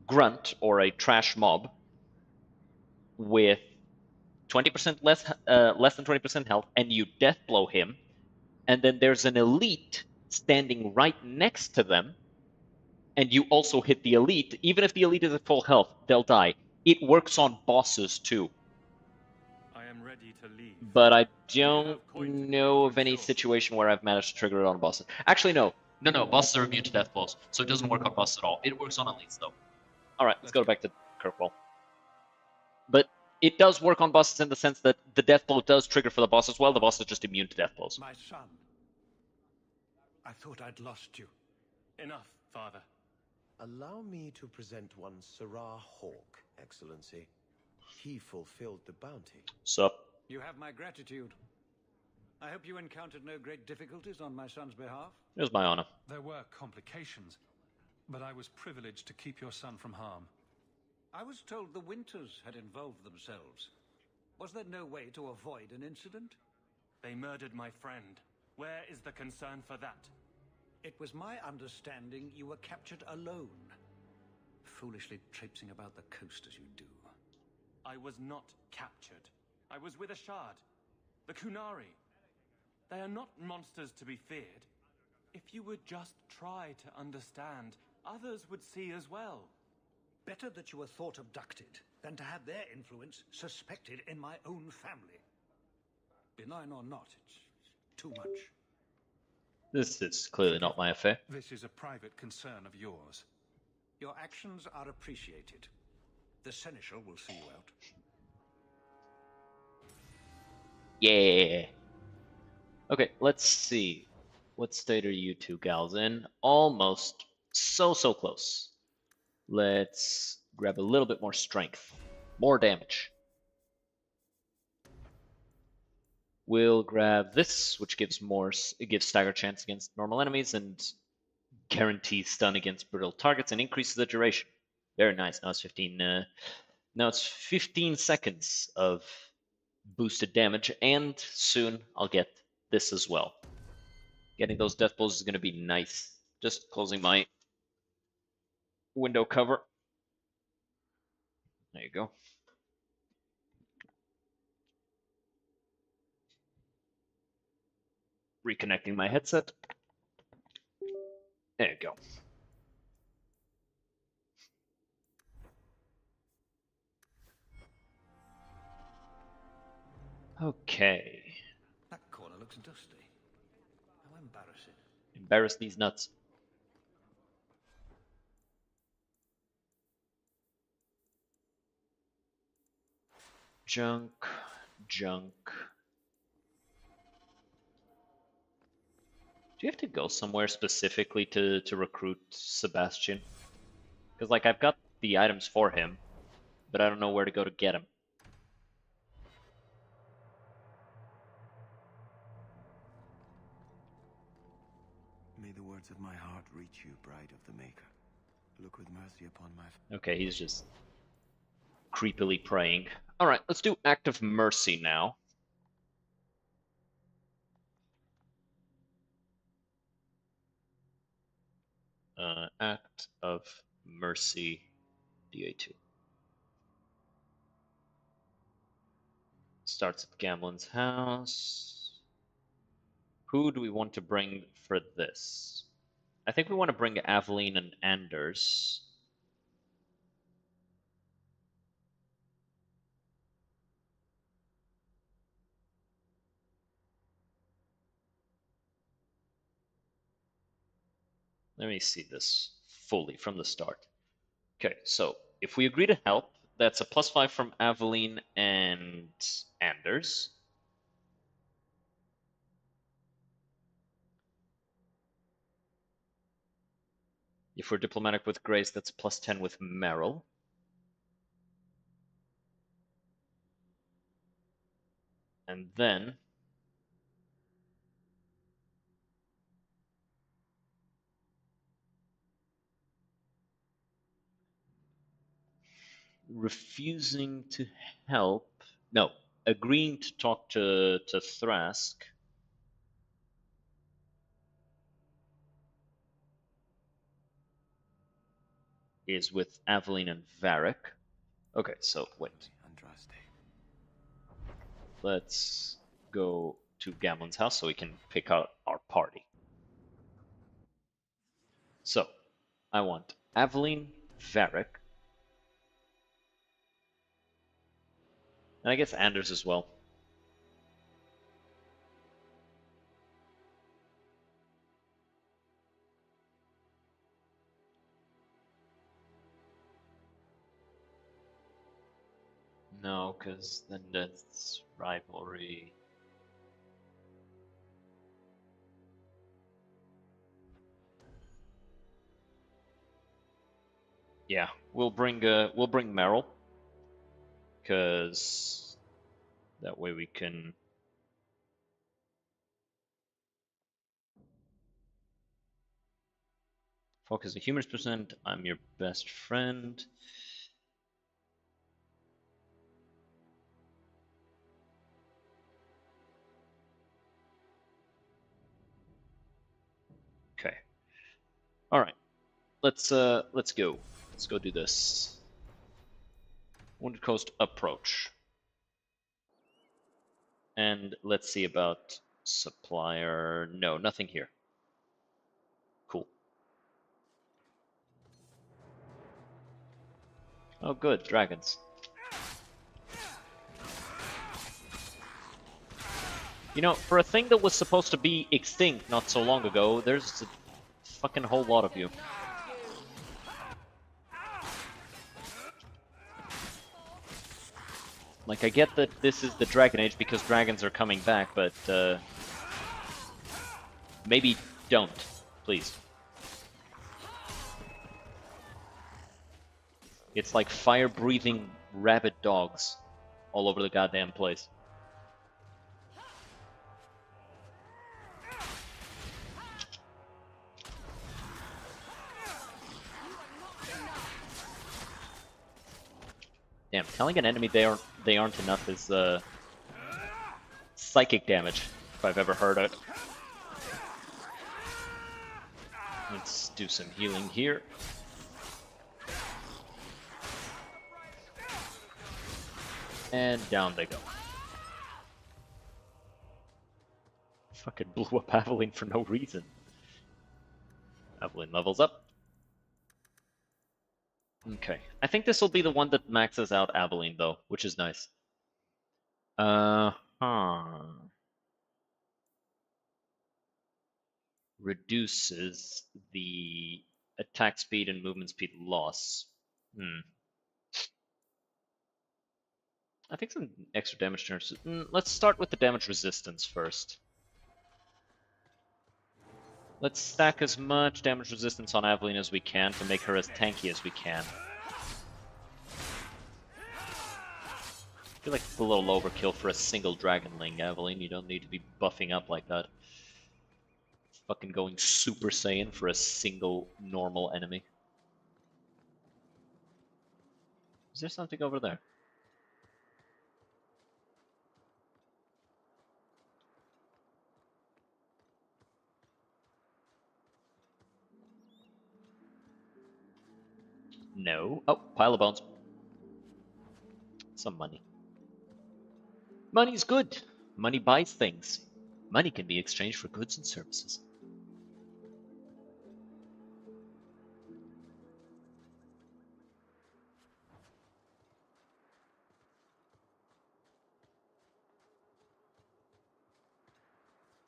grunt or a trash mob with 20% less than 20% health, and you death blow him, and then there's an elite standing right next to them, and you also hit the elite, even if the elite is at full health, they'll die. It works on bosses too. I am ready to leave. But I don't know of any situation where I've managed to trigger it on bosses. Actually, no. No, bosses are immune to death blows, so it doesn't work on bosses at all. It works on elites, though. Alright, let's go back to Kirkwall. But it does work on bosses in the sense that the death blow does trigger for the boss as well. The boss is just immune to death blows. My son. I thought I'd lost you. Enough, father. Allow me to present one Sarah Hawk, Excellency. He fulfilled the bounty. Sup? You have my gratitude. I hope you encountered no great difficulties on my son's behalf. It was my honor. There were complications, But I was privileged to keep your son from harm. I was told the Winters had involved themselves. Was there no way to avoid an incident? They murdered my friend. Where is the concern for that? It was my understanding you were captured alone. Foolishly traipsing about the coast as you do. I was not captured. I was with a shard. The Kunari. They are not monsters to be feared. If you would just try to understand, others would see as well. Better that you were thought abducted than to have their influence suspected in my own family. Benign or not, it's too much. This is clearly not my affair. This is a private concern of yours. Your actions are appreciated. The Seneschal will see you out. Yeah. Okay, let's see. What state are you two gals in? Almost. So close. Let's grab a little bit more strength. More damage. We'll grab this, which gives it gives stagger chance against normal enemies and guarantees stun against brittle targets and increases the duration. Very nice. Now it's 15. Now it's 15 seconds of boosted damage, and soon I'll get this as well. Getting those death blows is going to be nice. Just closing my window cover. There you go. Reconnecting my headset. There you go. Okay. That corner looks dusty. How embarrassing. Embarrass these nuts. Junk. Do you have to go somewhere specifically to recruit Sebastian? Because, like, I've got the items for him, but I don't know where to go to get him. May the words of my heart reach you, bride of the Maker. Look with mercy upon my... Okay, he's just creepily praying. Alright, let's do Act of Mercy now. Act of Mercy, DA2. Starts at Gamlen's house. Who do we want to bring for this? I think we want to bring Aveline and Anders. Let me see this fully from the start. Okay, so if we agree to help, that's a +5 from Aveline and Anders. If we're diplomatic with Grace, that's +10 with Meryl. And then refusing to help. No, agreeing to talk to Thrask. Is with Aveline and Varric. Okay, so wait. Let's go to Gamlen's house so we can pick out our party. So, I want Aveline, Varric, and I guess Anders as well. No, because then that's rivalry. Yeah, we'll bring Meryl, because that way we can. Focus a humorous percent. I'm your best friend. Okay. All right. Let's go. Let's go do this. Wounded Coast approach. And let's see about supplier. No, nothing here. Cool. Oh, good. Dragons. You know, for a thing that was supposed to be extinct not so long ago, there's a fucking whole lot of you. Like, I get that this is the Dragon Age because dragons are coming back, but, maybe don't, please. It's like fire-breathing rabid dogs all over the goddamn place. Damn, telling an enemy they aren't enough is psychic damage, if I've ever heard it. Let's do some healing here. And down they go. Fucking blew up Aveline for no reason. Aveline levels up. Okay. I think this will be the one that maxes out Aveline, though, which is nice. Reduces the attack speed and movement speed loss. I think some extra damage turns. Let's start with the damage resistance first. Let's stack as much damage resistance on Aveline as we can to make her as tanky as we can. I feel like it's a little overkill for a single Dragonling, Aveline. You don't need to be buffing up like that. Fucking going Super Saiyan for a single normal enemy. Is there something over there? No. Oh, pile of bones. Some money. Money's good. Money buys things. Money can be exchanged for goods and services.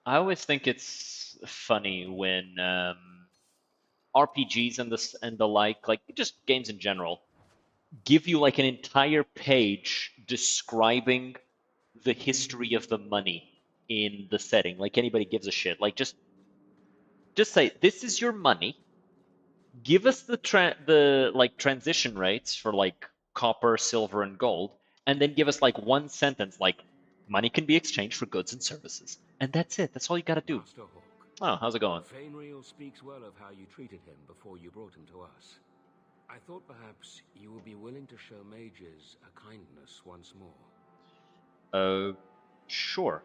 I always think it's funny when RPGs and the like just games in general, give you like an entire page describing the history of the money in the setting. Like anybody gives a shit. Like just say this is your money. Give us the like transition rates for like copper, silver, and gold, and then give us like one sentence like money can be exchanged for goods and services, and that's it. That's all you gotta do. Master Hawk. Oh, how's it going? Fainreal speaks well of how you treated him before you brought him to us. I thought perhaps you would be willing to show mages a kindness once more. Sure.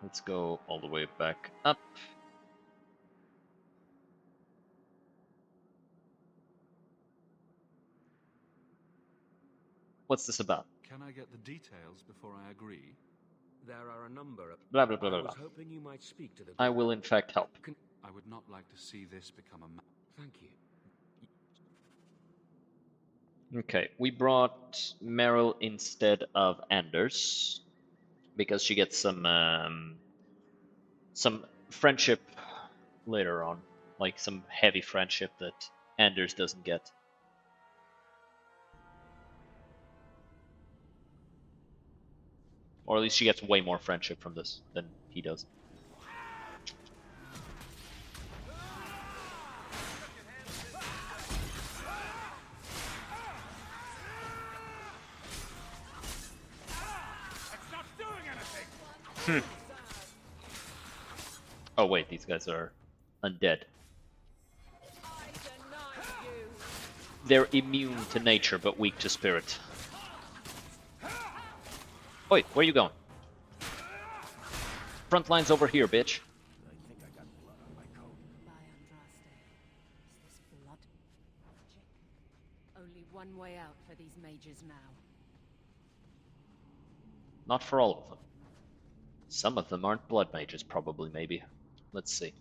Let's go all the way back up. What's this about? Can I get the details before I agree? There are a number of... Blah, blah, blah, blah, I was blah. hoping you might speak to the... I will in fact help. I would not like to see this become a... Thank you. Okay, we brought Meryl instead of Anders because she gets some friendship later on, like some heavy friendship that Anders doesn't get. Or at least she gets way more friendship from this than he does. Oh wait, these guys are undead. they're immune to nature but weak to spirit. Oi, where you going? Front line's over here, bitch. I think I got blood on my coat. Is this blood magic? Only one way out for these mages now. Not for all of them. Some of them aren't blood mages, probably, maybe. Let's see.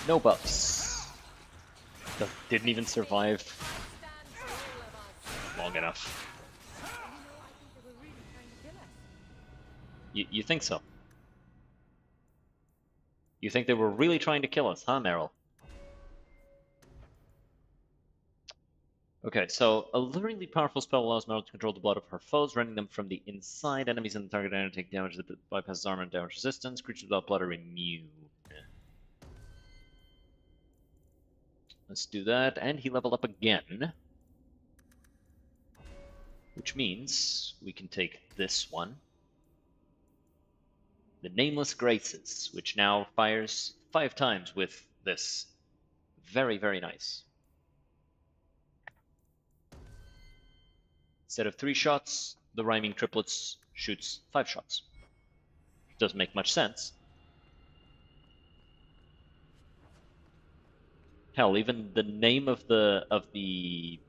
No buffs. Didn't even survive long enough. You think so? You think they were really trying to kill us, huh, Meryl? Okay, so alluringly powerful spell allows Meryl to control the blood of her foes, rendering them from the inside. Enemies in the target area take damage that bypasses armor and damage resistance. Creatures without blood are immune. Let's do that, and he leveled up again. Which means we can take this one. The Nameless Graces, which now fires 5 times with this. Very, very nice. Instead of 3 shots, the Rhyming Triplets shoots 5 shots. Doesn't make much sense. Hell, even the name of the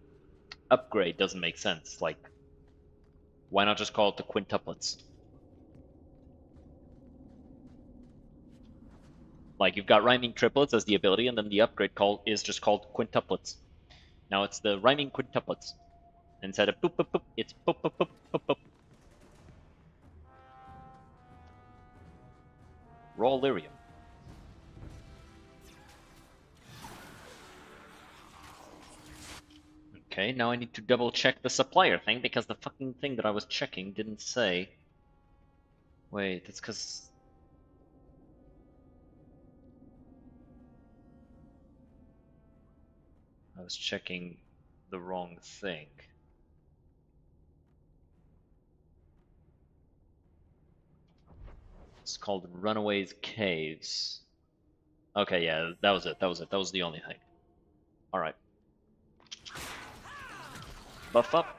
upgrade doesn't make sense. Like, why not just call it the quintuplets? Like, you've got Rhyming Triplets as the ability, and then the upgrade is just called quintuplets. Now it's the Rhyming Quintuplets. Instead of boop boop boop, it's boop boop boop boop boop. Raw lyrium. Okay, now I need to double check the supplier thing because the fucking thing that I was checking didn't say. Wait, that's because. I was checking the wrong thing. It's called Runaways Caves. Okay, yeah, that was it. That was the only thing. Alright. Buff up.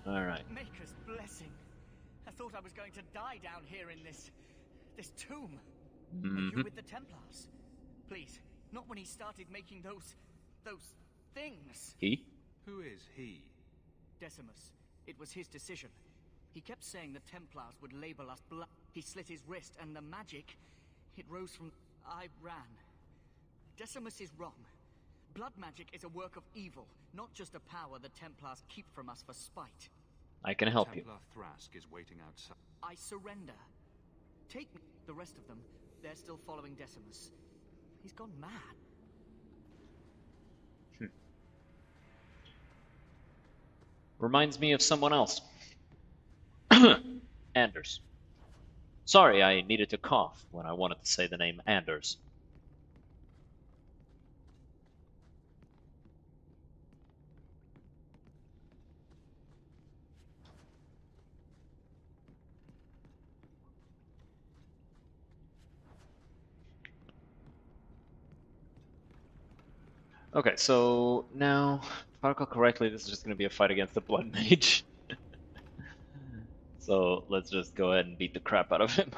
Alright. Maker's blessing. I thought I was going to die down here in this tomb. Are you with the Templars? Please, not when he started making those things. He? Who is he? Decimus. It was his decision. He kept saying the Templars would label us blood. He slit his wrist, and the magic, it rose from. I ran. Decimus is wrong. Blood magic is a work of evil, not just a power the Templars keep from us for spite. I can help you. Templar Thrask is waiting outside. I surrender. Take me. The rest of them, they're still following Decimus. He's gone mad. Reminds me of someone else. Anders. Sorry, I needed to cough when I wanted to say the name Anders. Okay, so now, if I recall correctly, this is just going to be a fight against the Blood Mage. So let's just go ahead and beat the crap out of him.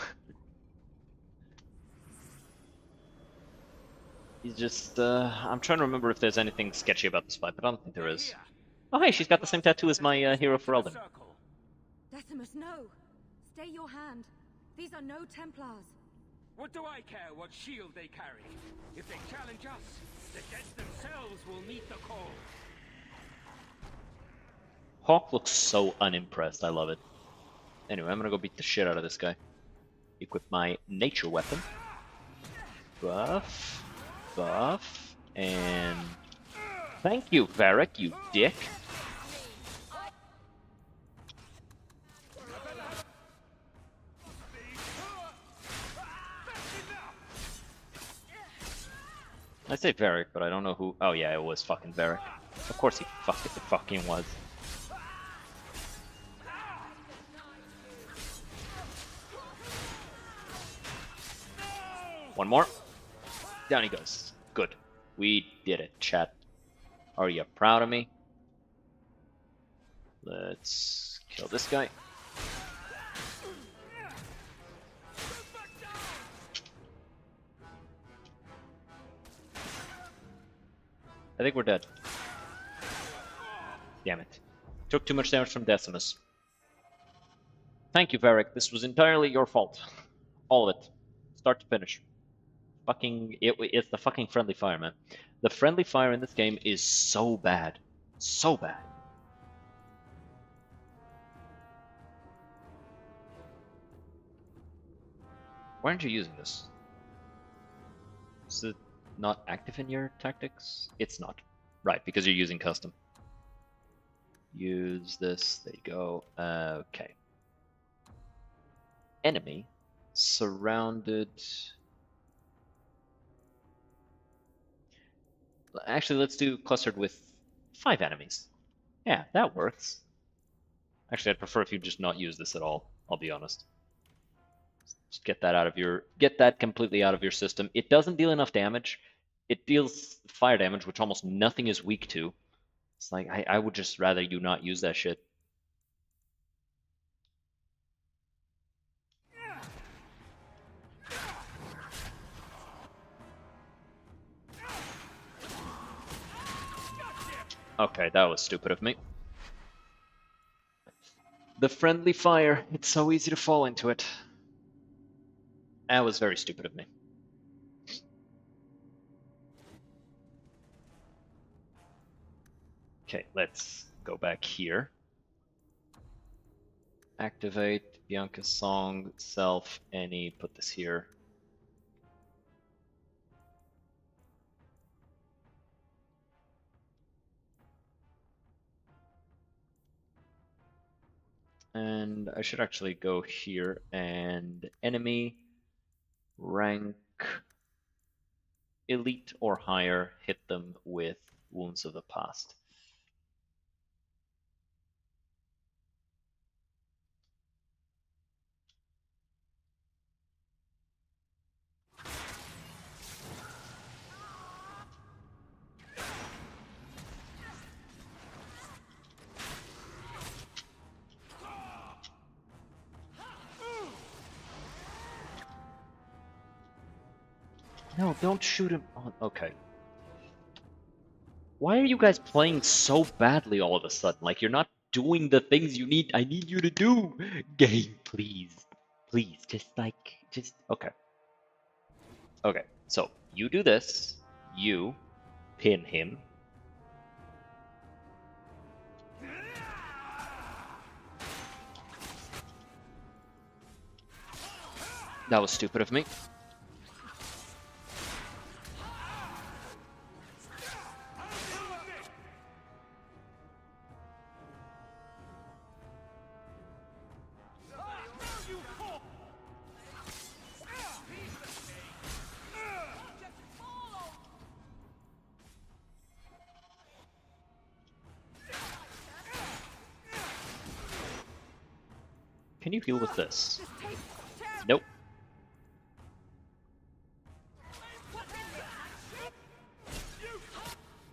He's just, I'm trying to remember if there's anything sketchy about this fight, but I don't think there is. Oh hey, she's got the same tattoo as my hero for Elden. Decimus, no! Stay your hand. These are no Templars. What do I care what shield they carry? If they challenge us, the dead themselves will meet the call. Hawk looks so unimpressed, I love it. Anyway, I'm gonna go beat the shit out of this guy. Equip my nature weapon. Buff. Buff. And... Thank you, Varric, you dick. I say Varric, but I don't know who. Oh yeah, it was fucking Varric. Of course he fucking was. One more. Down he goes. Good. We did it, chat. Are you proud of me? Let's kill this guy. I think we're dead. Damn it. Took too much damage from Decimus. Thank you, Varric. This was entirely your fault. All of it. Start to finish. It's the fucking friendly fire, man. The friendly fire in this game is so bad. So bad. Why aren't you using this? Is it not active in your tactics? It's not. Right, because you're using custom. Use this. There you go. Okay. Enemy surrounded. Actually, let's do clustered with 5 enemies. Yeah, that works. Actually, I'd prefer if you just not use this at all. I'll be honest. Just get that completely out of your system. It doesn't deal enough damage. It deals fire damage, which almost nothing is weak to. It's like, I would just rather you not use that shit. Okay, that was stupid of me. The friendly fire, it's so easy to fall into it. That was very stupid of me. Okay, let's go back here. Activate Bianca's song, self, any, put this here. And I should actually go here and enemy, rank, elite or higher, hit them with wounds of the past. No, don't shoot him. Oh, okay. Why are you guys playing so badly all of a sudden? Like, you're not doing the things I need you to do. Game, please. Please, okay. Okay, so you do this. You pin him. That was stupid of me. Can you heal with this? Nope.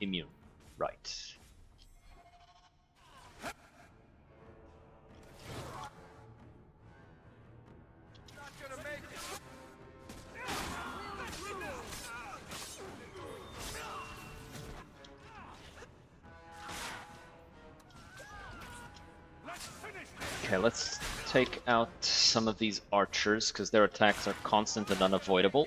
Immune. Right. Okay, let's take out some of these archers, because their attacks are constant and unavoidable.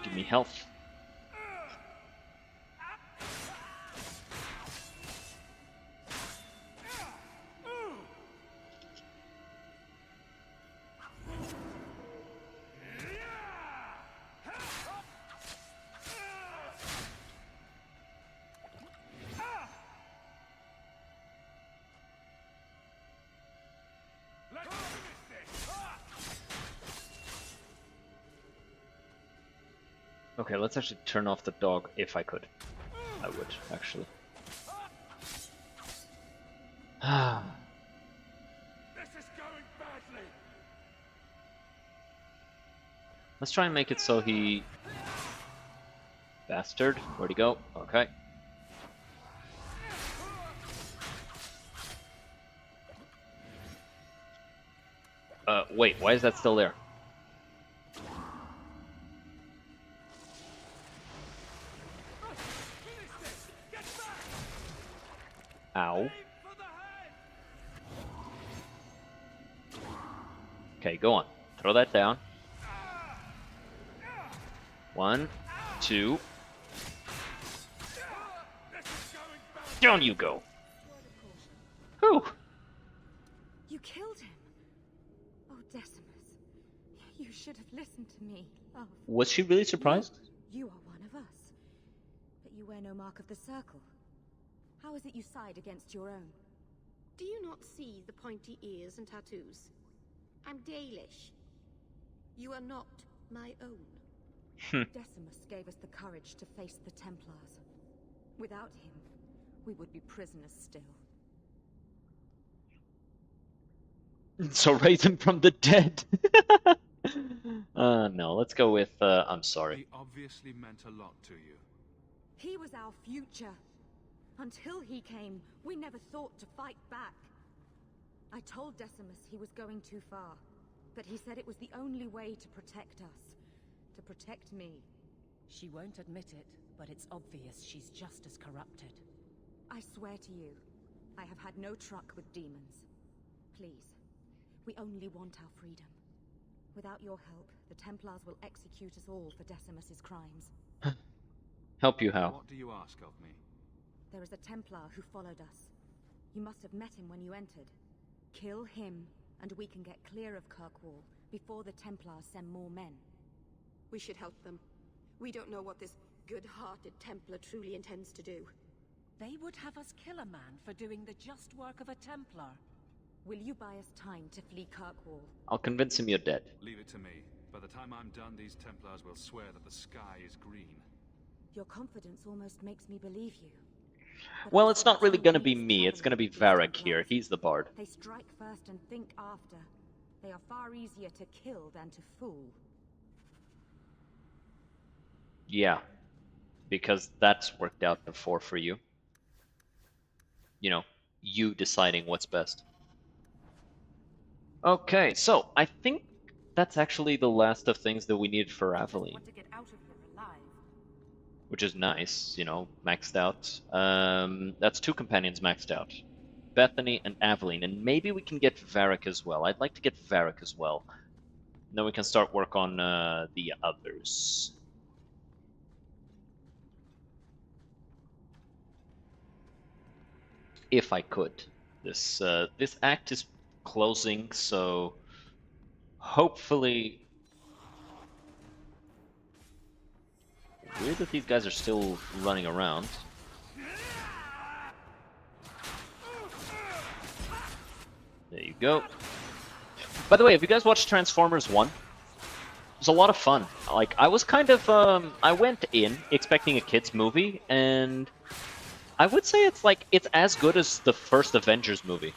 Give me health. Okay, let's actually turn off the dog if I could. I would, actually. This is going badly. Let's try and make it so he... Bastard. Where'd he go? Okay. Wait, why is that still there? Ow. Okay, go on. Throw that down. 1, 2. Down you go. Whew. You killed him. Oh, Decimus. You should have listened to me, love. Was she really surprised? You are one of us. But you wear no mark of the circle. How is it you side against your own? Do you not see the pointy ears and tattoos? I'm Dalish. You are not my own. Decimus gave us the courage to face the Templars. Without him, we would be prisoners still. So raise him from the dead. No, let's go with, I'm sorry. He obviously meant a lot to you. He was our future. Until he came, we never thought to fight back. I told Decimus he was going too far, but he said it was the only way to protect us. To protect me. She won't admit it, but it's obvious she's just as corrupted. I swear to you, I have had no truck with demons. Please, we only want our freedom. Without your help, the Templars will execute us all for Decimus's crimes. Help you how? What do you ask of me? There is a Templar who followed us. You must have met him when you entered. Kill him, and we can get clear of Kirkwall before the Templars send more men. We should help them. We don't know what this good-hearted Templar truly intends to do. They would have us kill a man for doing the just work of a Templar. Will you buy us time to flee Kirkwall? I'll convince him you're dead. Leave it to me. By the time I'm done, these Templars will swear that the sky is green. Your confidence almost makes me believe you. Well, it's not really gonna be me, it's gonna be Varric here. He's the bard. They strike first and think after. They are far easier to kill than to fool. Yeah, because that's worked out before for you. You know, you deciding what's best. Okay, so I think that's actually the last of things that we need for Aveline. Which is nice, you know, maxed out. That's 2 companions maxed out. Bethany and Aveline, and maybe we can get Varric as well. I'd like to get Varric as well. And then we can start work on the others. If I could. This act is closing, so hopefully... Weird that these guys are still running around. There you go. By the way, have you guys watched Transformers 1? It was a lot of fun. Like, I was kind of, I went in expecting a kid's movie, and I would say it's as good as the first Avengers movie.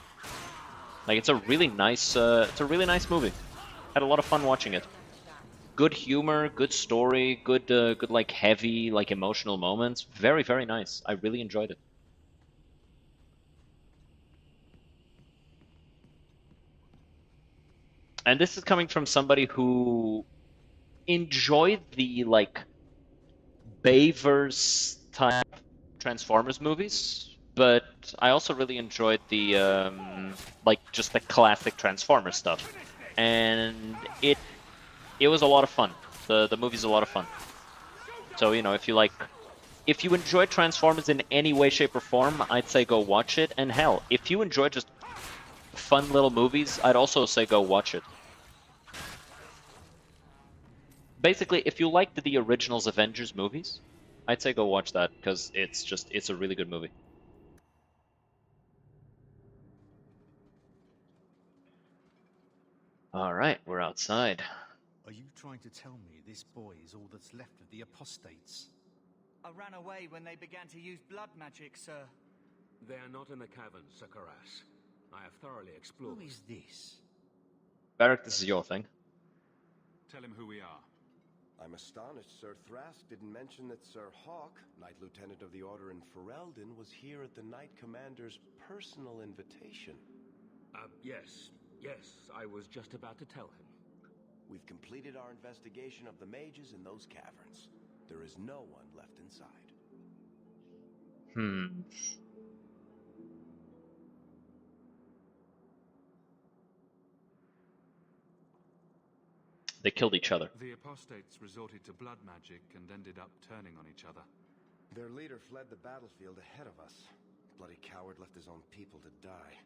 Like, it's a really nice movie. Had a lot of fun watching it. Good humor, good story, good like heavy, like emotional moments. Very, very nice. I really enjoyed it. And this is coming from somebody who enjoyed the like Bayverse type Transformers movies, but I also really enjoyed the like just the classic Transformers stuff, and it was a lot of fun. The movie's a lot of fun. So you know, if you enjoy Transformers in any way, shape, or form, I'd say go watch it. And hell, if you enjoy just fun little movies, I'd also say go watch it. Basically, if you liked the originals Avengers movies, I'd say go watch that, because it's a really good movie. Alright, we're outside. Are you trying to tell me this boy is all that's left of the apostates? I ran away when they began to use blood magic, sir. They are not in the caverns, Sir Karas. I have thoroughly explored. Who is this? Varric, this is your thing. Tell him who we are. I'm astonished Sir Thrask didn't mention that Sir Hawk, Knight Lieutenant of the Order in Ferelden, was here at the Knight Commander's personal invitation. Yes. I was just about to tell him. We've completed our investigation of the mages in those caverns. There is no one left inside. They killed each other. The apostates resorted to blood magic and ended up turning on each other. Their leader fled the battlefield ahead of us. Bloody coward left his own people to die.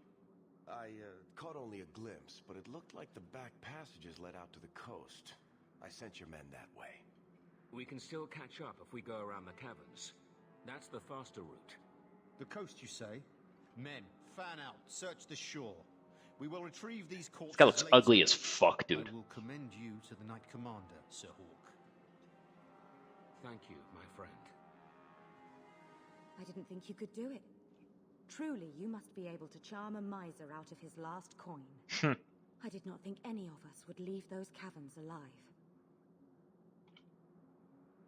I caught only a glimpse, but it looked like the back passages led out to the coast. I sent your men that way. We can still catch up if we go around the caverns. That's the faster route. The coast, you say? Men, fan out, search the shore. We will retrieve these corpses. This guy looks later. ugly as fuck, dude. I will commend you to the Knight Commander, Sir Hawk. Thank you, my friend. I didn't think you could do it. Truly, you must be able to charm a miser out of his last coin. I did not think any of us would leave those caverns alive.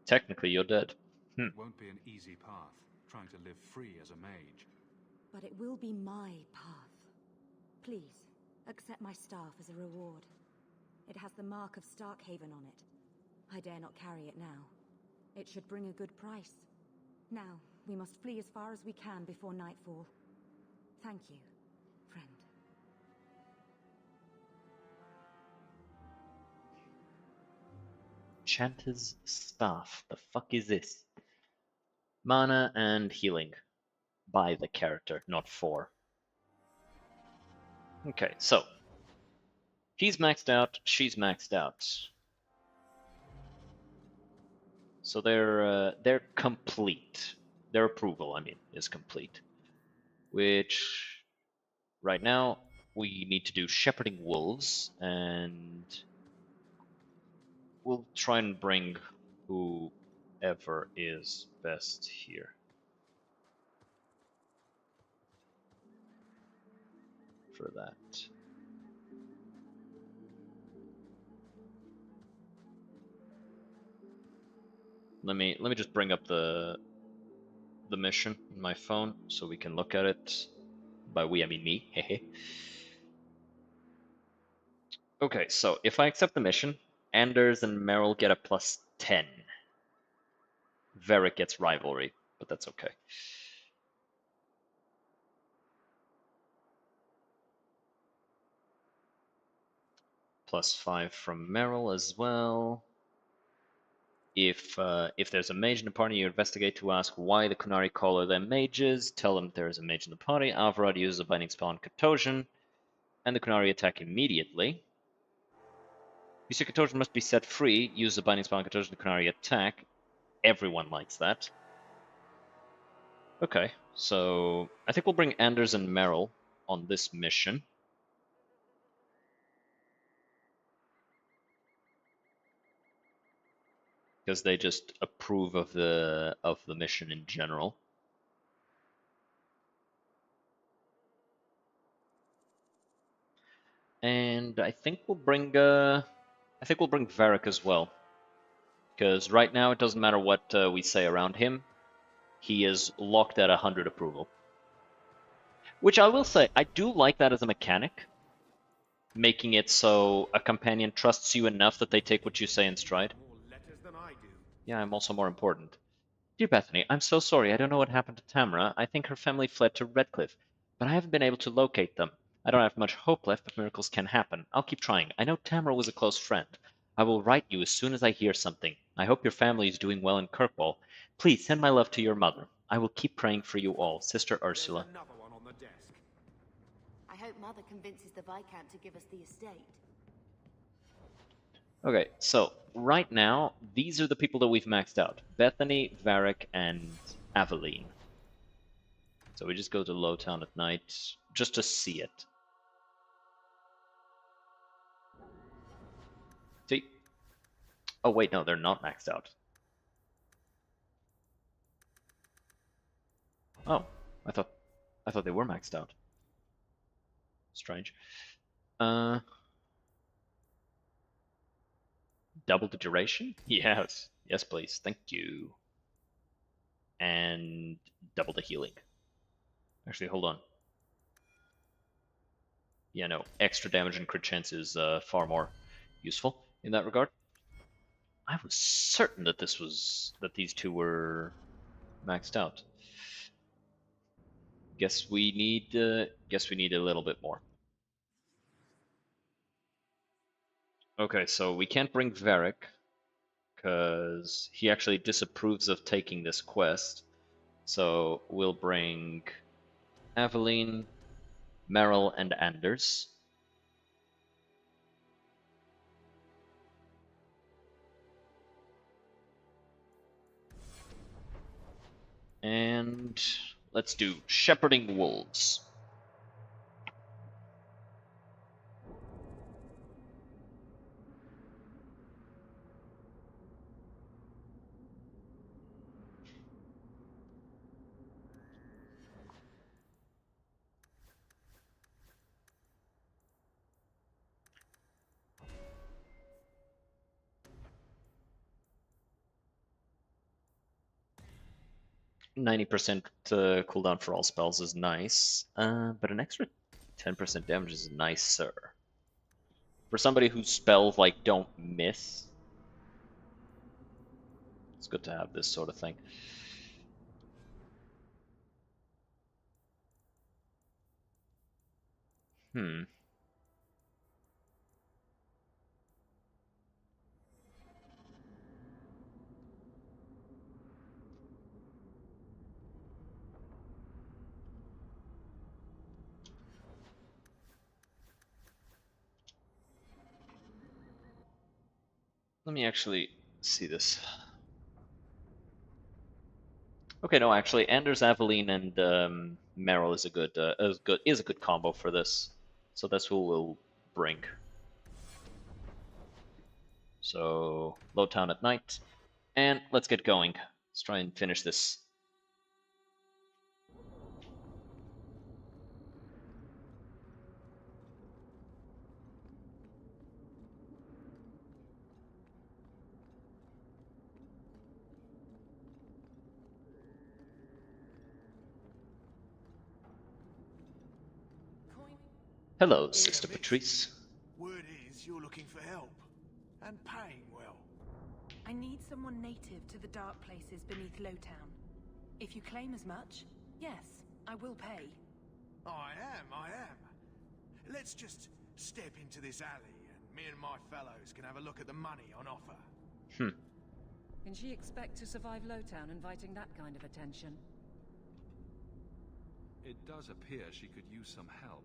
Technically, you're dead. It won't be an easy path, trying to live free as a mage. But it will be my path. Please, accept my staff as a reward. It has the mark of Starkhaven on it. I dare not carry it now. It should bring a good price. Now, we must flee as far as we can before nightfall. Thank you, friend. Chanter's staff. The fuck is this? Mana and healing. By the character, not for. Okay, so. He's maxed out, she's maxed out. So they're complete. Their approval, I mean, is complete. Which, right now, we need to do Shepherding Wolves, and we'll try and bring whoever is best here. For that. Let me just bring up the mission in my phone so we can look at it. By we, I mean me. Hehe. Okay, so if I accept the mission, Anders and Meryl get a +10. Varric gets rivalry, but that's okay. +5 from Meryl as well. If there's a mage in the party, you investigate to ask why the Kunari call them mages. Tell them there is a mage in the party. Alvarad uses a binding spell on Katosian, and the Kunari attack immediately. You see Katosian must be set free. Use the binding spell on Katosian. The Kunari attack. Everyone likes that. Okay, so I think we'll bring Anders and Meryl on this mission. Because they just approve of the mission in general. And I think we'll bring Varric as well. Because right now it doesn't matter what we say around him. He is locked at 100 approval. Which I will say, I do like that as a mechanic. Making it so a companion trusts you enough that they take what you say in stride. Yeah, I'm also more important. Dear Bethany, I'm so sorry. I don't know what happened to Tamara. I think her family fled to Redcliffe, but I haven't been able to locate them. I don't have much hope left, but miracles can happen. I'll keep trying. I know Tamara was a close friend. I will write you as soon as I hear something. I hope your family is doing well in Kirkwall. Please send my love to your mother. I will keep praying for you all. Sister Ursula. I hope Mother convinces the Viscount to give us the estate. Okay, so right now, these are the people that we've maxed out. Bethany, Varric, and Aveline. So we just go to Lowtown at night, just to see it. See? Oh wait, no, they're not maxed out. Oh, I thought they were maxed out. Strange. Double the duration? Yes. Yes, please. Thank you. And double the healing. Actually, hold on. Yeah, no. Extra damage and crit chance is far more useful in that regard. I was certain that these two were maxed out. Guess we need a little bit more. Okay, so we can't bring Varric because he actually disapproves of taking this quest. So we'll bring Aveline, Merrill, and Anders. And let's do Shepherding Wolves. %90 cooldown for all spells is nice, but an extra 10% damage is nicer. For somebody whose spells like don't miss, it's good to have this sort of thing. Let me actually see this. Okay, no, actually, Anders, Aveline, and Merrill is a good combo for this. So that's who we'll bring. So Lowtown at night, and let's get going. Let's try and finish this. Hello, Sister Patrice. Word is you're looking for help. And paying well. I need someone native to the dark places beneath Lowtown. If you claim as much, yes, I will pay. I am. Let's just step into this alley and me and my fellows can have a look at the money on offer. Can she expect to survive Lowtown inviting that kind of attention? It does appear she could use some help.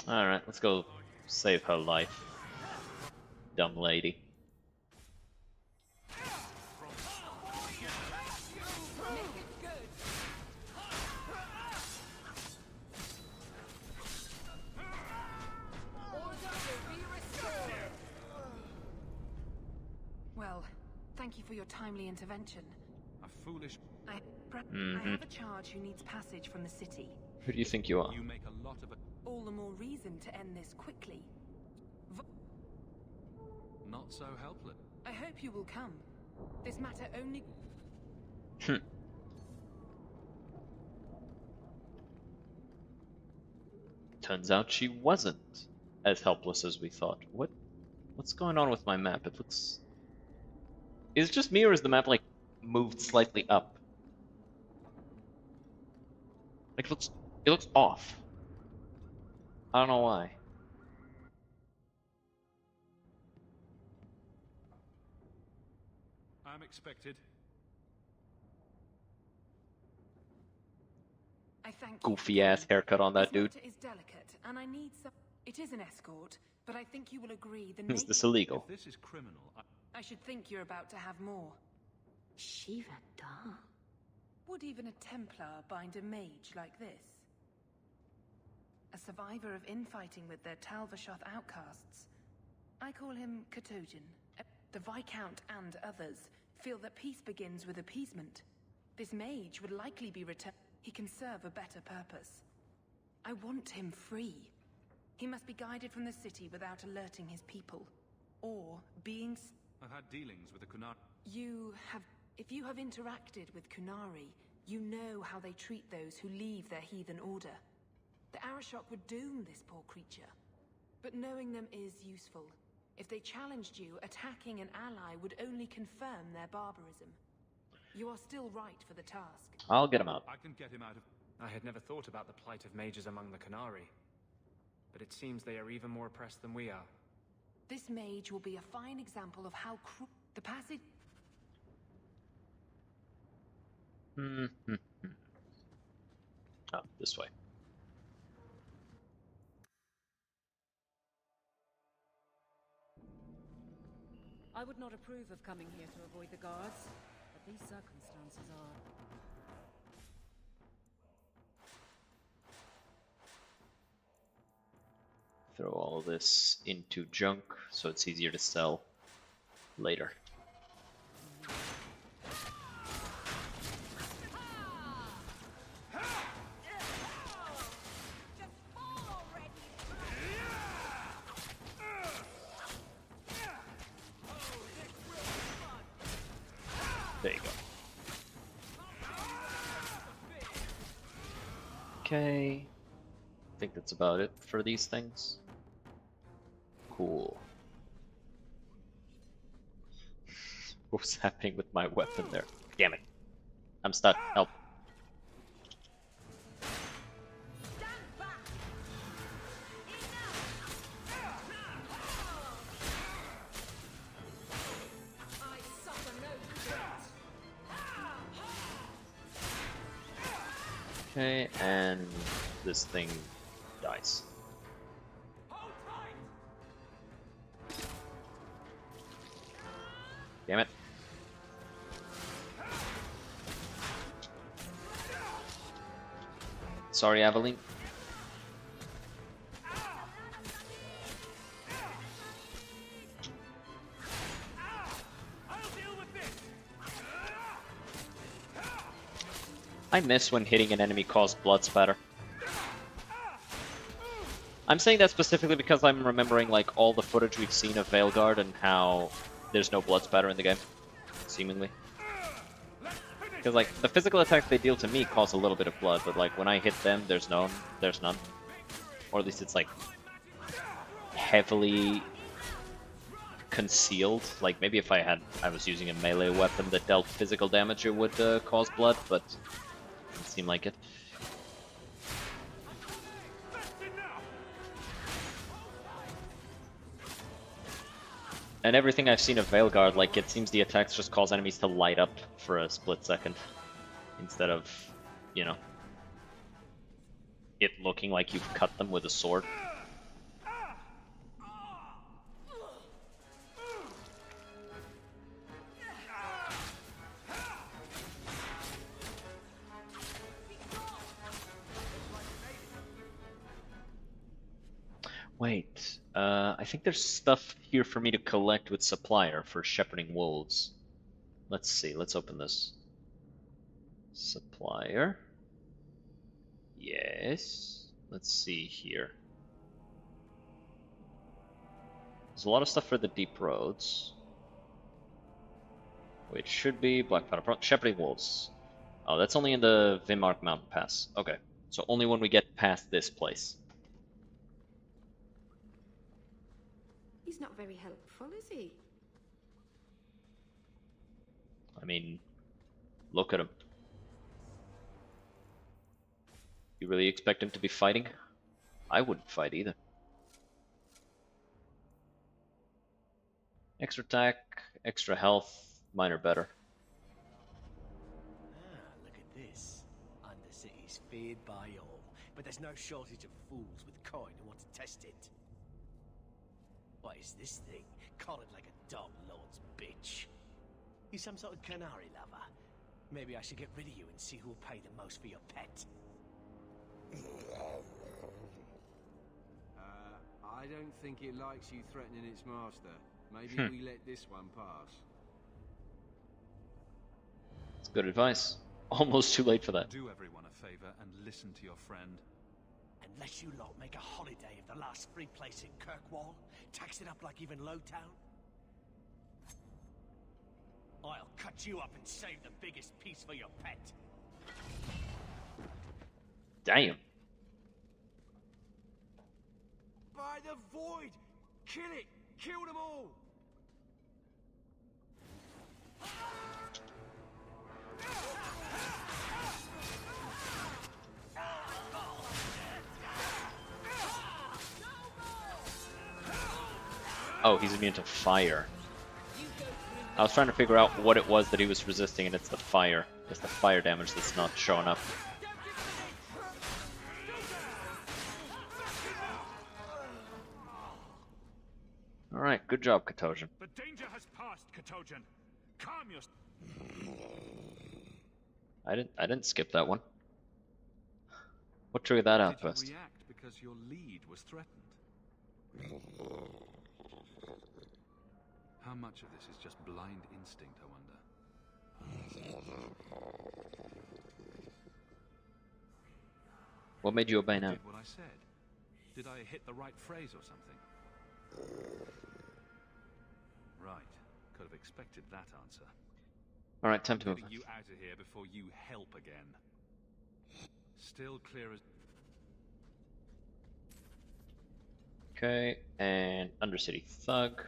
Alright, let's go save her life. Dumb lady. Well, thank you for your timely intervention. A foolish... I have a charge who needs passage from the city. Who do you think you are? You make a lot of it. All the more reason to end this quickly. Not so helpless. I hope you will come. This matter only... Turns out she wasn't as helpless as we thought. What's going on with my map? It looks... Is it just me, or is the map, like, moved slightly up? Like, it looks off. I don't know why. I'm expected. I thank Goofy ass haircut on that dude. This matter is delicate, and I need some... It is an escort, but I think you will agree the Is this illegal? If this is criminal, I should think you're about to have more. Shiva Da. Would even a Templar bind a mage like this? A survivor of infighting with their Talvashoth outcasts. I call him Katojan. The Viscount and others feel that peace begins with appeasement. This mage would likely be returned. He can serve a better purpose. I want him free. He must be guided from the city without alerting his people. Or being... I've had dealings with the Kunari. If you have interacted with Kunari, you know how they treat those who leave their heathen order. The Arashok would doom this poor creature. But knowing them is useful. If they challenged you, attacking an ally would only confirm their barbarism. You are still right for the task. I'll get him out. I can get him out of... I had never thought about the plight of mages among the Kunari. But it seems they are even more oppressed than we are. This mage will be a fine example of how the passage... Oh, this way. I would not approve of coming here to avoid the guards, but these circumstances are... Throw all this into junk so it's easier to sell later. There you go. Okay. I think that's about it for these things. Cool. What's happening with my weapon there? Damn it. I'm stuck. Help. Okay, and this thing dies. Damn it. Sorry, Aveline. I miss when hitting an enemy caused blood spatter. I'm saying that specifically because I'm remembering like all the footage we've seen of Veilguard and how there's no blood spatter in the game, seemingly. Because like the physical attacks they deal to me cause a little bit of blood, but like when I hit them, there's none. Or at least it's like heavily concealed. Like maybe if I was using a melee weapon that dealt physical damage, it would cause blood, but it didn't seem like it. And everything I've seen of Veilguard, like, it seems the attacks just cause enemies to light up for a split second. Instead of, you know, it looking like you've cut them with a sword. Wait, I think there's stuff here for me to collect with Supplier for shepherding wolves. Let's see, let's open this. Supplier. Yes. Let's see here. There's a lot of stuff for the deep roads. Which should be Black Powder shepherding wolves. Oh, that's only in the Vimark Mountain Pass. Okay, so only when we get past this place. He's not very helpful, is he? I mean, look at him. You really expect him to be fighting? I wouldn't fight either. Extra attack, extra health, mine are better. Ah, look at this. Undercity's feared by all, but there's no shortage of fools with coin who want to test it. What is this thing? Collared like a dog lord's bitch. You some sort of canary lover? Maybe I should get rid of you and see who'll pay the most for your pet. I don't think it likes you threatening its master. Maybe we let this one pass. It's good advice. Almost too late for that. Do everyone a favor and listen to your friend. Unless you lot make a holiday of the last free place in Kirkwall, tax it up like even Lowtown, I'll cut you up and save the biggest piece for your pet. Damn. By the void! Kill it! Kill them all! Oh, he's immune to fire. I was trying to figure out what it was that he was resisting, and it's the fire. It's the fire damage that's not showing up. Alright, good job, Katojan. The danger has passed, Katojan. Calm yourself. I didn't skip that one. What triggered that outburst? Did you react because your lead was threatened? How much of this is just blind instinct, I wonder? What made you obey now? Did what I said? Did I hit the right phrase or something? Right. Could have expected that answer. Alright, time to move. Getting you out of here before you help again. Still clear as... Okay, and Undercity Thug.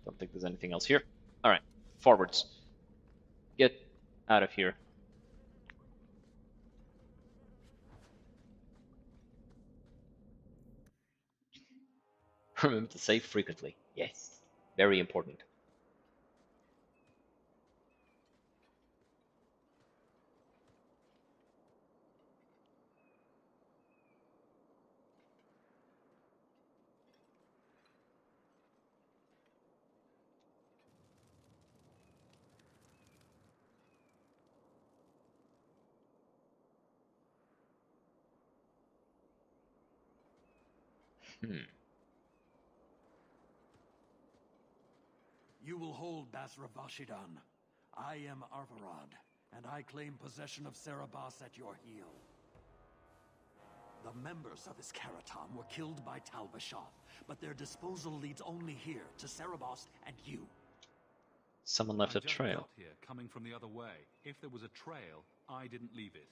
Don't think there's anything else here. Alright, forwards. Get out of here. Remember to save frequently. Yes. Very important. You will hold Basra Vashidan. I am Arvarad, and I claim possession of Serabas at your heel. The members of his Karatam were killed by Talbashoth, but their disposal leads only here, to Serabas and you. Someone left a trail. Got here, coming from the other way. If there was a trail, I didn't leave it.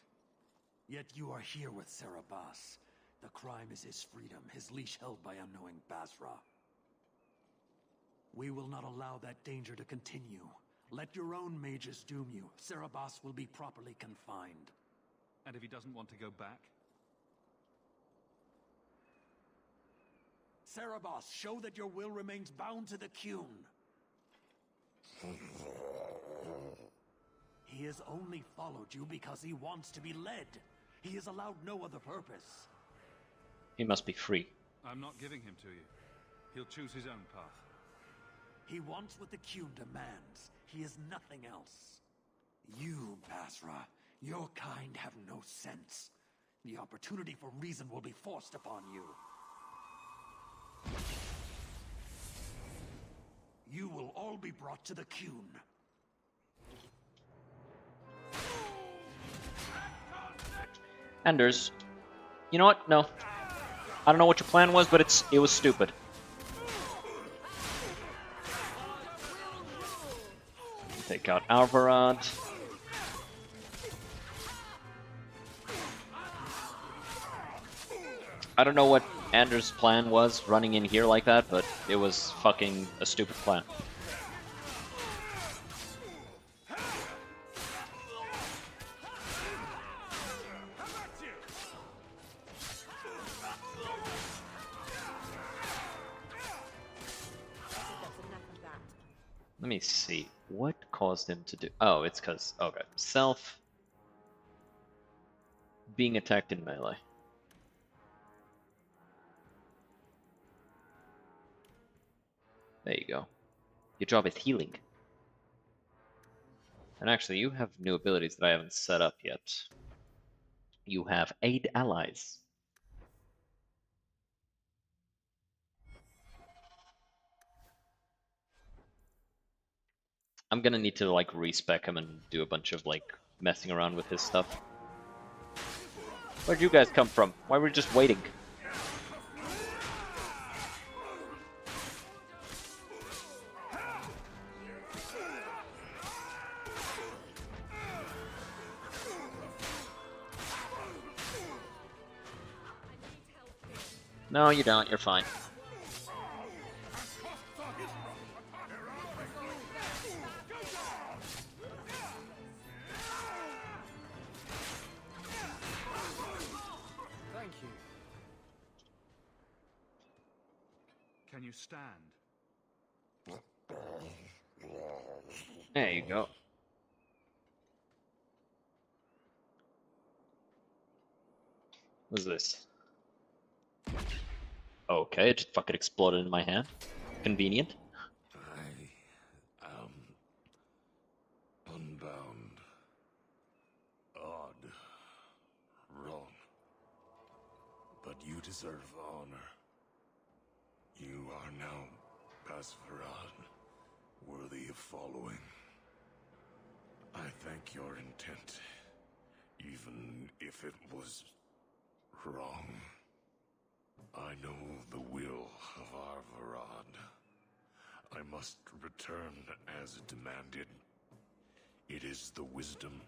Yet you are here with Serabas. The crime is his freedom, his leash held by unknowing Basra. We will not allow that danger to continue. Let your own mages doom you. Serabas will be properly confined. And if he doesn't want to go back? Serabas, show that your will remains bound to the Qun. He has only followed you because he wants to be led. He has allowed no other purpose. He must be free. I'm not giving him to you. He'll choose his own path. He wants what the Qun demands. He is nothing else. You, Basra, your kind have no sense. The opportunity for reason will be forced upon you. You will all be brought to the Qun. Anders, you know what? No. I don't know what your plan was, but it was stupid. Take out Alvarad. I don't know what Anders' plan was running in here like that, but it was fucking a stupid plan. Let me see. What caused him to do... Oh, it's because... Okay. Self... Being attacked in melee. There you go. Your job is healing. And actually, you have new abilities that I haven't set up yet. You have Aid Allies. I'm gonna need to like respec him and do a bunch of like messing around with his stuff. Where'd you guys come from? Why were we just waiting? No, you don't. You're fine. Thank you. Can you stand? There you go. What's this? Okay, it just fucking exploded in my hand. Convenient. I am unbound. Odd. Wrong. But you deserve honor. You are now Basfarad, worthy of following. I thank your intent, even if it was wrong. I know the will of Arvarad. I must return as demanded. It is the wisdom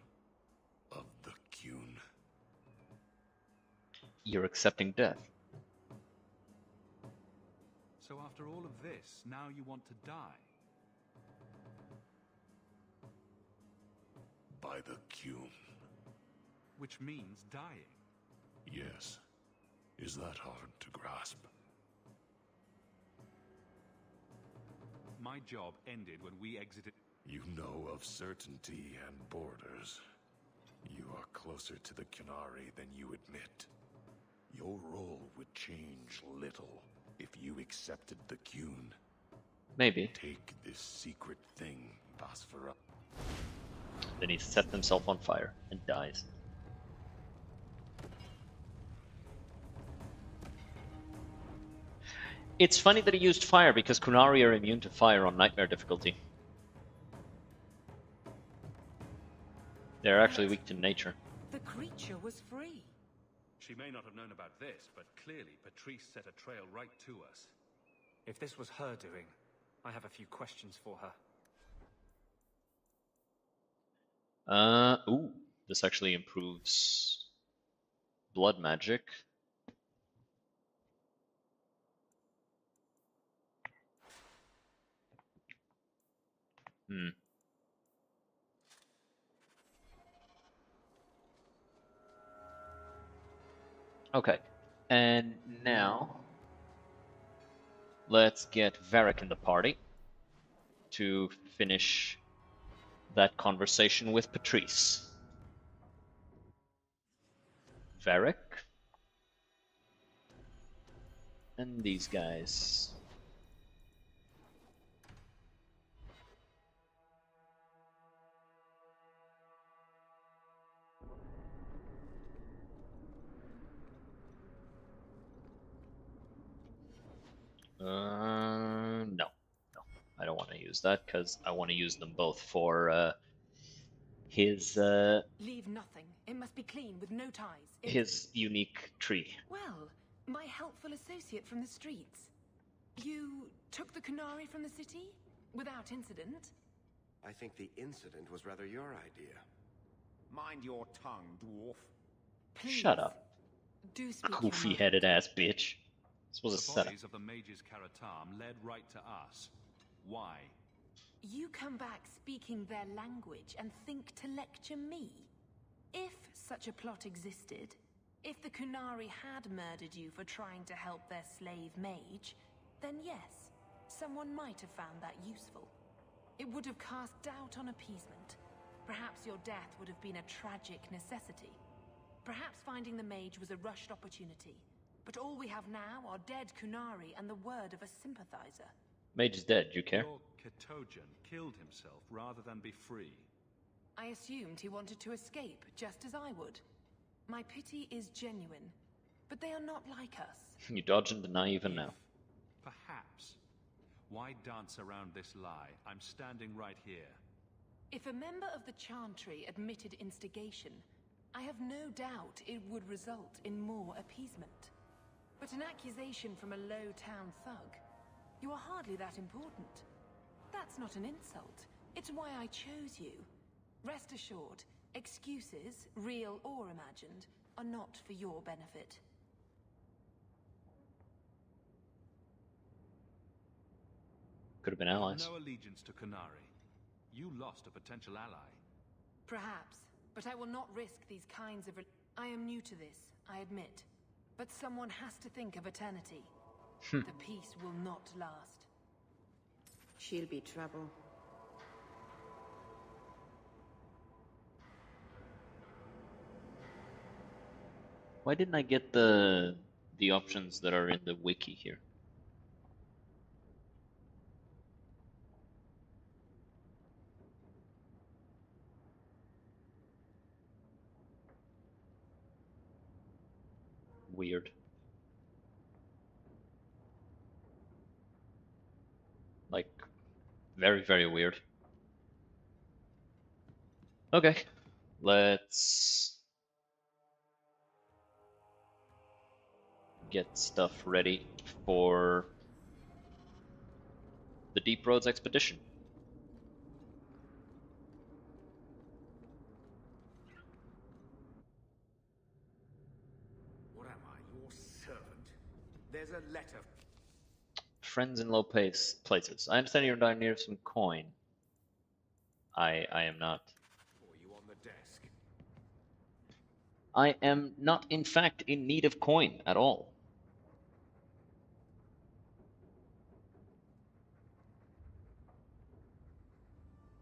of the Qun. You're accepting death. So after all of this, now you want to die? By the Qun. Which means dying. Yes. Is that hard to grasp? My job ended when we exited. You know of certainty and borders. You are closer to the Qunari than you admit. Your role would change little if you accepted the Qun. Maybe. Take this secret thing, Basfarad. Then he sets himself on fire and dies. It's funny that he used fire because Qunari are immune to fire on nightmare difficulty. They're actually weak to nature. The creature was free. She may not have known about this, but clearly Patrice set a trail right to us. If this was her doing, I have a few questions for her. Ooh, this actually improves blood magic. Okay, and now let's get Varric in the party to finish that conversation with Patrice. Varric and these guys. No, I don't want to use that because I want to use them both for his Leave nothing. It must be clean with no ties. his unique tree. Well, my helpful associate from the streets. You took the Qunari from the city? Without incident? I think the incident was rather your idea. Mind your tongue, dwarf. Please. Shut up. Do speak your mind. Goofy-headed ass bitch. This was a The setup. bodies of the mages Karatam led right to us. Why? You come back speaking their language and think to lecture me? If such a plot existed, if the Qunari had murdered you for trying to help their slave mage, then yes, someone might have found that useful. It would have cast doubt on appeasement. Perhaps your death would have been a tragic necessity. Perhaps finding the mage was a rushed opportunity. But all we have now are dead Qunari and the word of a sympathizer. Mage is dead, you care? Your Ketojan killed himself rather than be free. I assumed he wanted to escape, just as I would. My pity is genuine, but they are not like us. You dodge and deny even now. Perhaps. Why dance around this lie? I'm standing right here. If a member of the Chantry admitted instigation, I have no doubt it would result in more appeasement. But an accusation from a low-town thug? You are hardly that important. That's not an insult. It's why I chose you. Rest assured, excuses, real or imagined, are not for your benefit. Could have been You have allies. no allegiance to Kunari. You lost a potential ally. Perhaps, but I will not risk these kinds of... I am new to this, I admit. But someone has to think of eternity. The peace will not last. She'll be trouble. Why didn't I get the options that are in the wiki here? Weird. Like, very, very weird. Okay, let's get stuff ready for the Deep Roads expedition. What am I, your servant? There's a letter. Friends in low places. I understand you're down near some coin. I am not. For you on the desk. I am not, in fact, in need of coin at all.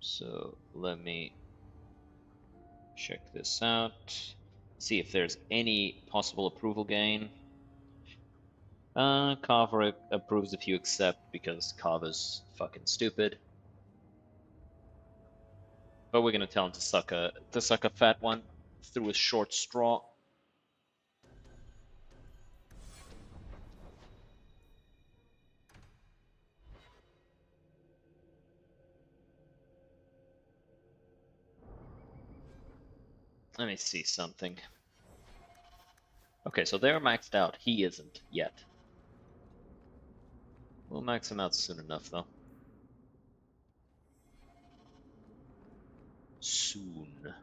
So let me check this out. See if there's any possible approval gain. Carver approves if you accept because Carver's fucking stupid. But we're gonna tell him to suck a fat one through a short straw. Let me see something. Okay, so they're maxed out. He isn't yet. We'll max him out soon enough, though. Soon.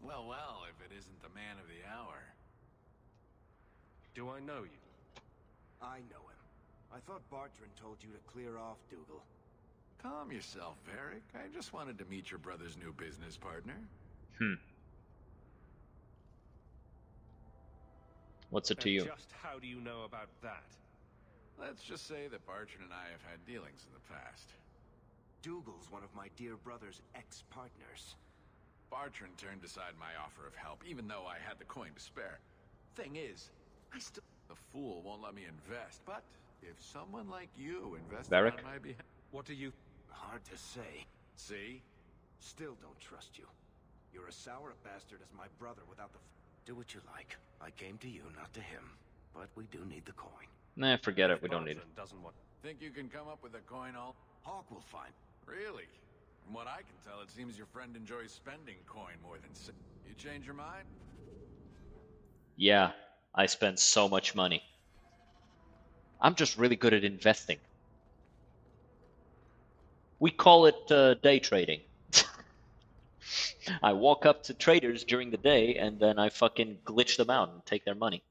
Well, well, if it isn't the man of the hour. Do I know you? I know him. I thought Bartrand told you to clear off, Dougal. Calm yourself, Varric. I just wanted to meet your brother's new business partner. What's it to you? Just how do you know about that? Let's just say that Bartrand and I have had dealings in the past. Dougal's one of my dear brother's ex-partners. Bartrand turned aside my offer of help, even though I had the coin to spare. Thing is, the fool won't let me invest, but if someone like you invested Varric? on my behalf... What do you... Hard to say. See? Still don't trust you. You're as sour a bastard as my brother without the... Do what you like. I came to you, not to him. But we do need the coin. Nah, forget it. We don't need it. Doesn't want... Think you can come up with a coin all... Hawk will find... Really? From what I can tell, it seems your friend enjoys spending coin more than... You change your mind? Yeah, I spend so much money. I'm just really good at investing. We call it day trading. I walk up to traders during the day and then I fucking glitch them out and take their money.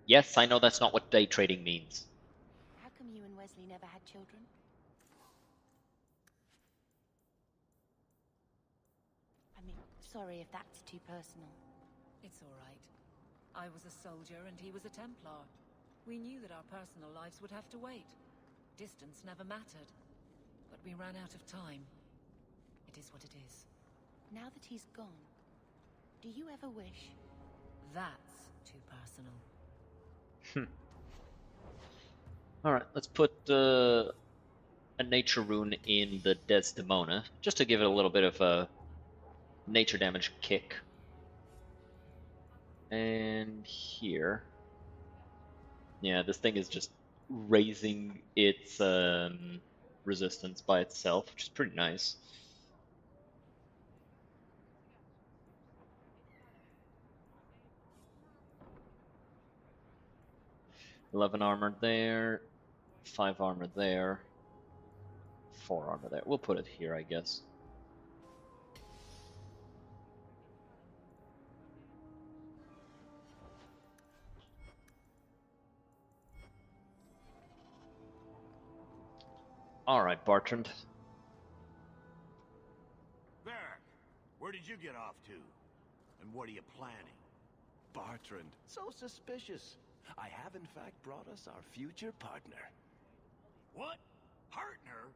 Yes, I know that's not what day trading means. How come you and Wesley never had children? I mean, sorry if that's too personal. It's all right. I was a soldier and he was a Templar. We knew that our personal lives would have to wait. Distance never mattered. But we ran out of time. It is what it is. Now that he's gone, do you ever wish? That's too personal. Alright, let's put a nature rune in the Desdemona, just to give it a little bit of a nature damage kick. And here. Yeah, this thing is just raising its resistance by itself, which is pretty nice. $11 armor there, 5 armor there, 4 armor there. We'll put it here, I guess. Alright, Bartrand. Varric, where did you get off to? And what are you planning? Bartrand, so suspicious. I have in fact brought us our future partner. What? Partner?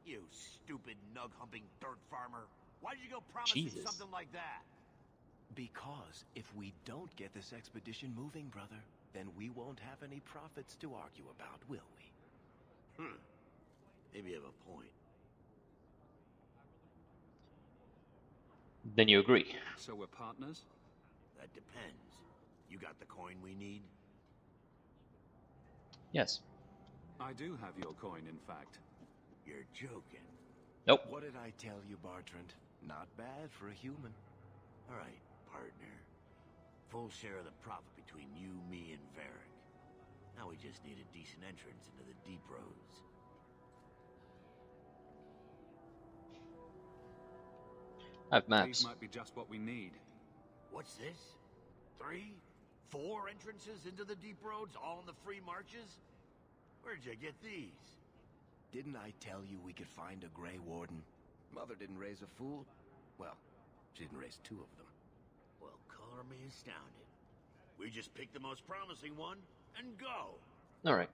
You stupid nug-humping dirt farmer. Why did you go promising something like that? Because if we don't get this expedition moving, brother, then we won't have any profits to argue about, will we? Maybe you have a point. Then you agree. So we're partners? That depends. You got the coin we need? Yes. I do have your coin, in fact. You're joking. Nope. What did I tell you, Bartrand? Not bad for a human. All right, partner. Full share of the profit between you, me, and Varric. Now we just need a decent entrance into the deep roads. I have maps. These might be just what we need. What's this? 3? 4 entrances into the deep roads, all in the free marches? Where'd you get these? Didn't I tell you we could find a Grey Warden? Mother didn't raise a fool. Well, she didn't raise 2 of them. Well, color me astounded. We just pick the most promising one and go. Alright.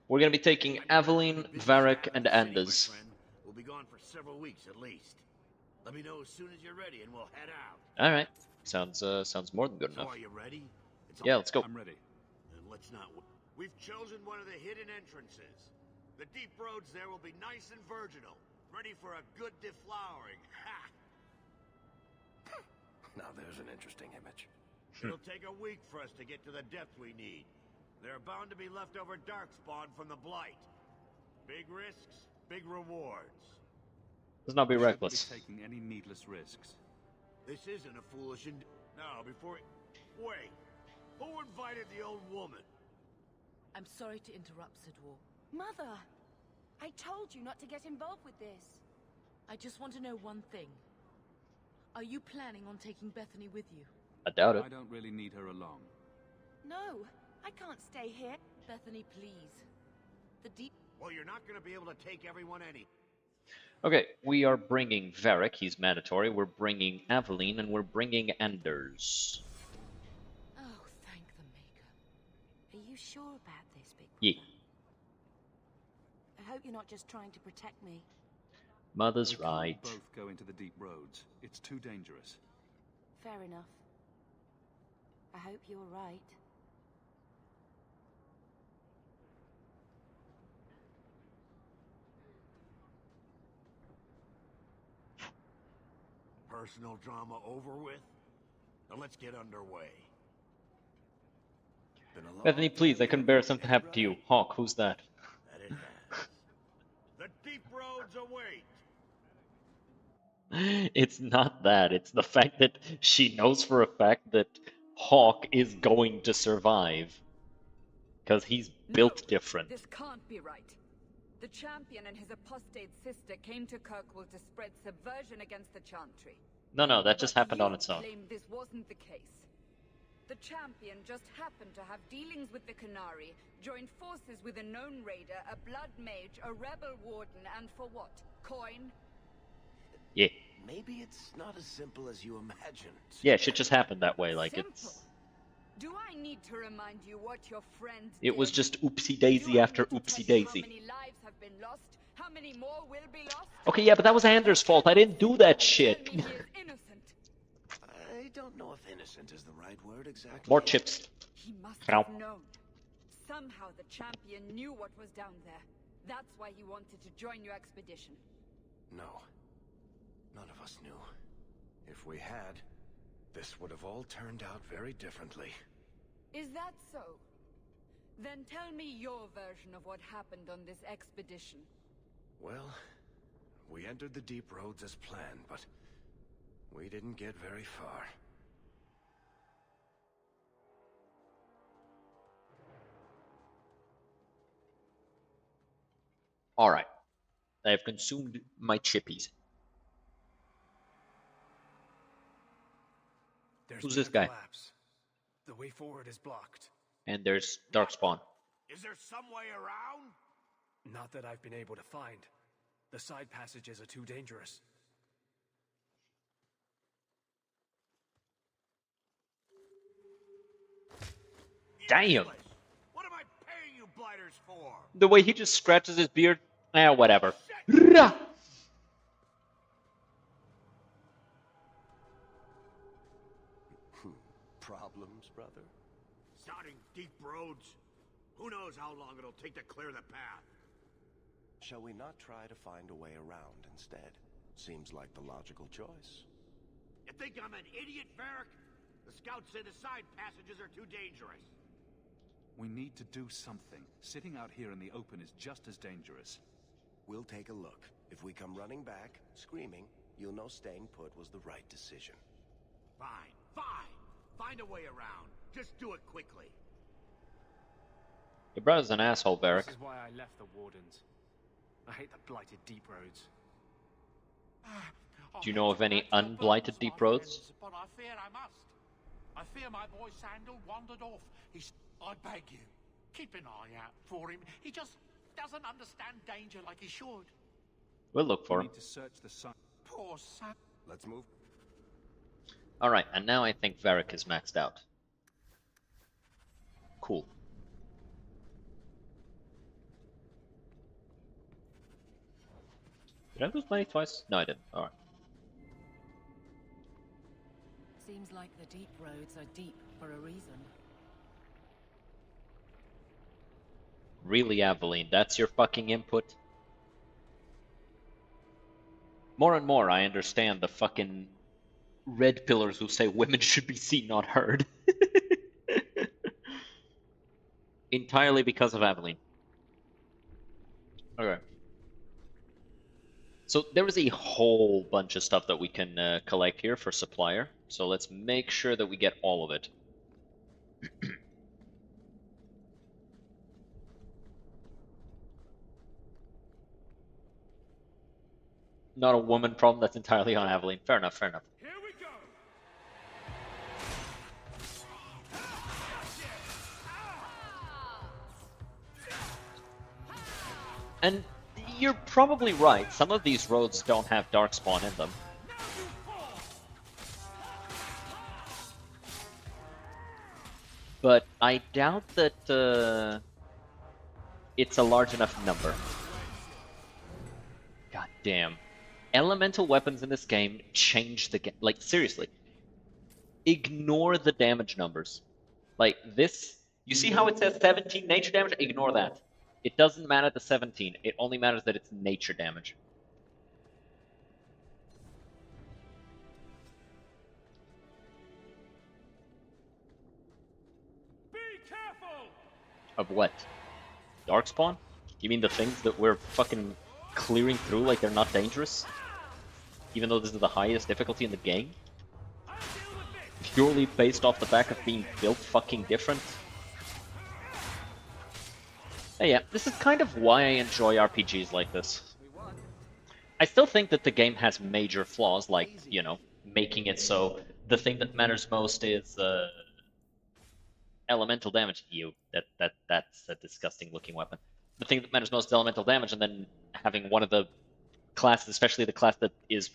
We're gonna be taking Aveline, Varric, and Anders. We'll be gone for several weeks at least. Let me know as soon as you're ready and we'll head out. Alright. Sounds more than good So enough. are you ready? Yeah, let's go. I'm ready. Then let's not. We've chosen one of the hidden entrances. The deep roads there will be nice and virginal, ready for a good deflowering. Ha! Now there's an interesting image. It'll take a week for us to get to the depth we need. There are bound to be leftover darkspawn from the Blight. Big risks, big rewards. Let's not be reckless. Shouldn't be taking any needless risks. This isn't a foolish Now, before... Wait. Who invited the old woman? I'm sorry to interrupt, Sidwar. Mother! I told you not to get involved with this. I just want to know one thing. Are you planning on taking Bethany with you? I doubt it. I don't really need her along. No, I can't stay here. Bethany, please. The deep... Well, you're not going to be able to take everyone any... Okay, we are bringing Varric, he's mandatory. We're bringing Aveline, and we're bringing Anders. Oh, thank the Maker. Are you sure about this, Big Brother? Yeah. I hope you're not just trying to protect me. Mother's We right. can't both go into the deep roads. It's too dangerous. Fair enough. I hope you're right. Personal drama over with? Now let's get underway. Bethany, please, I couldn't bear something to happen to you. Hawk, who's that? That it has. The deep roads await! It's not that. It's the fact that she knows for a fact that Hawk is going to survive. Because he's built different. This can't be right. The champion and his apostate sister came to Kirkwall to spread subversion against the Chantry. No, that just happened on its own. Claim this wasn't the case. The champion just happened to have dealings with the Canary, joined forces with a known raider, a blood mage, a rebel warden, and for what? Coin? Yeah. Maybe it's not as simple as you imagine. Yeah, shit just happened that way. Like, it's... Do I need to remind you what your friends It was just oopsie daisy after oopsie daisy. How many lives have been lost? How many more will be lost? Okay, yeah, but that was Anders' fault. I didn't do that shit. I don't know if innocent is the right word exactly. More chips. He must Ow. have known. Somehow the champion knew what was down there. That's why he wanted to join your expedition. No. None of us knew. If we had, this would have all turned out very differently. Is that so? Then tell me your version of what happened on this expedition. Well, we entered the deep roads as planned, but we didn't get very far. Alright. I have consumed my chippies. Who's this guy? Collapse. The way forward is blocked. And there's Darkspawn. Is there some way around? Not that I've been able to find. The side passages are too dangerous. Damn! What am I paying you blighters for? The way he just scratches his beard. Whatever. Rah! Problems, brother? Starting deep roads? Who knows how long it'll take to clear the path? Shall we not try to find a way around instead? Seems like the logical choice. You think I'm an idiot, Varric? The scouts say the side passages are too dangerous. We need to do something. Sitting out here in the open is just as dangerous. We'll take a look. If we come running back, screaming, you'll know staying put was the right decision. Fine, fine. Find a way around. Just do it quickly. Your brother's an asshole, Varric. This is why I left the Wardens. I hate the blighted deep roads. Do you know of any unblighted deep roads? But I fear I must. I fear my boy Sandal wandered off. I beg you, keep an eye out for him. He just doesn't understand danger like he should. We'll look for him. Need to search the site. Poor son. Let's move. Alright, and now I think Varric is maxed out. Cool. Did I lose money twice? No, I didn't. Alright. Seems like the deep roads are deep for a reason. Really, Aveline, that's your fucking input? More and more, I understand the fucking red pillars who say women should be seen, not heard. Entirely because of Aveline. Okay. So there is a whole bunch of stuff that we can collect here for supplier. So let's make sure that we get all of it. Not a woman problem, that's entirely on Aveline. Fair enough, fair enough. Here we go. And you're probably right. Some of these roads don't have Darkspawn in them. But I doubt that it's a large enough number. God damn. Elemental weapons in this game change the game. Like, seriously. Ignore the damage numbers. Like, this... You see how it says 17 nature damage? Ignore that. It doesn't matter the 17. It only matters that it's nature damage. Be careful. Of what? Darkspawn? You mean the things that we're fucking clearing through like they're not dangerous? Even though this is the highest difficulty in the game? Purely based off the fact of being built fucking different? Hey, yeah, this is kind of why I enjoy RPGs like this. I still think that the game has major flaws, like, you know, making it so the thing that matters most is elemental damage. That's a disgusting looking weapon. The thing that matters most is elemental damage, and then having one of the classes, especially the class that is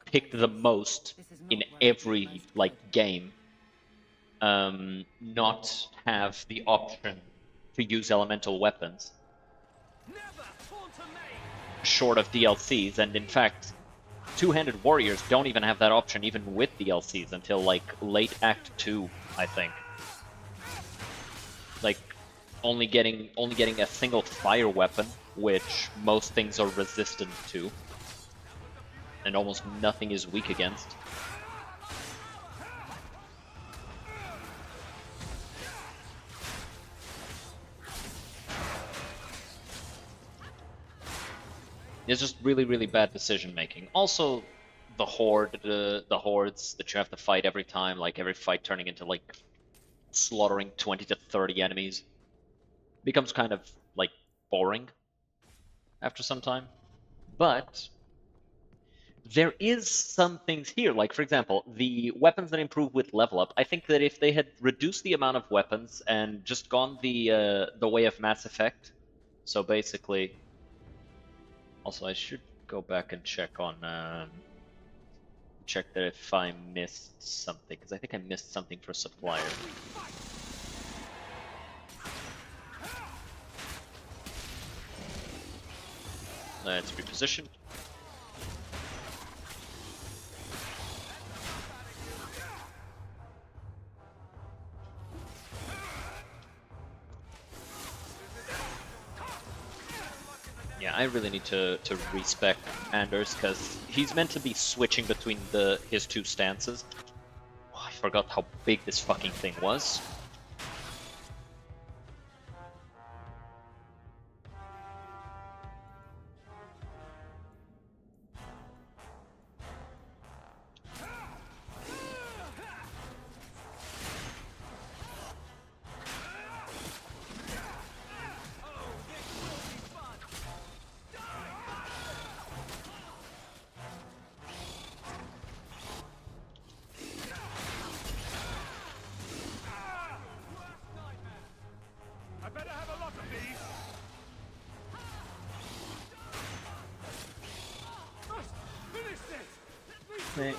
picked the most in every game, not have the option to use elemental weapons short of DLCs, and in fact two-handed warriors don't even have that option even with DLCs until like late Act 2, I think. Like, only getting a single fire weapon, which most things are resistant to, and almost nothing is weak against. It's just really, really bad decision making. Also, the hordes that you have to fight every time, like every fight turning into like slaughtering 20 to 30 enemies, becomes kind of like boring after some time. But there is some things here, like for example, the weapons that improve with level up. I think that if they had reduced the amount of weapons and just gone the way of Mass Effect, so basically. Also, I should go back and check on check that if I missed something, because I think I missed something for supplier. Let's reposition. Yeah, I really need to respec Anders, because he's meant to be switching between his two stances. Oh, I forgot how big this fucking thing was.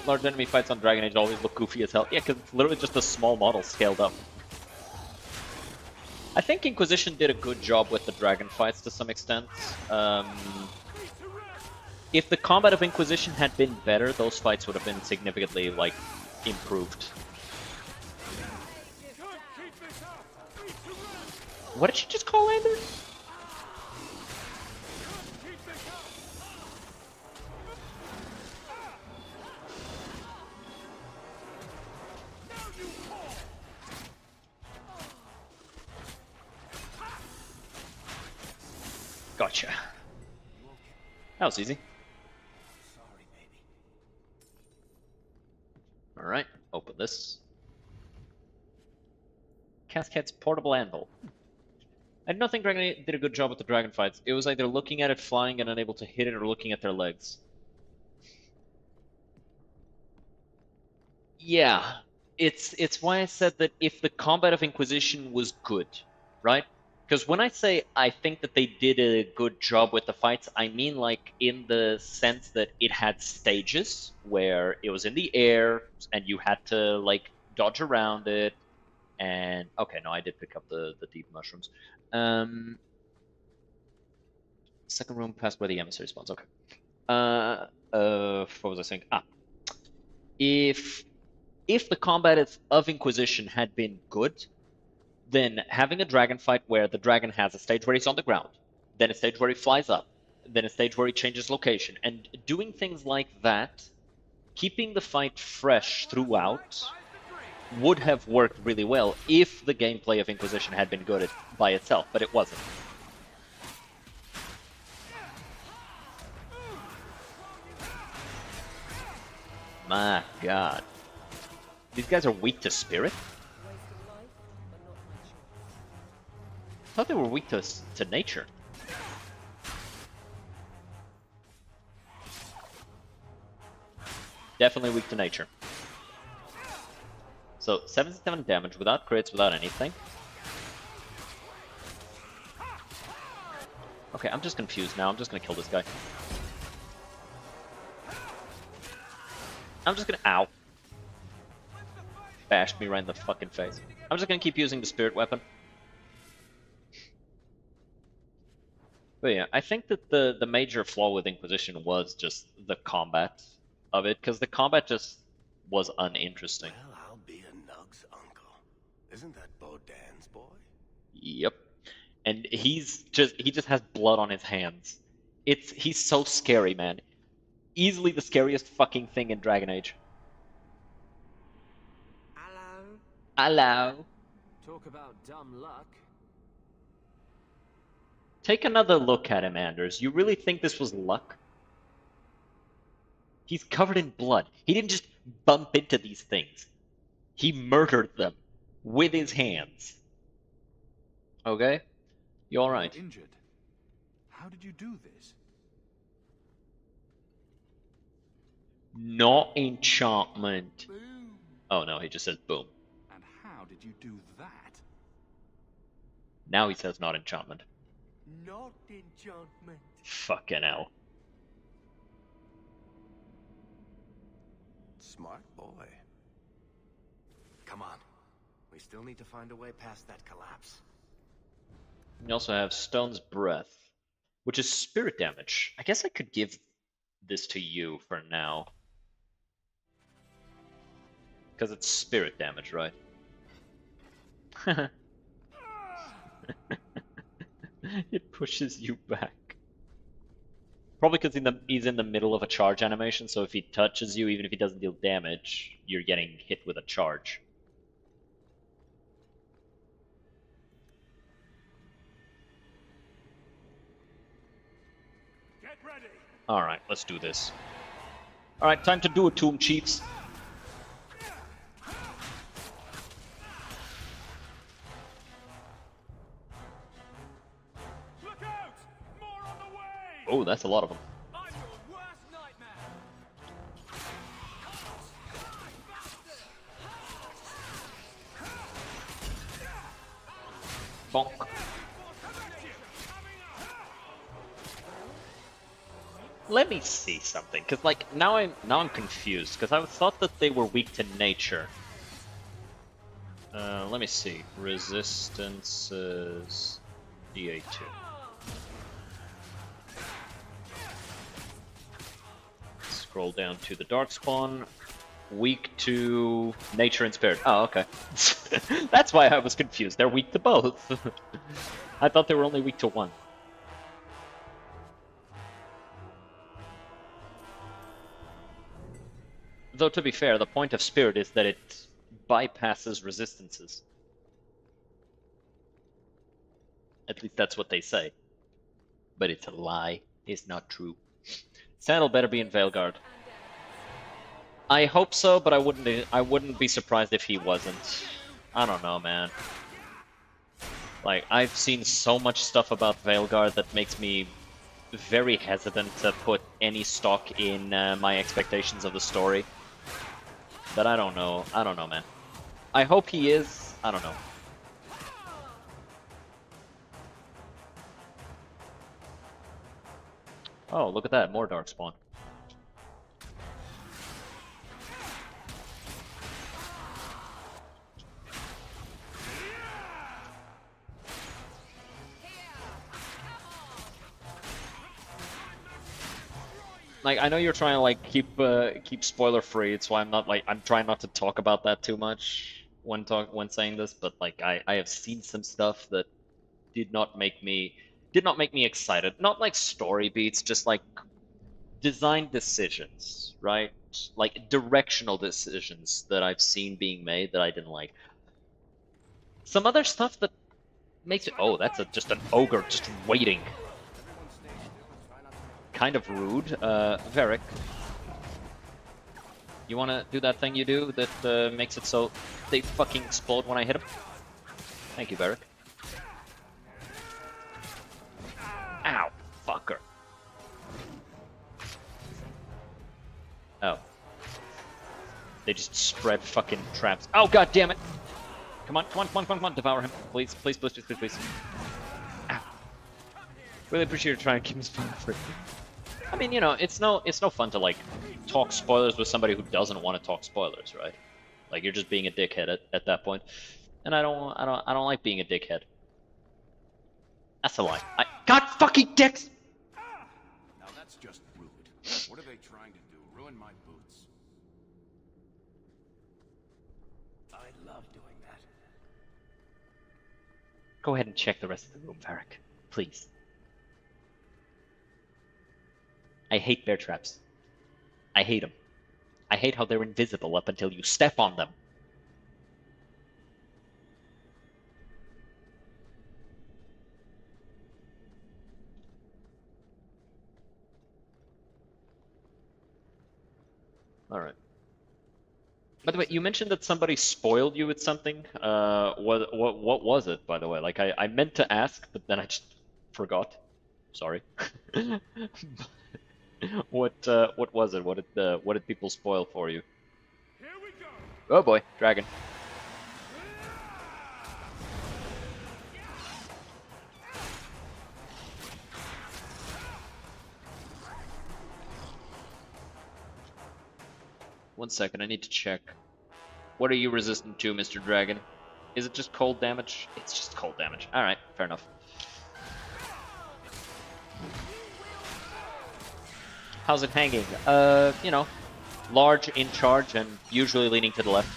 Large enemy fights on Dragon Age always look goofy as hell. Yeah, because it's literally just a small model scaled up. I think Inquisition did a good job with the dragon fights to some extent. If the combat of Inquisition had been better, those fights would have been significantly, like, improved. What did she just call Anders? Gotcha. That was easy. Alright, open this. Cascade's portable anvil. I don't think Dragon did a good job with the dragon fights. It was either looking at it flying and unable to hit it, or looking at their legs. Yeah, it's why I said that if the combat of Inquisition was good, right? Because when I say I think that they did a good job with the fights, I mean like in the sense that it had stages where it was in the air and you had to like dodge around it. And okay, no, I did pick up the deep mushrooms. Second room past where the emissary spawns. Okay. What was I saying? If the combat of Inquisition had been good, then having a dragon fight where the dragon has a stage where he's on the ground, then a stage where he flies up, then a stage where he changes location, and doing things like that, keeping the fight fresh throughout, would have worked really well if the gameplay of Inquisition had been good by itself, but it wasn't. My god. These guys are weak to spirit? I thought they were weak to nature. Definitely weak to nature. So 77 damage without crits, without anything. Okay, I'm just confused now. I'm just gonna kill this guy. I'm just gonna... Ow. Bashed me right in the fucking face. I'm just gonna keep using the spirit weapon. But yeah, I think that the major flaw with Inquisition was just the combat of it, because the combat just was uninteresting. Well, I'll be a Nug's uncle. Isn't that Bo Dan's boy? Yep. and he just has blood on his hands. He's so scary, man. Easily the scariest fucking thing in Dragon Age. Hello. Hello. Talk about dumb luck. Take another look at him, Anders. You really think this was luck? He's covered in blood. He didn't just bump into these things. He murdered them with his hands. Okay? You alright? Injured. How did you do this? Not enchantment. Boom. Oh no, he just says boom. And how did you do that? Now he says not enchantment. Not enchantment. Fucking hell. Smart boy. Come on. We still need to find a way past that collapse. We also have Stone's Breath, which is spirit damage. I guess I could give this to you for now. Because it's spirit damage, right? It pushes you back. Probably because he's in the middle of a charge animation, so if he touches you, even if he doesn't deal damage, you're getting hit with a charge. Get ready. Alright, let's do this. Alright, time to do it, Tomb Chiefs. Look out! More on the way! Oh, that's a lot of them. I'm your worst nightmare. Bonk. Let me see something, cause like now I'm confused, cause I thought that they were weak to nature. Let me see. Resistances DA2. Scroll down to the Darkspawn. Weak to nature and spirit. Oh, okay. That's why I was confused. They're weak to both. I thought they were only weak to one. Though to be fair, the point of spirit is that it bypasses resistances. At least that's what they say. But it's a lie. It's not true. Sandal better be in Veilguard. I hope so, but I wouldn't be surprised if he wasn't. I don't know, man. Like, I've seen so much stuff about Veilguard that makes me very hesitant to put any stock in my expectations of the story. But I don't know. I don't know, man. I hope he is. I don't know. Oh, look at that. More Darkspawn. Like, I know you're trying to like keep spoiler free. It's why I'm trying not to talk about that too much when saying this. But like I have seen some stuff that did not make me excited. Not like story beats, just like design decisions, right? Like directional decisions that I've seen being made that I didn't like. Some other stuff that makes it. Oh, that's just an ogre just waiting. Kind of rude. Varric, you wanna do that thing you do that makes it so they fucking explode when I hit them? Thank you, Varric. Ow, fucker. Oh. They just spread fucking traps. Oh, god damn it! Come on, come on, come on, come on, come on, devour him. Please, please, please, please, please, please. Ow. Really appreciate you trying to keep his fun free. I mean, you know, it's no fun to like talk spoilers with somebody who doesn't want to talk spoilers, right? Like you're just being a dickhead at that point. And I don't like being a dickhead. That's a lie. God fucking dicks! Now that's just rude. What are they trying to do? Ruin my boots? I love doing that. Go ahead and check the rest of the room, Varric. Please. I hate bear traps. I hate them. I hate how they're invisible up until you step on them. Alright. By the way, you mentioned that somebody spoiled you with something. What was it, by the way? Like, I meant to ask, but then I just forgot. Sorry. What was it? What did people spoil for you? Oh boy, dragon. One second, I need to check. What are you resistant to, Mr. Dragon? Is it just cold damage? It's just cold damage. Alright, fair enough. How's it hanging? You know, large, in charge, and usually leaning to the left.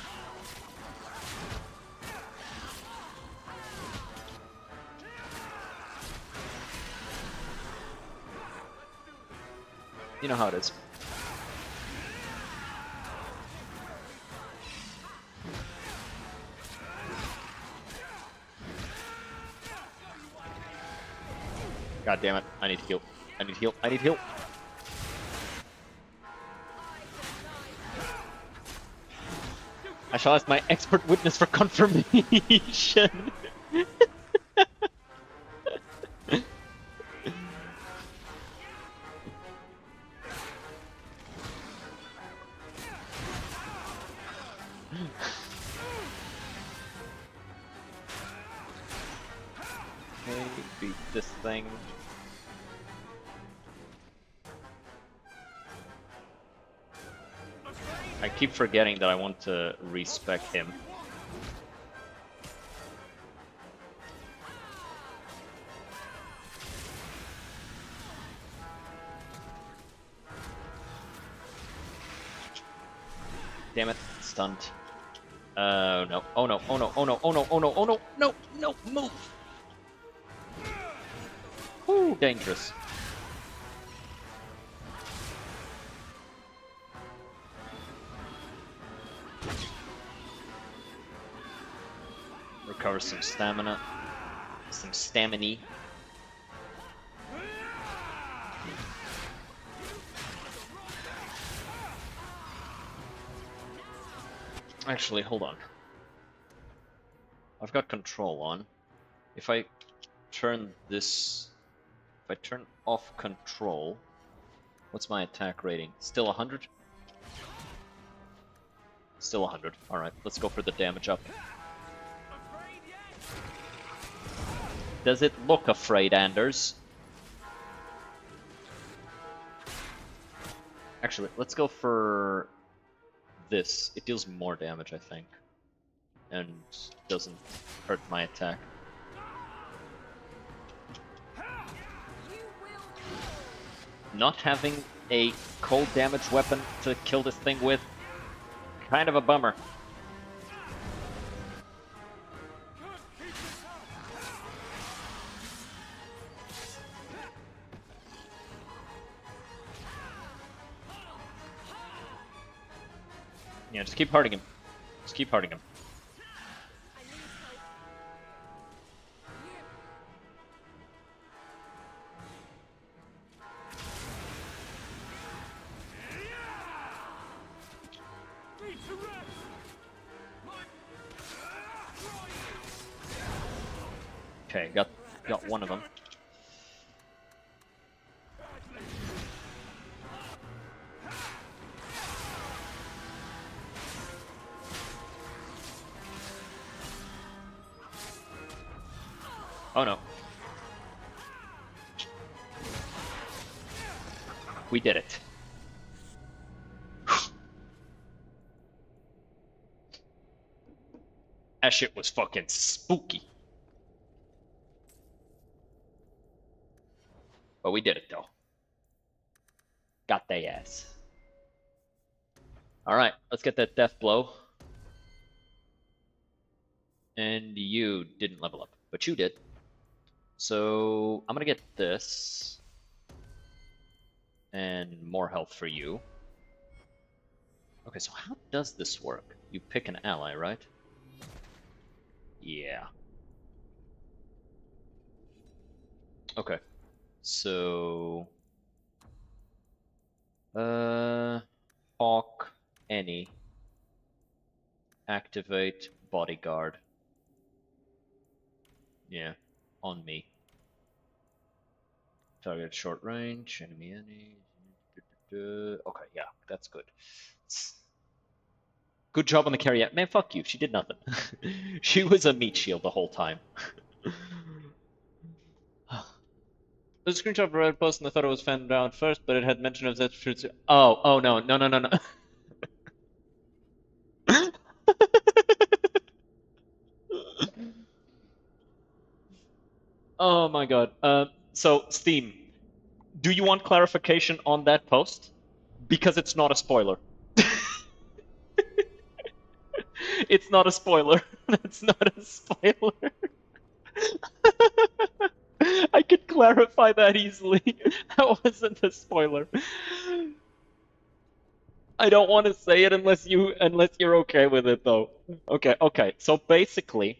You know how it is. God damn it. I need to heal. I need to heal. I need to heal. I shall ask my expert witness for confirmation. Okay, beat this thing. I keep forgetting that I want to respec him. Damn it, stunned. No. Oh no, oh no, oh no, oh no, oh no, oh no, no, no, move! Whoo, dangerous. Recover some stamina. Some stamina. Actually, hold on. I've got control on. If I turn this... If I turn off control... What's my attack rating? Still 100? Still 100. Alright, let's go for the damage up. Does it look afraid, Anders? Actually, let's go for this. It deals more damage, I think. And doesn't hurt my attack. Not having a cold damage weapon to kill this thing with, kind of a bummer. Yeah, just keep hurting him. Just keep hurting him. Okay, got one of them. Oh no. We did it. That shit was fucking spooky. But we did it though. Got they ass. Alright, let's get that death blow. And you didn't level up. but you did. So I'm gonna get this. And more health for you. Okay, so how does this work? You pick an ally, right? Yeah. Okay. So... Hawk, any. Activate bodyguard. Yeah, on me. Target short range, enemy any. Okay, yeah, that's good. Good job on the carry out. Man, fuck you. She did nothing. She was a meat shield the whole time. There's a screenshot of a red post and I thought it was found out first, but it had mention of that fruits. Oh, no, no, no, no, no. Oh my god. So, Steam, do you want clarification on that post? Because it's not a spoiler. It's not a spoiler. That's not a spoiler. I could clarify that easily. That wasn't a spoiler. I don't want to say it unless you're okay with it though. Okay. So basically,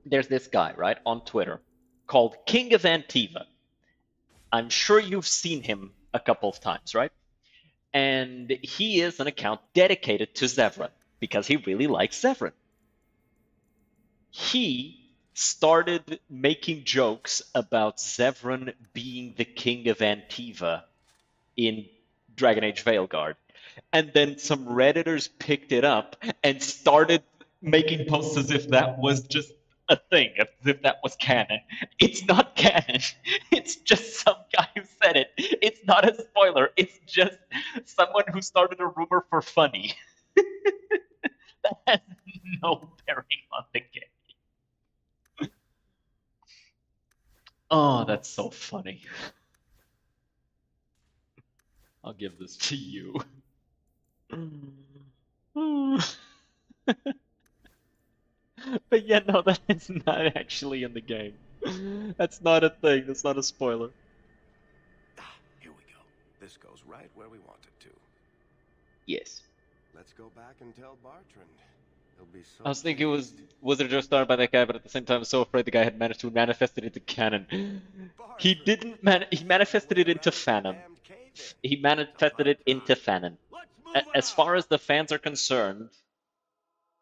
there's this guy, right, on Twitter called King of Antiva. I'm sure you've seen him a couple of times, right? And he is an account dedicated to Zevran because he really likes Zevran. He started making jokes about Zevran being the king of Antiva in Dragon Age Veilguard. And then some Redditors picked it up and started making posts as if that was just a thing, as if that was canon. It's not canon. It's just some guy who said it. It's not a spoiler. It's just someone who started a rumor for funny. That has no bearing on the game. Oh, that's so funny. I'll give this to you. But yeah, no, that is not actually in the game. That's not a thing. That's not a spoiler. Here we go. This goes right where we want it to. Yes. Let's go back and tell Bartrand. He'll be so I was thinking it was it just started by that guy, but at the same time, I was so afraid the guy had managed to manifest it into canon. He didn't he manifested it into fanon. He manifested it into fanon. As far as the fans are concerned,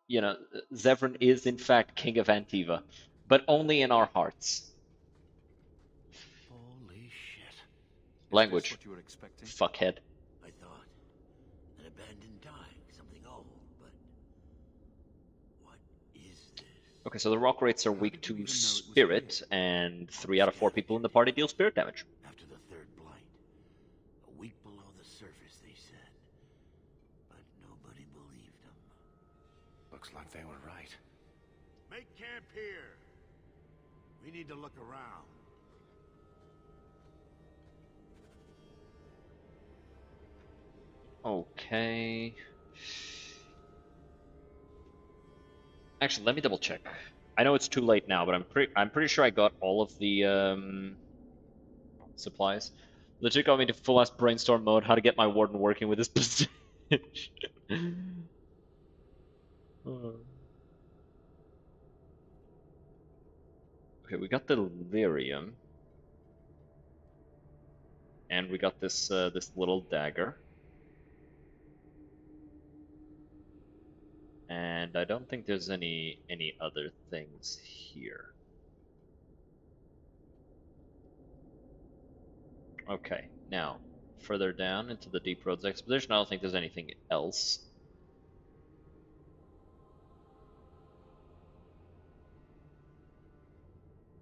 you know, Zevran is in fact King of Antiva, but only in our hearts. Holy shit. Language. What you were expecting? Fuckhead. I thought an abandoned dying, something old, but what is this? Okay, so the rock rates are weak to spirit, and 3 out of 4 people in the party deal spirit damage. After the third blight, a week below the surface, they said, but nobody believed them. Looks like they were right. Make camp here. We need to look around. Okay. Actually, let me double check. I know it's too late now, but I'm pretty sure I got all of the supplies. Legit got me to full ass brainstorm mode how to get my warden working with his position. Okay, we got the lyrium. And we got this this little dagger. And I don't think there's any other things here. Okay, now further down into the Deep Roads Expedition, I don't think there's anything else.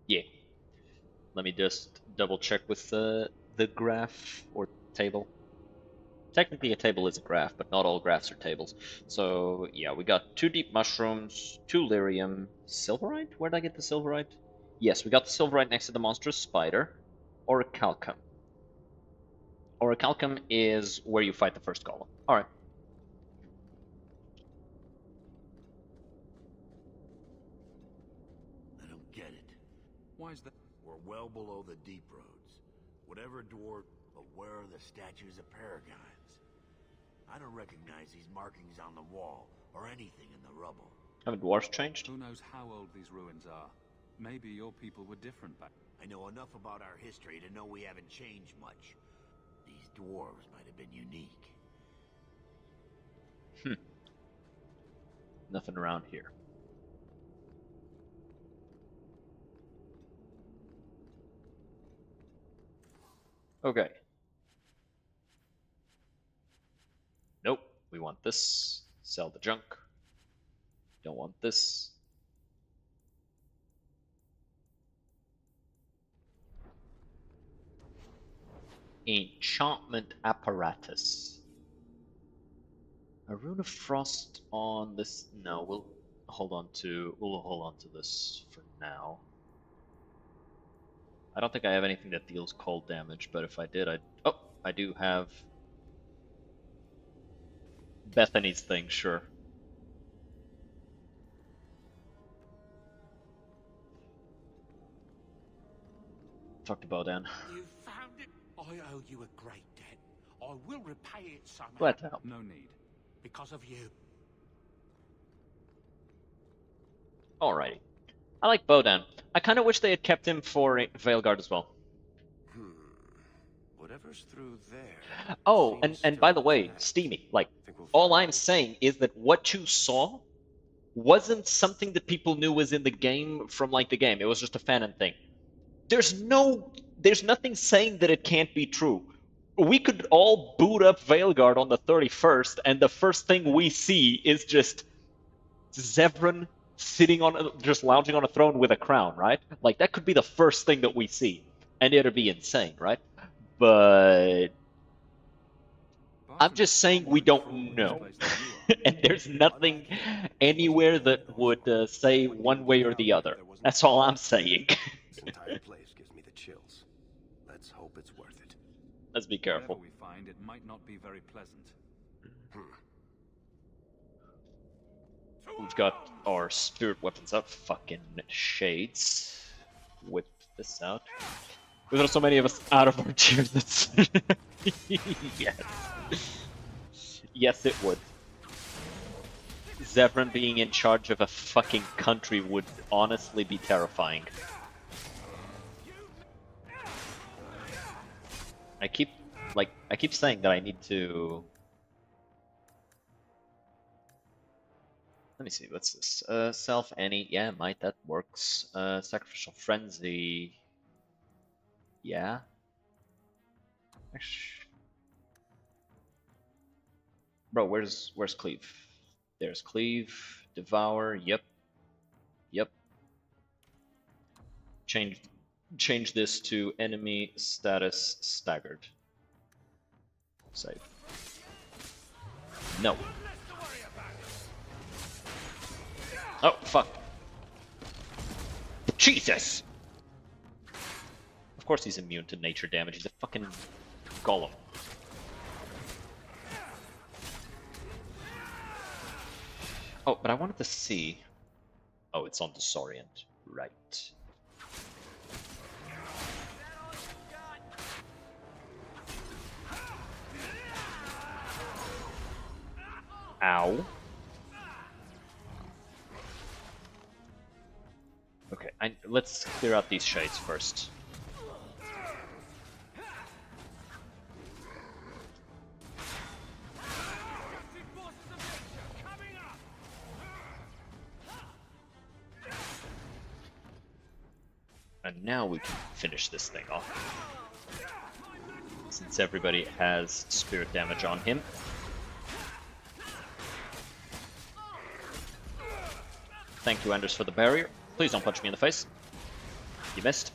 Yeah. Let me just double check with the graph or table. Technically a table is a graph, but not all graphs are tables. So yeah, we got 2 deep mushrooms, 2 lyrium, silverite? Where'd I get the silverite? Yes, we got the silverite next to the monstrous spider. Orichalcum. Orichalcum is where you fight the first golem. Alright. I don't Get it. Why is that? We're well below the deep roads. Whatever dwarf, but where are the statues of paragons? I don't recognize these markings on the wall, or anything in the rubble. Haven't dwarves changed? Who knows how old these ruins are? Maybe your people were different back. I know enough about our history to know we haven't changed much. These dwarves might have been unique. Nothing around here. Okay. Nope. We want this. Sell the junk. Don't want this. Enchantment apparatus. A rune of frost on this. No, we'll hold on to this for now. I don't think I have anything that deals cold damage, but if I did, I do have Bethany's thing, sure. Talk to Bodan. You found it? I owe you a great debt. I will repay it somehow. Glad to help. No need. Because of you. Alrighty. I like Bodan. I kind of wish they had kept him for Veilguard as well. Whatever's through there. Oh, and by the way, Steamy, like, all I'm saying is that what you saw wasn't something that people knew was in the game from, like, the game. It was just a fanon thing. There's nothing saying that it can't be true. We could all boot up Veilguard on the 31st, and the first thing we see is just Zevran sitting on, just lounging on a throne with a crown, right? Like, that could be the first thing that we see, and it'd be insane, right? But I'm just saying we don't know. And there's nothing anywhere that would say one way or the other. That's all I'm saying. This entire place gives me the chills. Let's hope it's worth it. Let's be careful. Whatever we find, it might not be very pleasant. We've got our spirit weapons up. Fucking shades. Whip this out. There's so many of us out of our chairs. That's yes. Yes, it would. Zevran being in charge of a fucking country would honestly be terrifying. I keep saying that I need to. Let me see, what's this? Self Annie, yeah, might, that works. Sacrificial Frenzy. Yeah. Bro, where's Cleave? There's Cleave, Devour, yep. Change this to enemy status staggered. Save. No. Oh, fuck. Jesus! Of course he's immune to nature damage. He's a fucking golem. Oh, but I wanted to see... Oh, it's on Disorient. Right. Ow. Okay, let's clear out these shades first. And now we can finish this thing off. Since everybody has spirit damage on him. Thank you, Anders, for the barrier. Please don't punch me in the face. You missed.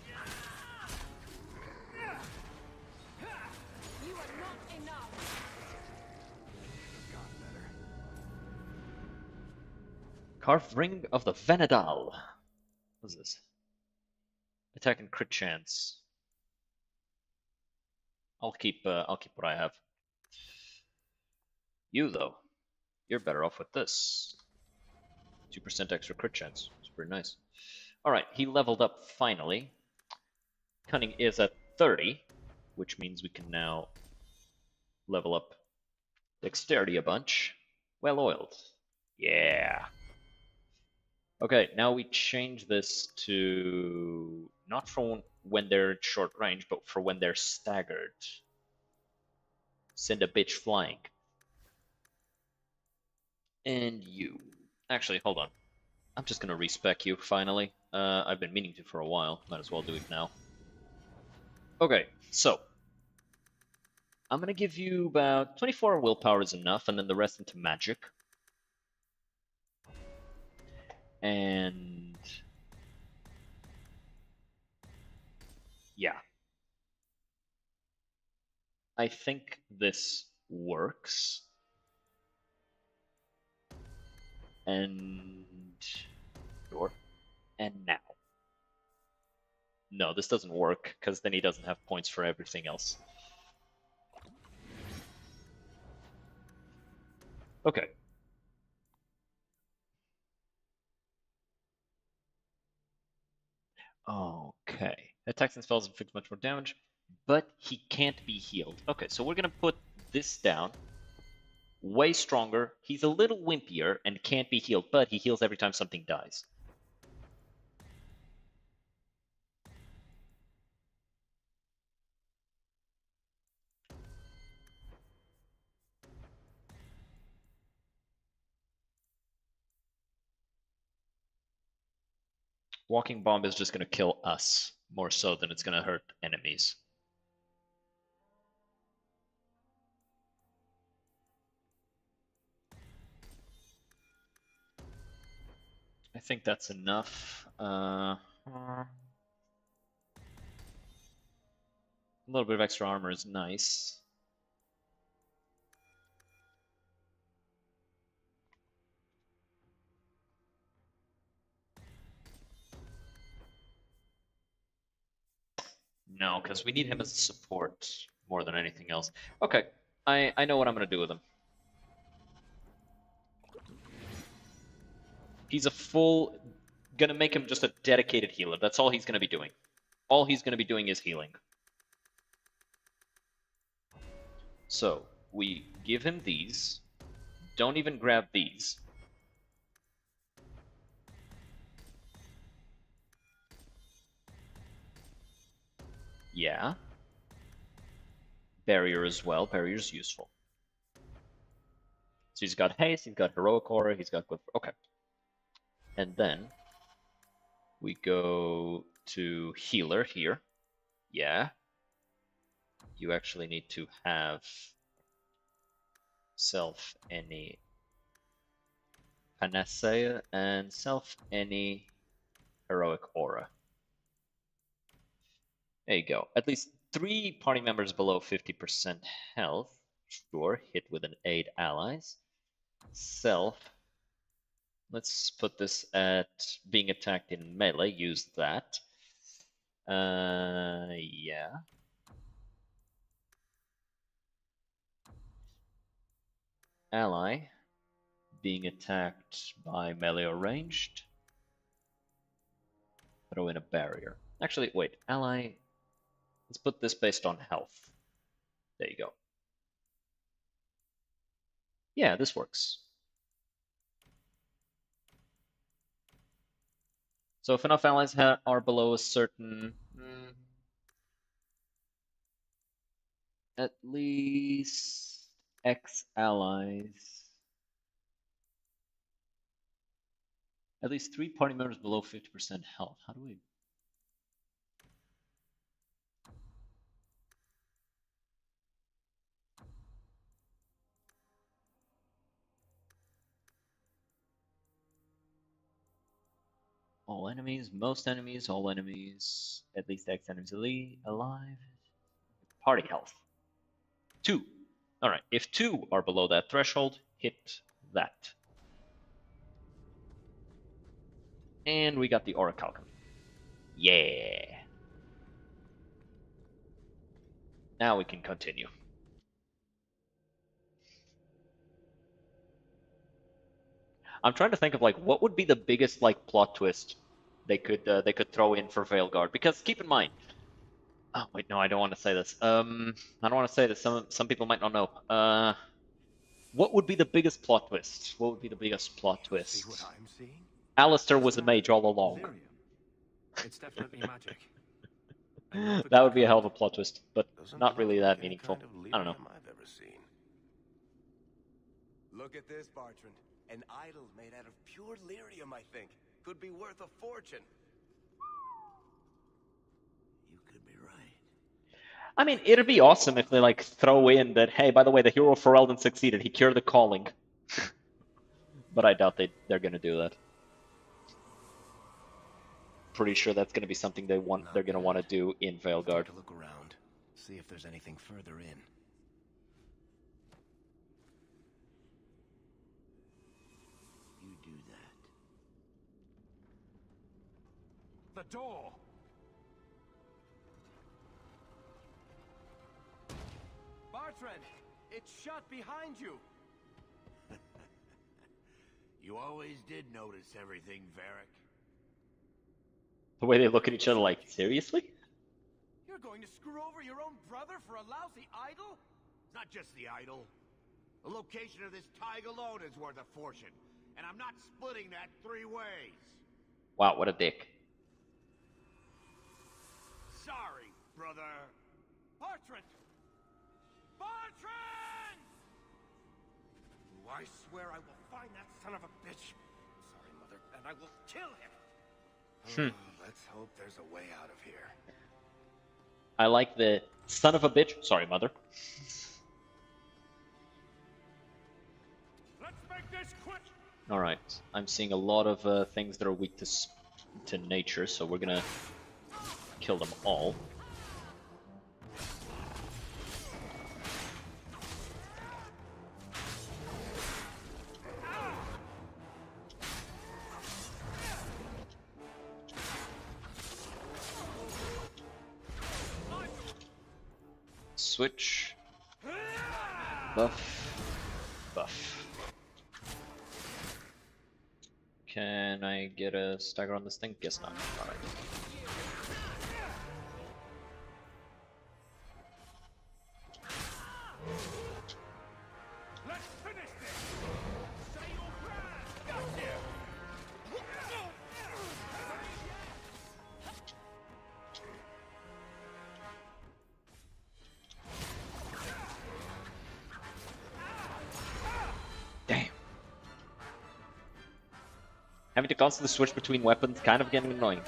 Carved Ring of the Venedal. What's this? Attack and crit chance. I'll keep what I have. You though, you're better off with this. 2% extra crit chance. It's pretty nice. Alright, he leveled up finally. Cunning is at 30, which means we can now level up Dexterity a bunch. Well-oiled. Yeah. Okay, now we change this to not for when they're at short range, but for when they're staggered. Send a bitch flying. And you. Actually, hold on. I'm just gonna respec you, finally. I've been meaning to for a while. Might as well do it now. Okay, so. I'm gonna give you about 24 willpower is enough, and then the rest into magic. And... yeah. I think this works. And... sure. And now. No, this doesn't work, because then he doesn't have points for everything else. Okay. Okay. Attacks and spells inflict much more damage, but he can't be healed. Okay, so we're gonna put this down. Way stronger. He's a little wimpier and can't be healed, but he heals every time something dies. Walking Bomb is just going to kill us, more so than it's going to hurt enemies. I think that's enough. A little bit of extra armor is nice. No, because we need him as a support more than anything else. Okay, I know what I'm going to do with him. He's a full... Gonna make him just a dedicated healer. That's all he's going to be doing. All he's going to be doing is healing. So, we give him these. Don't even grab these. Yeah. Barrier as well. Barrier's useful. So he's got haste, he's got heroic aura, he's got good... Okay. And then we go to healer here. Yeah. You actually need to have self any panacea and self any heroic aura. There you go. At least 3 party members below 50% health. Sure, hit with an 8 allies. Self. Let's put this at being attacked in melee. Use that. Yeah. Ally. Being attacked by melee or ranged. Throw in a barrier. Actually, wait. Ally. Let's put this based on health. There you go. Yeah, this works. So if enough allies are below a certain... at least X allies. At least 3 party members below 50% health. How do we... all enemies, most enemies, all enemies, at least X enemies alive. Party health. 2. Alright, if 2 are below that threshold, hit that. And we got the Orichalcum. Yeah. Now we can continue. I'm trying to think of like what would be the biggest like plot twist they could throw in for Veilguard. Because keep in mind, oh wait, no, I don't want to say this. I don't want to say this. Some people might not know. What would be the biggest plot twist? What would be the biggest plot twist? See what I'm seeing? Alistair was a mage all along. It's definitely magic. That would be a hell of a plot twist, but not really that meaningful. I don't know. I've ever seen. Look at this, Bartrand. An idol made out of pure lyrium, I think. Could be worth a fortune. You could be right. I mean, it'd be awesome if they like throw in that, hey, by the way, the hero for Elden succeeded. He cured the calling. But I doubt they're gonna do that. Pretty sure that's gonna be something they're gonna want to do in Veilguard. Take a look around. See if there's anything further in. You do that. The door! Bartrand! It's shut behind you! You always did notice everything, Varric. The way they look at each other like, seriously? You're going to screw over your own brother for a lousy idol? It's not just the idol. The location of this tag alone is worth a fortune. And I'm not splitting that 3 ways. Wow, what a dick. Sorry, brother. Bartrand! Bartrand! I swear I will find that son of a bitch. Sorry, Mother, and I will kill him. Let's hope there's a way out of here. I like the son of a bitch. Sorry, Mother. Let's make this quick. All right, I'm seeing a lot of things that are weak to nature, so we're gonna kill them all. Switch. Buff. Buff. Can I get a stagger on this thing? Guess not. Alright. Let's finish this. Say your prayers. Gotcha. Damn. Having to constantly switch between weapons kind of getting annoying.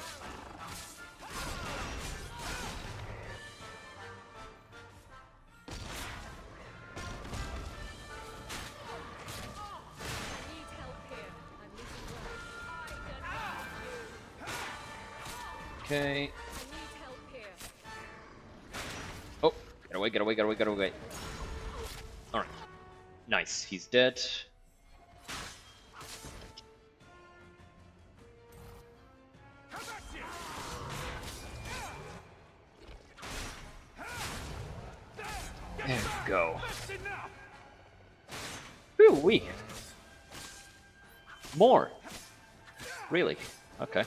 Okay. Oh, get away, get away, get away, get away. Alright. Nice, he's dead. There we go. Ooh-wee. More. Really? Okay.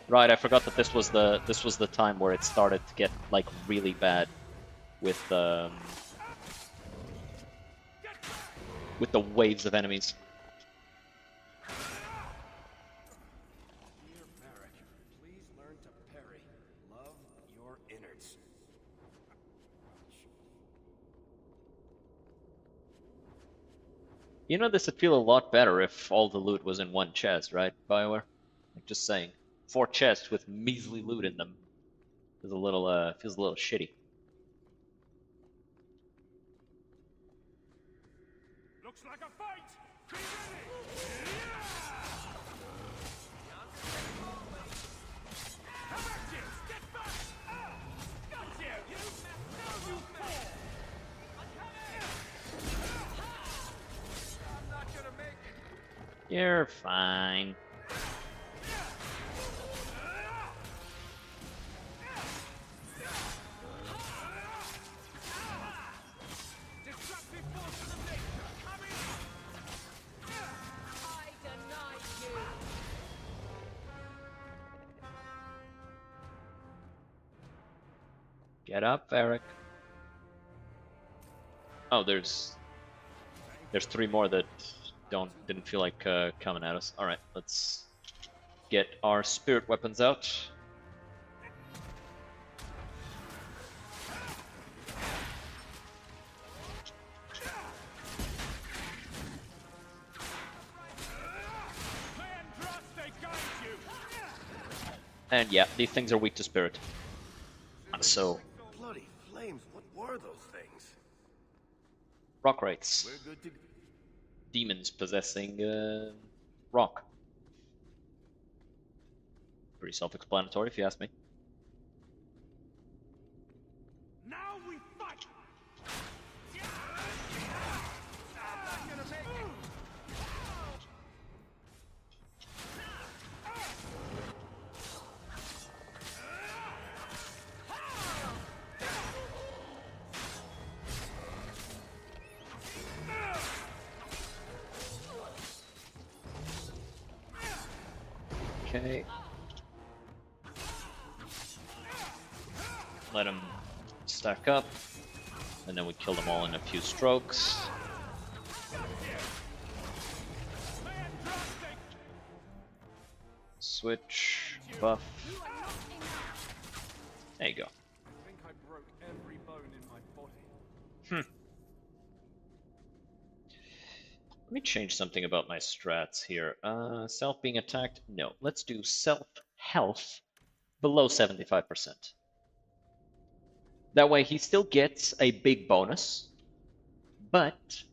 Right, I forgot that this was the time where it started to get like really bad with the waves of enemies. Dear Varric, please learn to parry. Love your innards. You know, this would feel a lot better if all the loot was in one chest, right, BioWare? Like, just saying. 4 chests with measly loot in them. Feels a little shitty. Looks like a fight. Be ready. How about you? Get back. Got you. Now you fall. I'm not gonna make it. You're fine. Get up, Eric. Oh, there's 3 more that didn't feel like coming at us. All right, let's get our spirit weapons out. And yeah, these things are weak to spirit. So Bloody flames, what were those things? rock wraiths. We're good to... Demons possessing rock. Pretty self-explanatory if you ask me. Now we fight! Okay. Let them stack up, and then we kill them all in a few strokes. Switch, buff. There you go. I think I broke every bone in my body. Let me change something about my strats here. Self being attacked? No. Let's do self health below 75%. That way he still gets a big bonus, but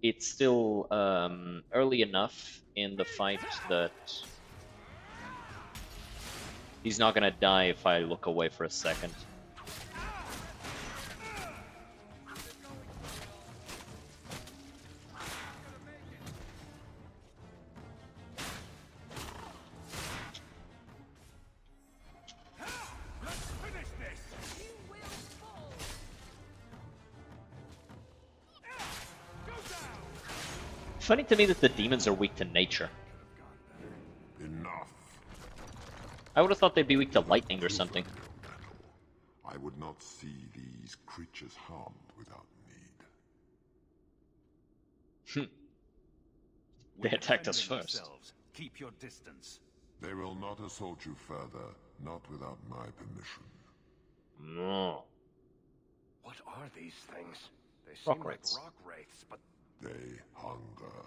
it's still early enough in the fight that he's not gonna die if I look away for a second. Funny to me that the demons are weak to nature. Enough. I would have thought they'd be weak to lightning or something. I would not see these creatures harmed without need. They attacked us first. Yourselves. Keep your distance. They will not assault you further, not without my permission. No. What are these things? They Rock seem wraiths. like rock wraiths, but... They hunger.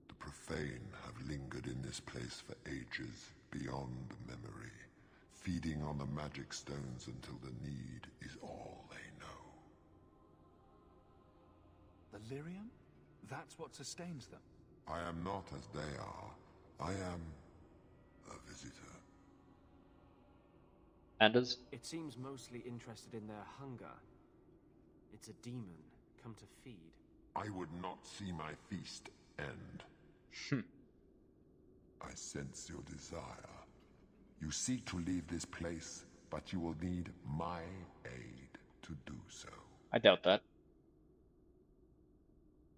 The profane have lingered in this place for ages, beyond memory, feeding on the magic stones until the need is all they know. Delirium? That's what sustains them. I am not as they are. I am a visitor. Anders? It seems mostly interested in their hunger. It's a demon, come to feed. I would not see my feast end. I sense your desire. You seek to leave this place, but you will need my aid to do so. I doubt that.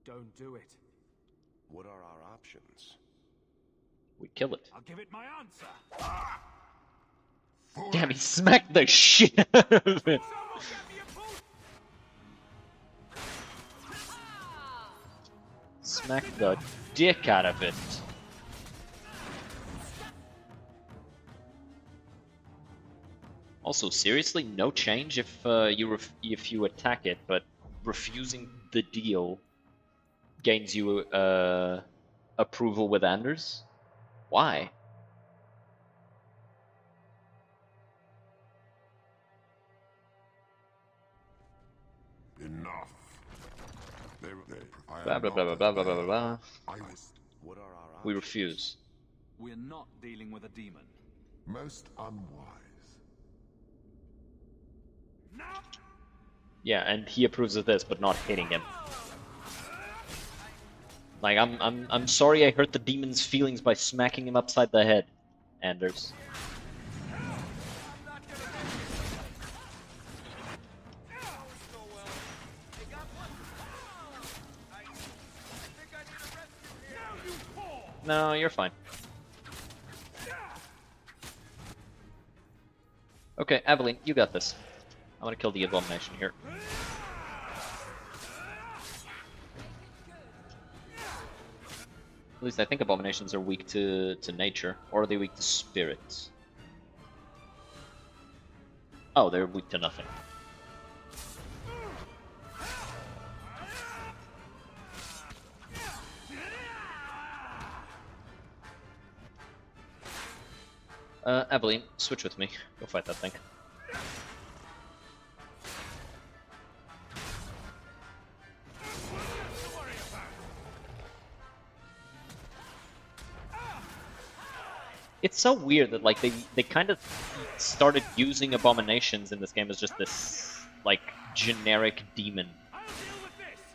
Don't do it. What are our options? We kill it. I'll give it my answer. Damn, he smacked the shit out of it. Smack the dick out of it. Also, seriously, no change if you attack it, but refusing the deal gains you approval with Anders? Why? Enough. Blah blah blah blah blah blah blah blah. What are our We refuse. We're not dealing with a demon. Most unwise. Yeah, and he approves of this, but not hitting him. Like, I'm sorry I hurt the demon's feelings by smacking him upside the head, Anders. No, you're fine. Okay, Aveline, you got this. I'm gonna kill the abomination here. At least I think abominations are weak to nature, or are they weak to spirits? Oh, they're weak to nothing. Aveline, switch with me. Go fight that thing. It's so weird that like they kind of started using abominations in this game as just this like generic demon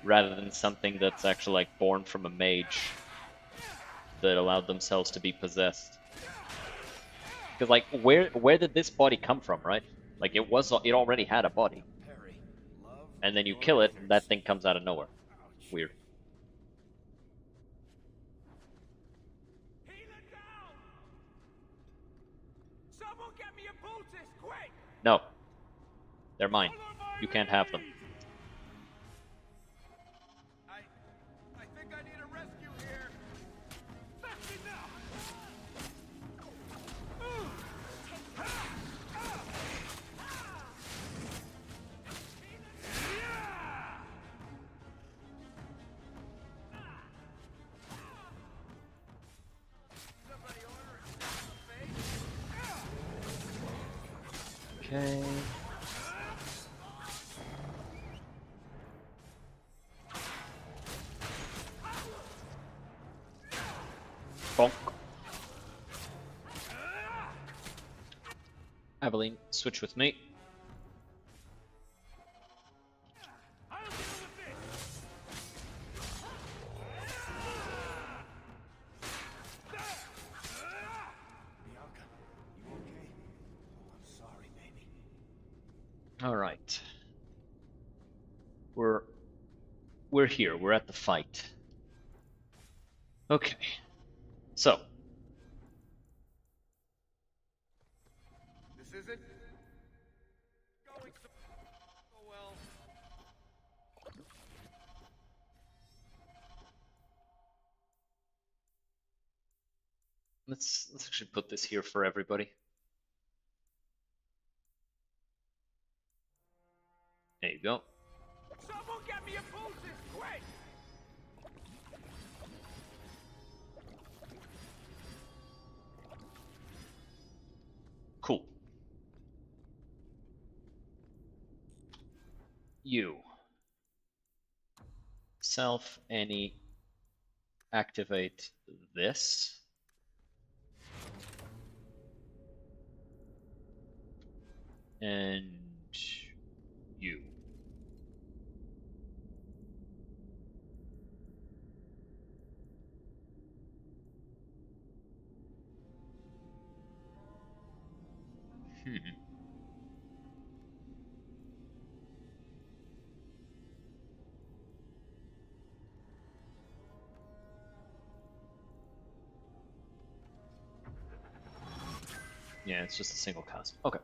rather than something that's actually like born from a mage that allowed themselves to be possessed. Because like where did this body come from, right? Like it already had a body. And then you kill it and that thing comes out of nowhere. Weird. Someone get me a poultice, quick! No. They're mine. You can't have them. I think I need a rescue here. That's enough! Okay. Bonk. Aveline, switch with me. All right. We're here. We're at the fight. Okay. So, This isn't going so well. let's actually put this here for everybody. There you go. Someone get me a poultice, quick! Cool. You. Self any activate this. And you. Yeah, it's just a single cast. Okay.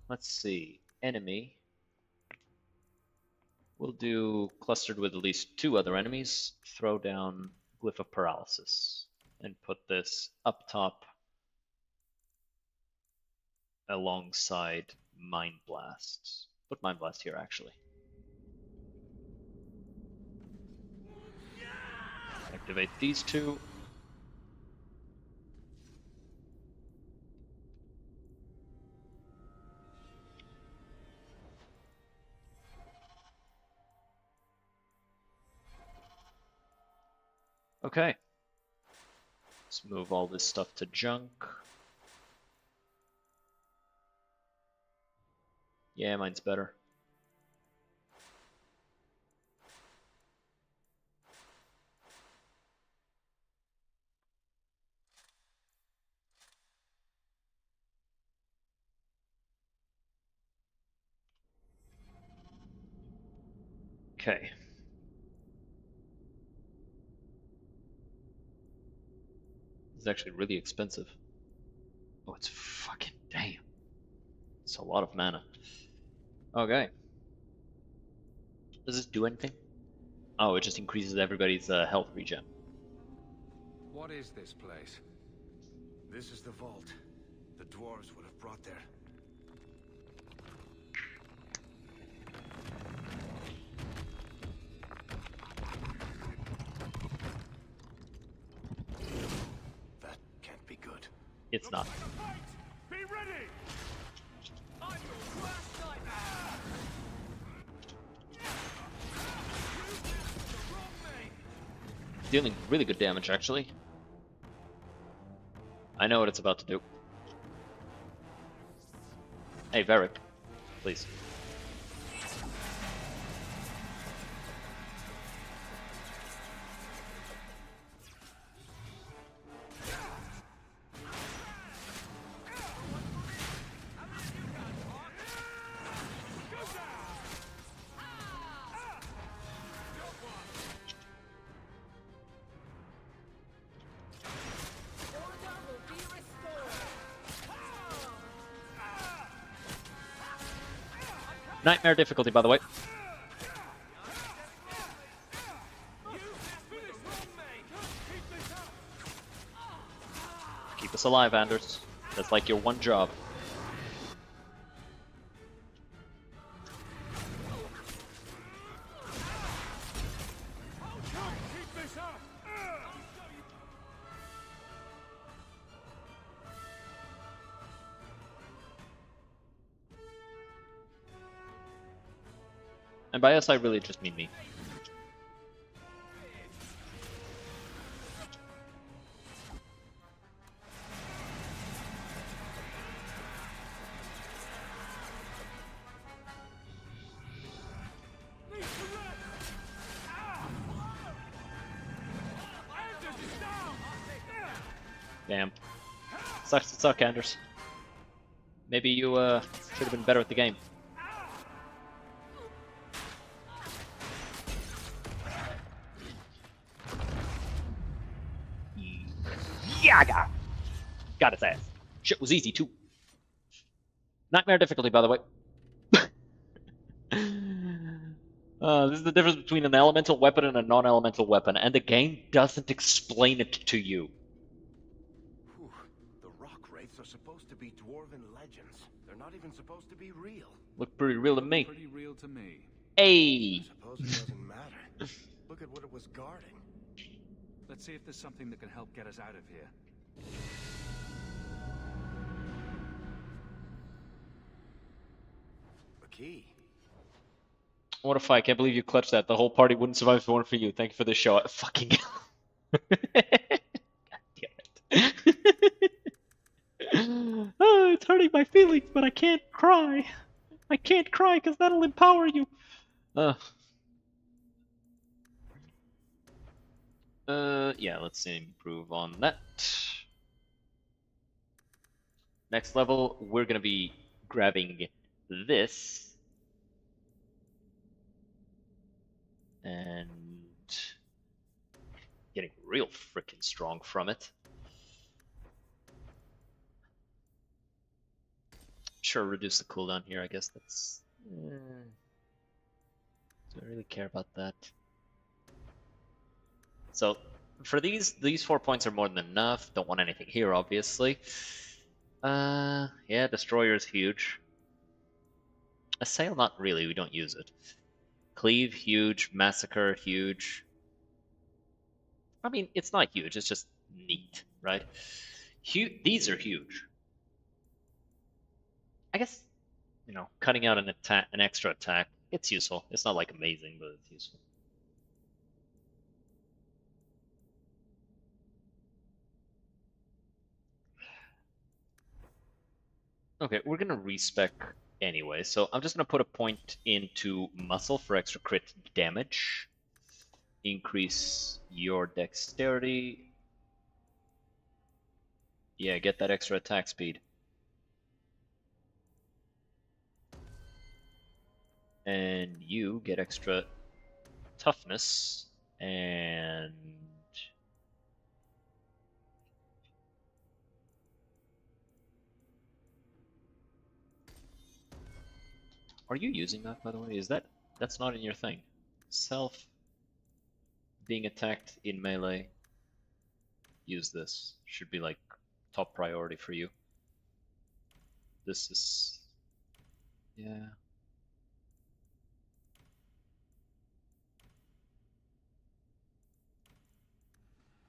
Let's see. Enemy. We'll do clustered with at least 2 other enemies. Throw down Glyph of Paralysis. And put this up top alongside Mind Blast. Put Mind Blast here, actually. Activate these 2. Okay. Let's move all this stuff to junk. Yeah, mine's better. Okay. This is actually really expensive. Oh, it's fucking dang It's a lot of mana. Okay. Does this do anything? Oh, it just increases everybody's health regen. What is this place? This is the vault. The dwarves would have brought there. That can't be good. It's not. Be ready! I'm your worst nightmare! Dealing really good damage, actually. I know what it's about to do. Hey, Varric, please. Nightmare difficulty, by the way. Keep us alive, Anders. That's like your one job. And by us, I really just mean me. Damn. Sucks to suck, Anders. Maybe you should have been better at the game. Yeah, got its ass. Shit was easy too. Nightmare difficulty, by the way. This is the difference between an elemental weapon and a non-elemental weapon, and the game doesn't explain it to you. Whew. The rock wraiths are supposed to be dwarven legends. They're not even supposed to be real. Look pretty real to me. Pretty real to me. Hey! I suppose it doesn't matter. Look at what it was guarding. Let's see if there's something that can help get us out of here. A key. What a fight. I can't believe you clutched that. The whole party wouldn't survive if it weren't for you. Thank you for this show. Fucking God damn it. Oh, it's hurting my feelings, but I can't cry. I can't cry because that'll empower you. Yeah, let's improve on that. Next level, we're gonna be grabbing this. And getting real freaking strong from it. Sure, reduce the cooldown here, I guess that's... do I really care about that? So, for these 4 points are more than enough. Don't want anything here, obviously. Yeah, Destroyer's huge. Assail, not really, we don't use it. Cleave, huge. Massacre, huge. I mean, it's not huge, it's just neat, right? These are huge. I guess, you know, cutting out an extra attack, it's useful. It's not like amazing, but it's useful. Okay, we're gonna respec anyway, so I'm just gonna put a point into muscle for extra crit damage. Increase your dexterity. Yeah, get that extra attack speed. And you get extra toughness and Are you using that, by the way? Is that's not in your thing? Self being attacked in melee. Use this. Should be like top priority for you. This is... yeah.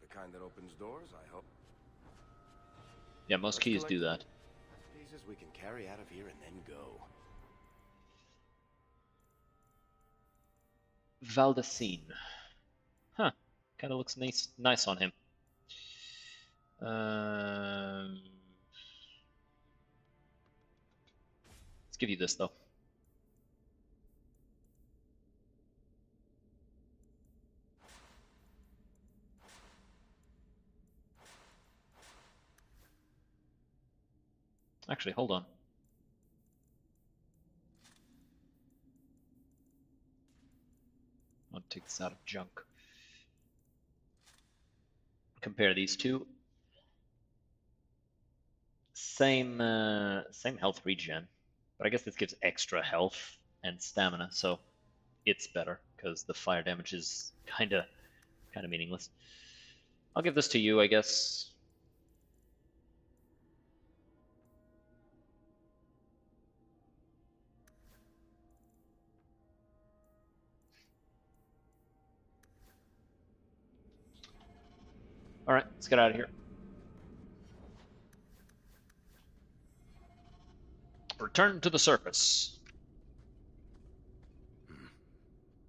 The kind that opens doors, I hope. Yeah, most keys do that. Pieces we can carry out of here and then go. Valdecine. Huh. Kind of looks nice on him. Let's give you this, though. Actually, hold on. I'll take this out of junk. Compare these two. Same health regen, but I guess this gives extra health and stamina, so it's better because the fire damage is kind of meaningless. I'll give this to you, I guess. All right, let's get out of here. Return to the surface.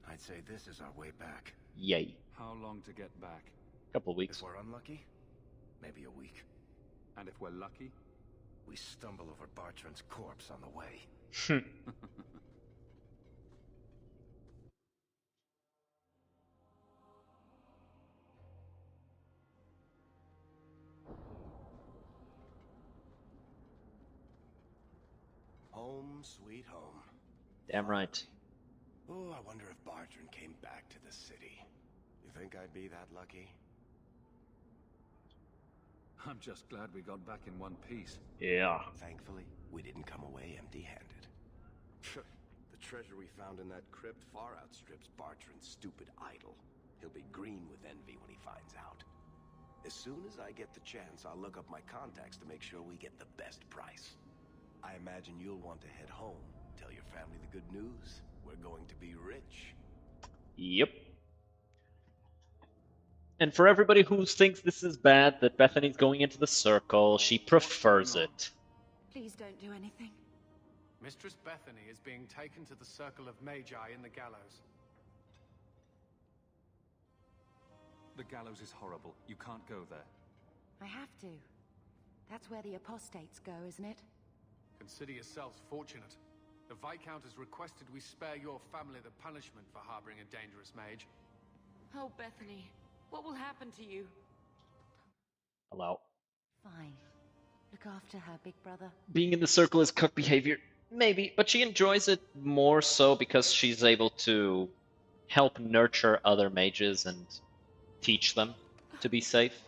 I'd say this is our way back. Yay. How long to get back? Couple of weeks. If we're unlucky, maybe a week. And if we're lucky? We stumble over Bartrand's corpse on the way. Home, sweet home. Damn right. Oh, I wonder if Bartrand came back to the city. You think I'd be that lucky? I'm just glad we got back in one piece. Yeah. Thankfully, we didn't come away empty-handed. The treasure we found in that crypt far outstrips Bartrand's stupid idol. He'll be green with envy when he finds out. As soon as I get the chance, I'll look up my contacts to make sure we get the best price. I imagine you'll want to head home. Tell your family the good news. We're going to be rich. Yep. And for everybody who thinks this is bad, that Bethany's going into the circle, she prefers it. Please don't do anything. Mistress Bethany is being taken to the Circle of Magi in the Gallows. The Gallows is horrible. You can't go there. I have to. That's where the apostates go, isn't it? Consider yourselves fortunate. The Viscount has requested we spare your family the punishment for harboring a dangerous mage. Oh, Bethany, what will happen to you? Allow. Fine. Look after her, big brother. Being in the circle is cuck behavior. Maybe, but she enjoys it more so because she's able to help nurture other mages and teach them to be safe.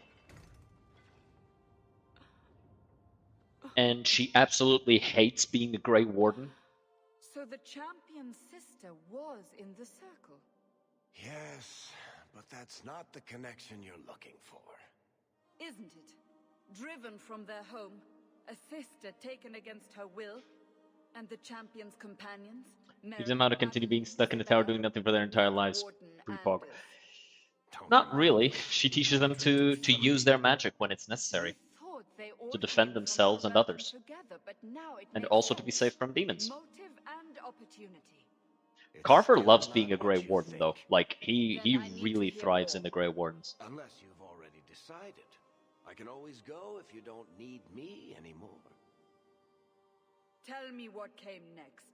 And she absolutely hates being a Grey Warden. So the champion's sister was in the circle? Yes, but that's not the connection you're looking for. Isn't it? Driven from their home, a sister taken against her will, and the champion's companions? Gives them how to continue being stuck in the tower doing nothing for their entire lives. Pre-pog. Not really. She teaches them to use their magic when it's necessary. To defend themselves and others. And also to be safe from demons. Carver loves being a Grey Warden, though. Like, he really thrives in the Grey Wardens. Unless you've already decided. I can always go if you don't need me anymore. Tell me what came next.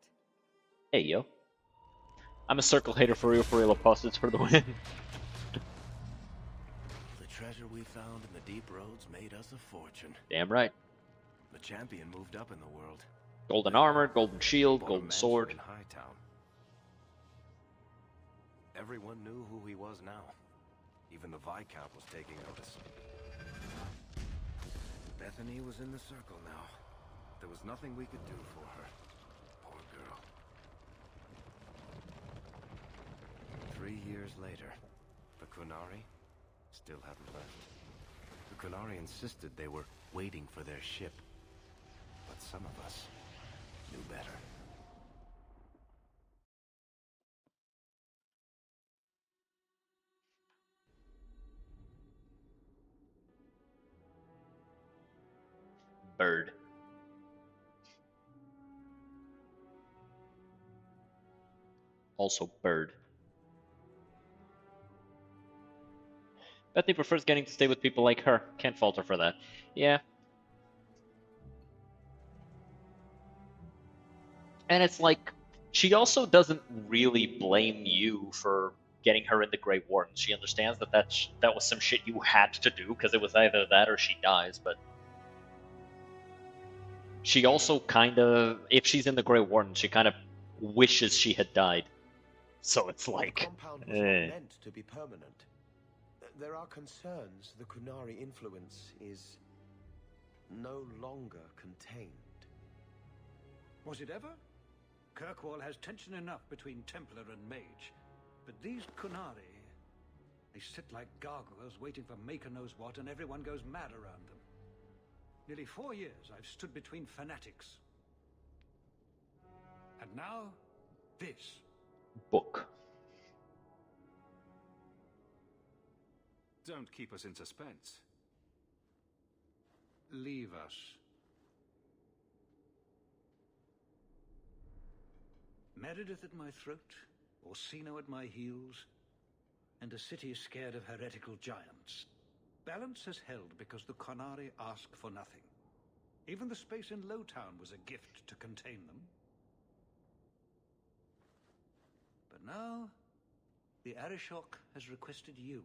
Hey, yo. I'm a circle hater for real apostates for the win. The treasure we found in the deep roads made us a fortune. Damn right. The champion moved up in the world. Golden armor, golden shield, golden sword. In Hightown. Everyone knew who he was now. Even the Viscount was taking notice. Bethany was in the circle now. There was nothing we could do for her. Poor girl. 3 years later, the Kunari still hadn't left. The Kunari insisted they were waiting for their ship. But some of us knew better. Bird. Also bird. Bethany prefers getting to stay with people like her. Can't fault her for that. Yeah. And it's like, she also doesn't really blame you for getting her in the Grey Warden. She understands that that was some shit you had to do, because it was either that or she dies, but she also kind of, if she's in the Grey Warden, she kind of wishes she had died. So it's like, the compound was not meant to be permanent. There are concerns the Kunari influence is no longer contained. Was it ever? Kirkwall has tension enough between Templar and Mage. But these Kunari, they sit like gargoyles waiting for Maker knows what, and everyone goes mad around them. Nearly 4 years I've stood between fanatics. And now, this. Book. Don't keep us in suspense. Leave us. Meredith at my throat, Orsino at my heels, and a city scared of heretical giants. Balance has held because the Kunari ask for nothing. Even the space in Lowtown was a gift to contain them. But now, the Arishok has requested you.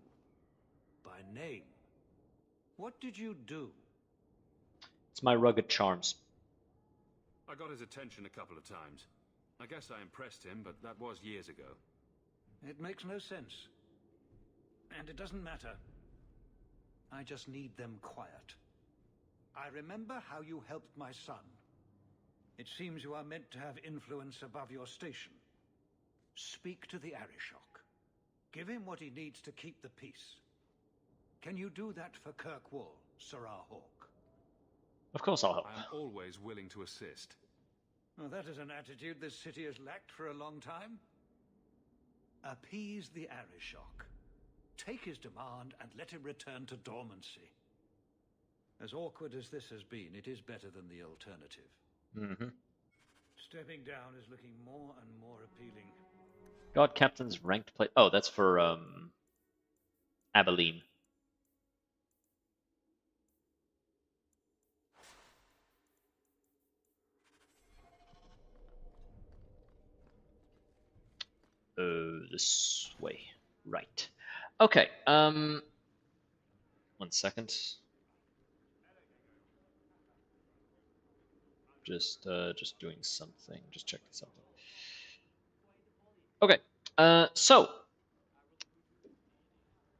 By name. What did you do? It's my rugged charms. I got his attention a couple of times. I guess I impressed him, but that was years ago. It makes no sense. And it doesn't matter. I just need them quiet. I remember how you helped my son. It seems you are meant to have influence above your station. Speak to the Arishok. Give him what he needs to keep the peace. Can you do that for Kirkwall, Sarah Hawk? Of course I'll help. I am always willing to assist. Well, that is an attitude this city has lacked for a long time. Appease the Arishok. Take his demand and let him return to dormancy. As awkward as this has been, it is better than the alternative. Mm-hmm. Stepping down is looking more and more appealing. God Captain's ranked play. Oh, that's for Abilene. This way. Right. Okay. 1 second. Just doing something. Just checking something. Okay. So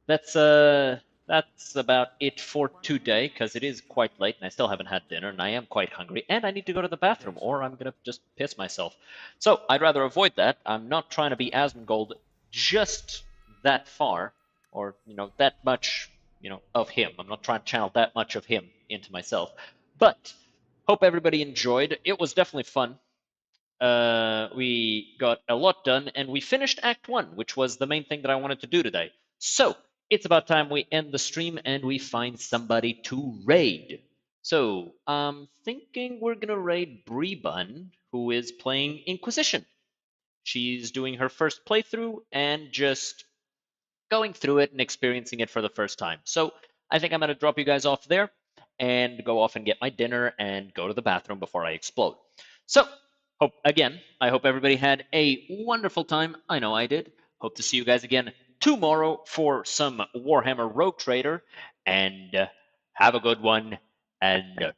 that's about it for today, because it is quite late and I still haven't had dinner and I am quite hungry and I need to go to the bathroom or I'm gonna just piss myself. So I'd rather avoid that. I'm not trying to be Asmongold just that far, or that much of him. I'm not trying to channel that much of him into myself. But hope everybody enjoyed. It was definitely fun. We got a lot done, and we finished Act 1, which was the main thing that I wanted to do today. So, it's about time we end the stream and we find somebody to raid. So, I'm thinking we're gonna raid Brebun, who is playing Inquisition. She's doing her first playthrough and just going through it and experiencing it for the first time. So, I think I'm gonna drop you guys off there and go off and get my dinner and go to the bathroom before I explode. So, I hope everybody had a wonderful time. I know I did. Hope to see you guys again tomorrow for some Warhammer Rogue Trader. And have a good one. And